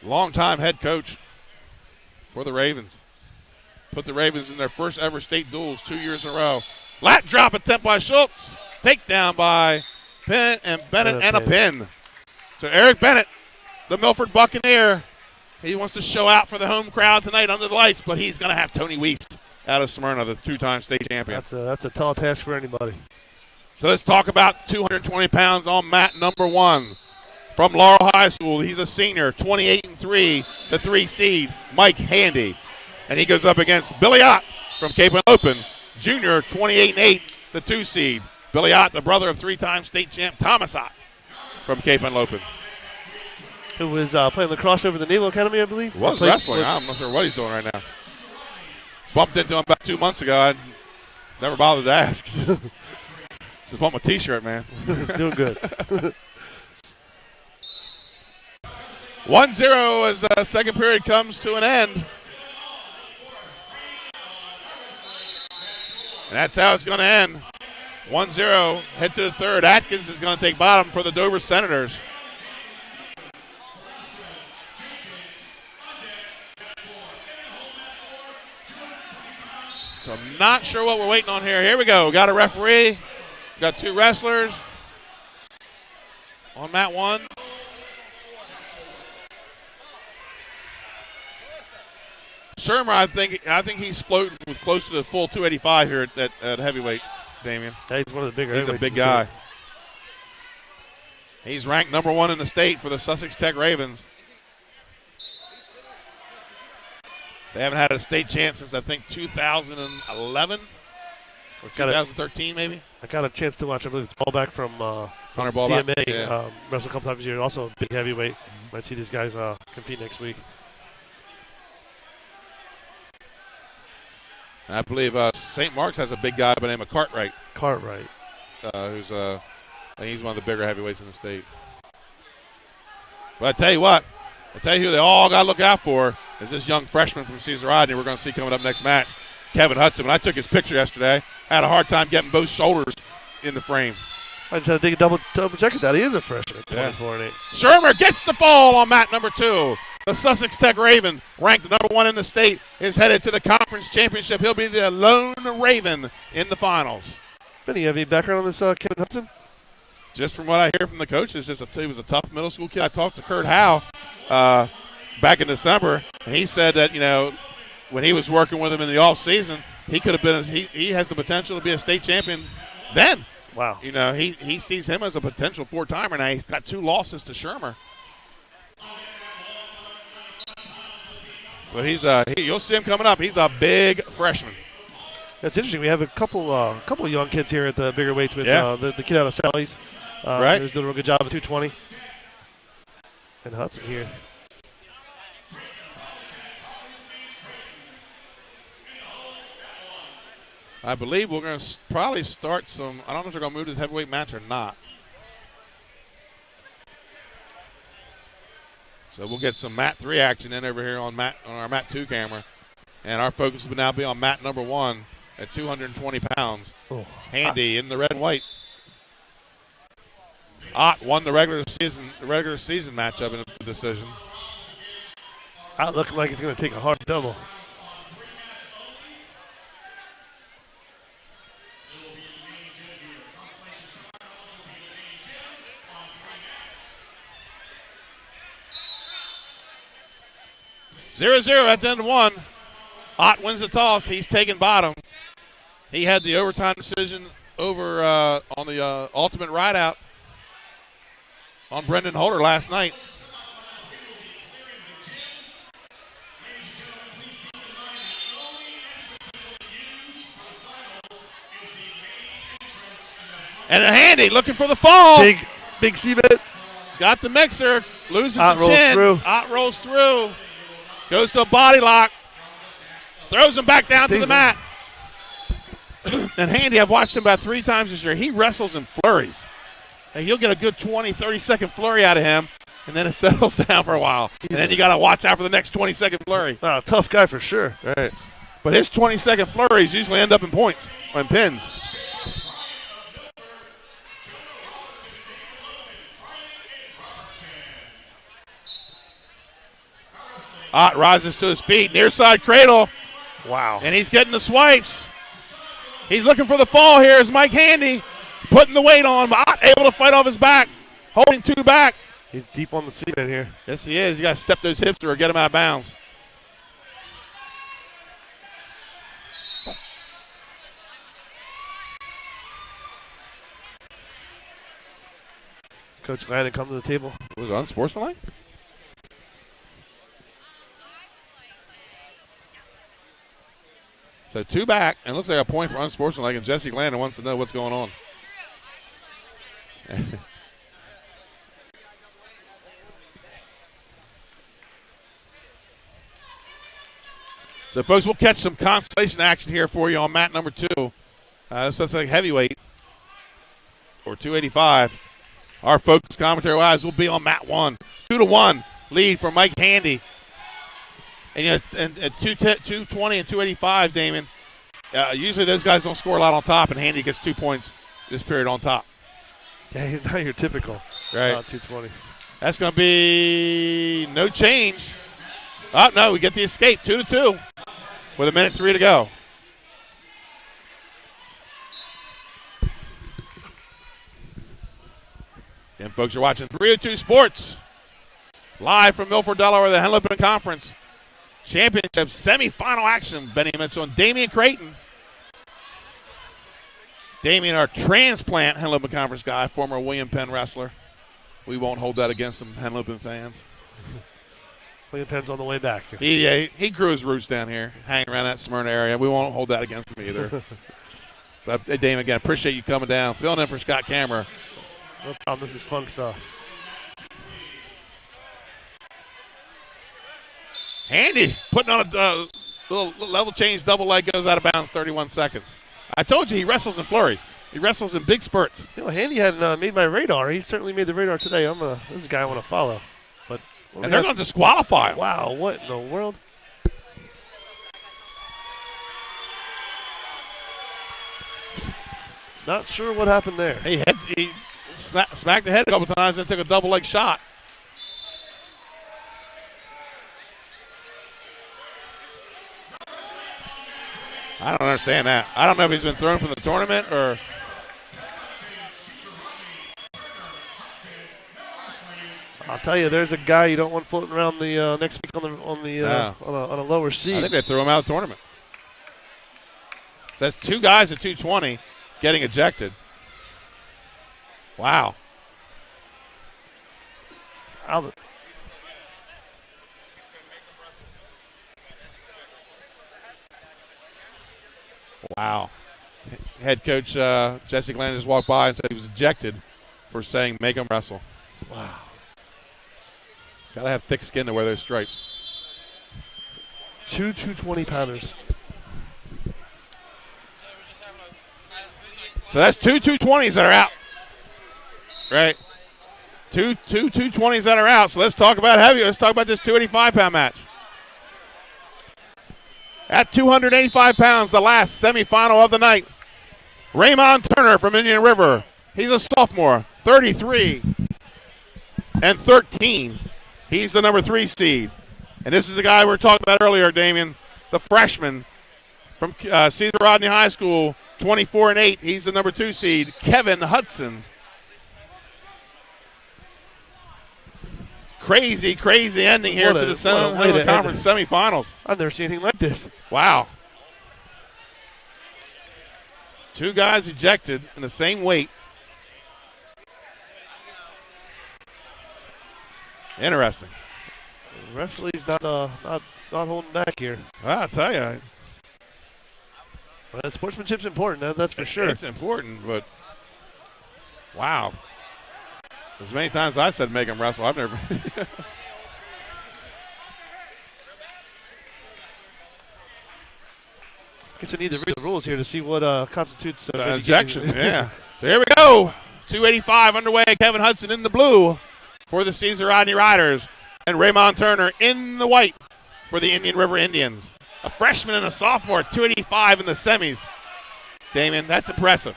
Long-time head coach for the Ravens. Put the Ravens in their first ever state duels 2 years in a row. Lat drop attempt by Schultz. Takedown by Bennett and a pin. So Eric Bennett, the Milford Buccaneer, he wants to show out for the home crowd tonight under the lights, but he's going to have Tony Wiest out of Smyrna, the two-time state champion. That's a tall task for anybody. So let's talk about 220 pounds on mat number 1. From Laurel High School, he's a senior, 28-3, the 3 seed, Mike Handy. And he goes up against Billy Ott from Cape Henlopen, junior, 28-8, the 2 seed. Billy Ott, the brother of 3-time state champ Thomas Ott from Cape Henlopen. Who was playing lacrosse over the Naval Academy, I believe? Was wrestling. I'm not sure what he's doing right now. Bumped into him about 2 months ago. I never bothered to ask. Just bought my T-shirt, man. Doing good. 1-0 as the second period comes to an end. And that's how it's going to end. 1-0, head to the third. Atkins is going to take bottom for the Dover Senators. So I'm not sure what we're waiting on here. Here we go. Got a referee. Got 2 wrestlers on mat 1. Shermer, I think he's floating with close to the full 285 here at heavyweight, Damian. Yeah, he's one of the bigger. He's a big guy. He's ranked number 1 in the state for the Sussex Tech Ravens. They haven't had a state chance since, I think, 2011 or 2013 maybe. I got a chance to watch, I believe it's Ballback from Hunter Ballback. DMA. Yeah. Wrestled a couple times a year. Also a big heavyweight. Might see these guys compete next week. And I believe St. Mark's has a big guy by the name of Cartwright. Who's I think he's one of the bigger heavyweights in the state. But I tell you what, who they all got to look out for is this young freshman from Cesar Rodney we're going to see coming up next match, Kevin Hudson. When I took his picture yesterday, I had a hard time getting both shoulders in the frame. I just had to take a double check at that. He is a freshman, 24-8. Shermer gets the fall on mat number 2. The Sussex Tech Raven, ranked number 1 in the state, is headed to the conference championship. He'll be the lone Raven in the finals. Benny, you have any background on this Kevin Hudson? Just from what I hear from the coaches, he was a tough middle school kid. I talked to Kurt Howe back in December, and he said that, when he was working with him in the off season, he could have been. He has the potential to be a state champion then. Wow. He sees him as a potential 4-timer. Now he's got 2 losses to Shermer. But you'll see him coming up. He's a big freshman. That's interesting. We have a couple young kids here at the bigger weights with the kid out of Sally's. Right. Who's doing a real good job at 220. And Hudson here. I believe we're going to probably start some. I don't know if they're going to move to this heavyweight match or not. So we'll get some mat 3 action in over here on our mat 2 camera. And our focus will now be on mat number 1 at 220 pounds. Oh. Handy in the red and white. Ott won the regular season matchup in a decision. Ott looking like he's going to take a hard double. Zero at the end of one. Ott wins the toss. He's taking bottom. He had the overtime decision over on the ultimate rideout on Brendan Holder last night. And a Handy looking for the fall. Big C-bit. Got the mixer. Loses Ott the chin. rolls through. Ott rolls through. Goes to a body lock. Throws him back down to the mat. And Handy, I've watched him about 3 times this year. He wrestles in flurries. And you'll get a good 20, 30-second flurry out of him, and then it settles down for a while. And then you got to watch out for the next 20-second flurry. Tough guy for sure. Right. But his 20-second flurries usually end up in points, or in pins. Ott rises to his feet, near side cradle. Wow. And he's getting the swipes. He's looking for the fall here as Mike Handy putting the weight on, but Ott able to fight off his back, holding 2 back. He's deep on the cement here. Yes, he is. You got to step those hips or get him out of bounds. Coach Gladden come to the table. Was it unsportsmanlike? So 2 back, and it looks like a point for unsportsmanlike, and Jesse Glandon wants to know what's going on. So, folks, we'll catch some consolation action here for you on mat number 2. This looks like heavyweight, or 285. Our focus commentary-wise will be on mat 1. 2-1 lead for Mike Handy. And you know, at 220 and 285, Damon, usually those guys don't score a lot on top, and Handy gets 2 points this period on top. Yeah, he's not your typical. Right. 220. That's going to be no change. Oh, no, we get the escape, 2-2 with 1:03 to go. And folks are watching 302 Sports live from Milford, Delaware, the Henlopen Conference Championship semifinal action. Benny Mitchell and Damian Creighton. Damian, our transplant Henlopen Conference guy, former William Penn wrestler. We won't hold that against some Henlopen fans. William Penn's on the way back. He grew his roots down here, hanging around that Smyrna area. We won't hold that against him either. But, hey, Damian, again, appreciate you coming down, filling in for Scott Kammerer. No problem. This is fun stuff. Handy putting on a little level change, double leg, goes out of bounds, 31 seconds. I told you he wrestles in flurries. He wrestles in big spurts. You know, Handy hadn't made my radar. He certainly made the radar today. This is a guy I want to follow. But and they're going to disqualify him. Wow, what in the world? Not sure what happened there. He smacked the head a couple times and took a double leg shot. I don't understand that. I don't know if he's been thrown from the tournament or. I'll tell you, there's a guy you don't want floating around the next week on a lower seed. I think they threw him out of the tournament. So that's 2 guys at 220 getting ejected. Wow. Wow. Head coach Jesse Glenn just walked by and said he was ejected for saying make him wrestle. Wow. Got to have thick skin to wear those stripes. 2 220-pounders. So that's 2 220s that are out. Right. 2 220s that are out. So let's talk about heavy. Let's talk about this 285-pound match. At 285 pounds, the last semifinal of the night. Raymond Turner from Indian River. He's a sophomore, 33-13. He's the number 3 seed. And this is the guy we were talking about earlier, Damien, the freshman from Cesar Rodney High School, 24-8. He's the number 2 seed, Kevin Hudson. Crazy ending here to the Henlopen Conference semifinals. I've never seen anything like this. Wow. 2 guys ejected in the same weight. Interesting. The referee's not holding back here. Well, I'll tell you. Well, sportsmanship's important, that's for sure. It's important, but wow. As many times as I said make him wrestle, I've never. Guess I need to read the rules here to see what constitutes ejection. Yeah. So here we go. 285 underway. Kevin Hudson in the blue for the Cesar Rodney Riders, and Raymond Turner in the white for the Indian River Indians. A freshman and a sophomore, 285 in the semis. Damien, that's impressive.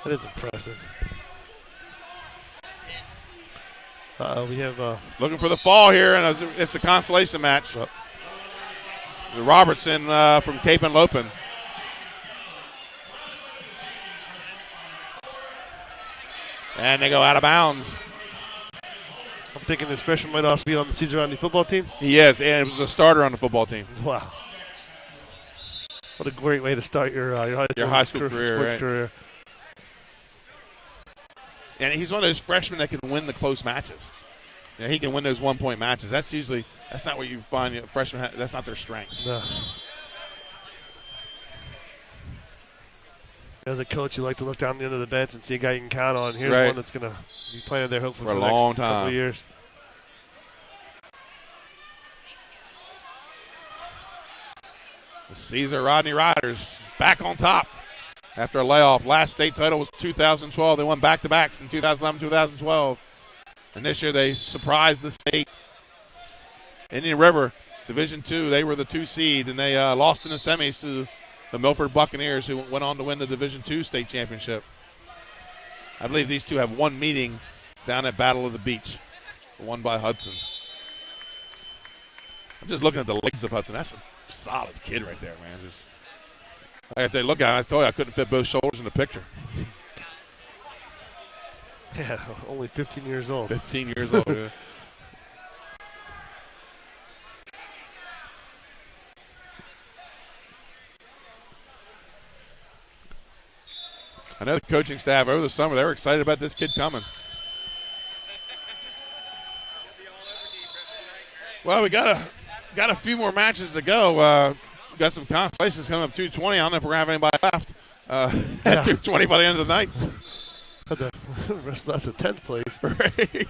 That is impressive. We have looking for the fall here, and it's a consolation match. Oh. Robertson from Cape Henlopen. And they go out of bounds. I'm thinking this freshman might also be on the Cesar Rodney football team. He is, and it was a starter on the football team. Wow. What a great way to start your high school career. And he's one of those freshmen that can win the close matches. You know, he can win those 1-point matches. That's not what you find freshmen. That's not their strength. No. As a coach, you like to look down the end of the bench and see a guy you can count on. Here's one that's going to be playing there hopefully for a the long next time. Couple of years. The Cesar Rodney Riders back on top after a layoff. Last state title was 2012. They won back-to-backs in 2011, 2012. And this year they surprised the state. Indian River, Division II, they were the 2 seed, and they lost in the semis to the Milford Buccaneers, who went on to win the Division II state championship. I believe these two have one meeting down at Battle of the Beach, won by Hudson. I'm just looking at the legs of Hudson. That's a solid kid right there, man. Look at him. I told you I couldn't fit both shoulders in the picture. Yeah, only 15 years old. 15 years old. Yeah. I know the coaching staff over the summer, they were excited about this kid coming. Well, we got a few more matches to go. We got some consolations coming up 220. I don't know if we're going to have anybody left at 220 by the end of the night. That's the 10th place. Right.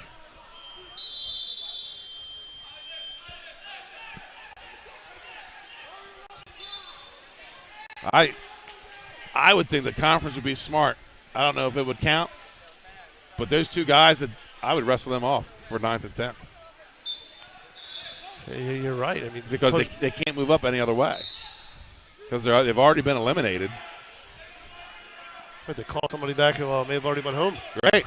I would think the conference would be smart. I don't know if it would count, but those 2 guys, I would wrestle them off for 9th and 10th. You're right. I mean, because they can't move up any other way because they've already been eliminated. They call somebody back who may have already went home. Right.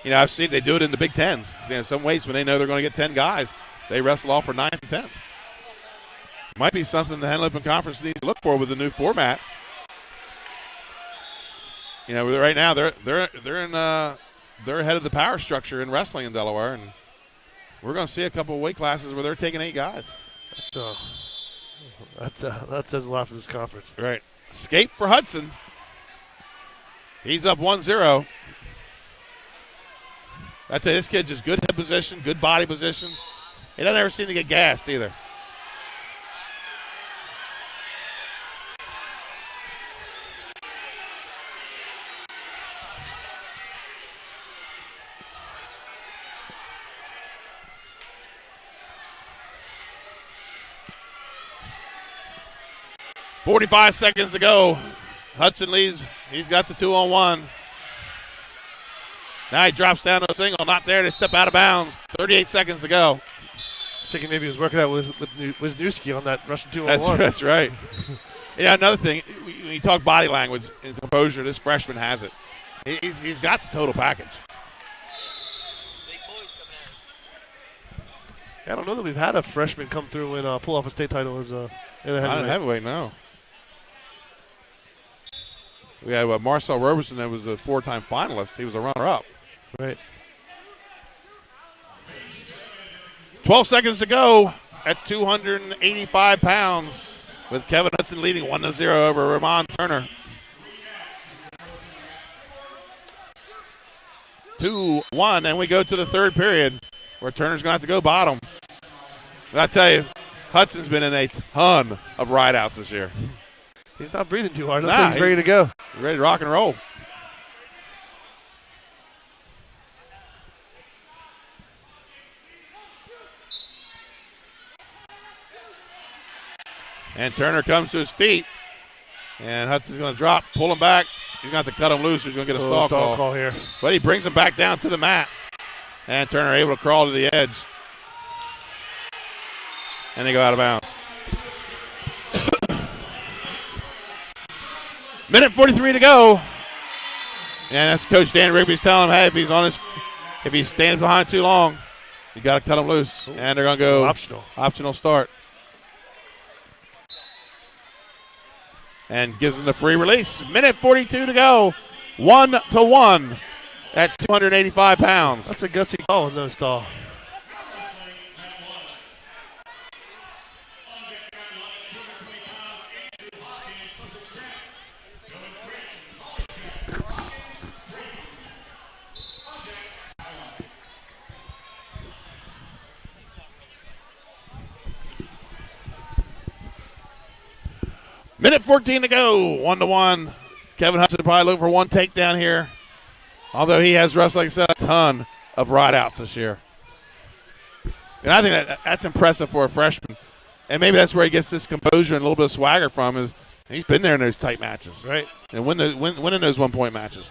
You know, I've seen they do it in the Big Tens. You know, some weights when they know they're going to get 10 guys, they wrestle off for 9 and 10. Might be something the Henlopen Conference needs to look for with the new format. You know, right now they're ahead of the power structure in wrestling in Delaware, and we're going to see a couple of weight classes where they're taking 8 guys. That says a lot for this conference. Right. Escape for Hudson. He's up 1-0. I tell you, this kid just good head position, good body position. He doesn't ever seem to get gassed either. .45 seconds to go. Hudson leads. He's got the 2-on-1. Now he drops down to a single. Not there. They step out of bounds. 38 seconds to go. I was thinking maybe he was working out with Wisniewski on that Russian 2-on-1. That's right. Yeah, another thing, when you talk body language and composure, this freshman has it. He's got the total package. I don't know that we've had a freshman come through and pull off a state title as a heavyweight, no. We had Marcel Roberson that was a 4-time finalist. He was a runner-up. Right. 12 seconds to go at 285 pounds with Kevin Hudson leading 1-0 over Ramon Turner. 2-1, and we go to the third period where Turner's going to have to go bottom. But I tell you, Hudson's been in a ton of rideouts this year. He's not breathing too hard. Looks like he's ready to go. He's ready to rock and roll. And Turner comes to his feet. And Hudson's going to drop, pull him back. He's going to have to cut him loose. He's going to get a stall call here. But he brings him back down to the mat. And Turner able to crawl to the edge. And they go out of bounds. Minute 43 to go. And that's Coach Dan Rigby's telling him, hey, if he stands behind too long, you got to cut him loose. Ooh. And they're going to go optional start. And gives him the free release. Minute 42 to go. 1-1 at 285 pounds. That's a gutsy call with no stall. Minute 14 to go, 1-1. Kevin Hudson probably looking for one takedown here. Although he has wrestled, like I said, a ton of rideouts this year. And I think that's impressive for a freshman. And maybe that's where he gets this composure and a little bit of swagger from is he's been there in those tight matches. Right. And winning those one-point matches.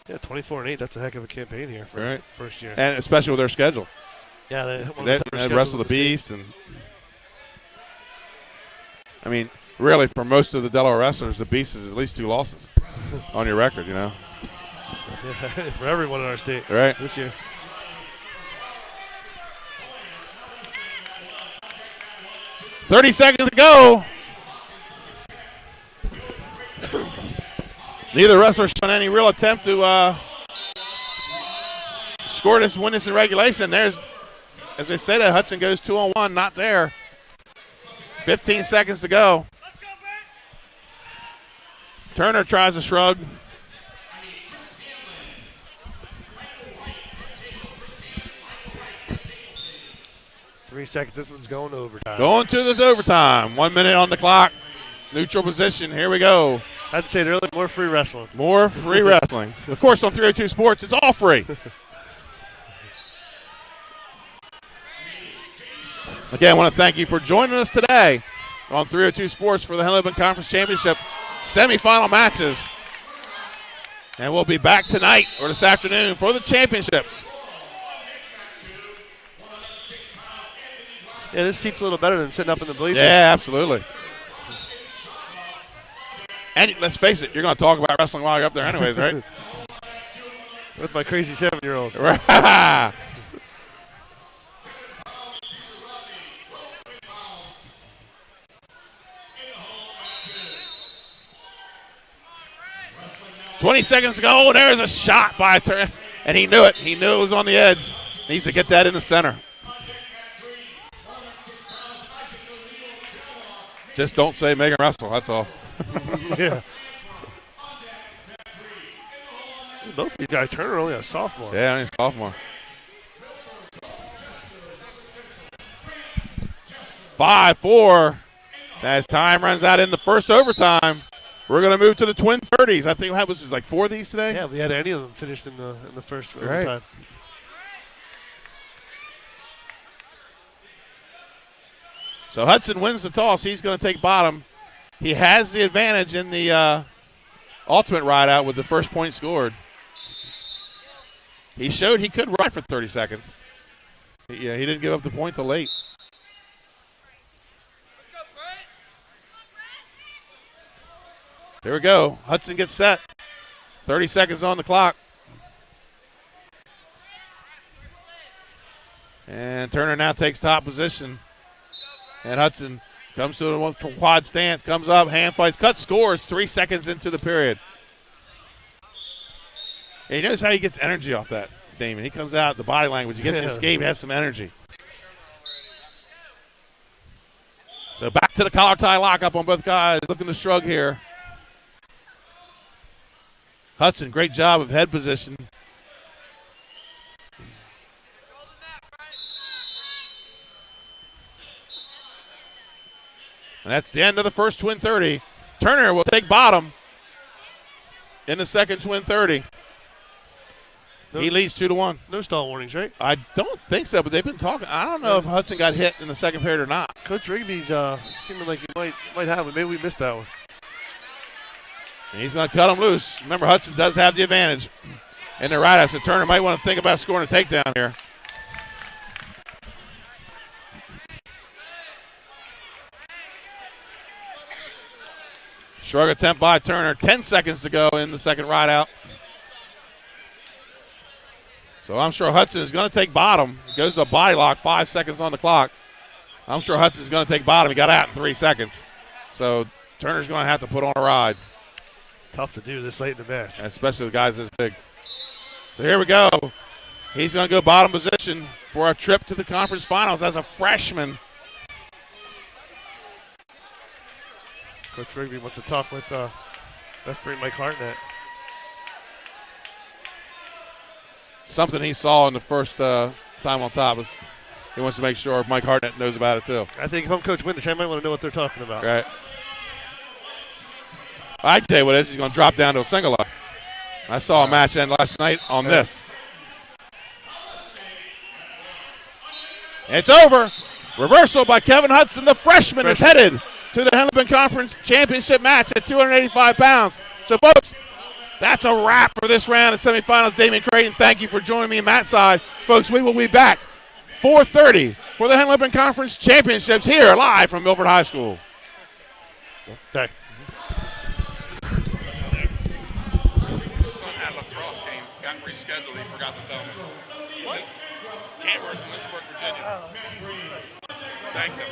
Yeah, 24-8, that's a heck of a campaign here for first year. And especially with their schedule. Yeah, they wrestle the Beast and I mean, really, for most of the Delaware wrestlers, the Beast is at least 2 losses on your record, you know. Yeah, for everyone in our state right this year. $30 seconds to go. Neither wrestler showing any real attempt to win this in regulation. There's, as they say, that Hudson goes 2-on-1, not there. 15 seconds to go. Turner tries a shrug. Three seconds. This one's going to overtime. Going to the overtime. 1 minute on the clock. Neutral position. Here we go. I'd say it earlier, more free wrestling. More free wrestling. Of course, on 302 Sports, it's all free. Again, I want to thank you for joining us today on 302 Sports for the Henlopen Conference Championship semifinal matches. And we'll be back tonight or this afternoon for the championships. Yeah, this seat's a little better than sitting up in the bleachers. Yeah, absolutely. And let's face it, you're going to talk about wrestling while you're up there anyways, right? With my crazy 7-year-old. Right. 20 seconds to go. There's a shot by Turner. And he knew it. He knew it was on the edge. Needs to get that in the center. Just don't say Megan Russell. That's all. Yeah. Both of these guys, Turner only a sophomore. Yeah, only a sophomore. 5-4. As time runs out in the first overtime, we're going to move to the twin 30s. I think was like 4 of these today. Yeah, we had any of them finished in the first overtime. So Hudson wins the toss. He's going to take bottom. He has the advantage in the ultimate ride-out with the first point scored. He showed he could ride for 30 seconds. He didn't give up the point till late. Here we go. Hudson gets set. 30 seconds on the clock. And Turner now takes top position. And Hudson comes to a quad stance, comes up, hand fights, cuts, scores 3 seconds into the period. And he knows how he gets energy off that, Damon. He comes out, the body language, he gets an escape, has some energy. So back to the collar tie lockup on both guys, looking to shrug here. Hudson, great job of head position. And that's the end of the first twin 30. Turner will take bottom in the second twin 30. He leads 2-1. No stall warnings, right? I don't think so, but they've been talking. I don't know if Hudson got hit in the second period or not. Coach Rigby's seeming like he might have it. Maybe we missed that one. And he's going to cut him loose. Remember, Hudson does have the advantage in the right out, so Turner might want to think about scoring a takedown here. Shrug attempt by Turner. 10 seconds to go in the second ride out. So I'm sure Hudson is going to take bottom. He goes to a body lock, 5 seconds on the clock. I'm sure Hudson's going to take bottom. He got out in 3 seconds. So Turner's going to have to put on a ride. Tough to do this late in the match. Especially with guys this big. So here we go. He's going to go bottom position for a trip to the conference finals as a freshman. Coach Rigby wants to talk with referee Mike Hartnett. Something he saw in the first time on top is he wants to make sure Mike Hartnett knows about it too. I think home coach Windish, I might want to know what they're talking about. Right. I tell you what it is, he's going to drop down to a single leg. I saw a match end last night on this. It's over. Reversal by Kevin Hudson. The freshman is headed to the Henlopen Conference Championship match at 285 pounds. So, folks, that's a wrap for this round of semifinals. Damien Creighton, thank you for joining me on Matt's side. Folks, we will be back 4:30 for the Henlopen Conference Championships here live from Milford High School. Thanks. Son had a lacrosse game, got rescheduled. He forgot to tell me. What? Cameras in Lynchburg, Virginia. Thank you.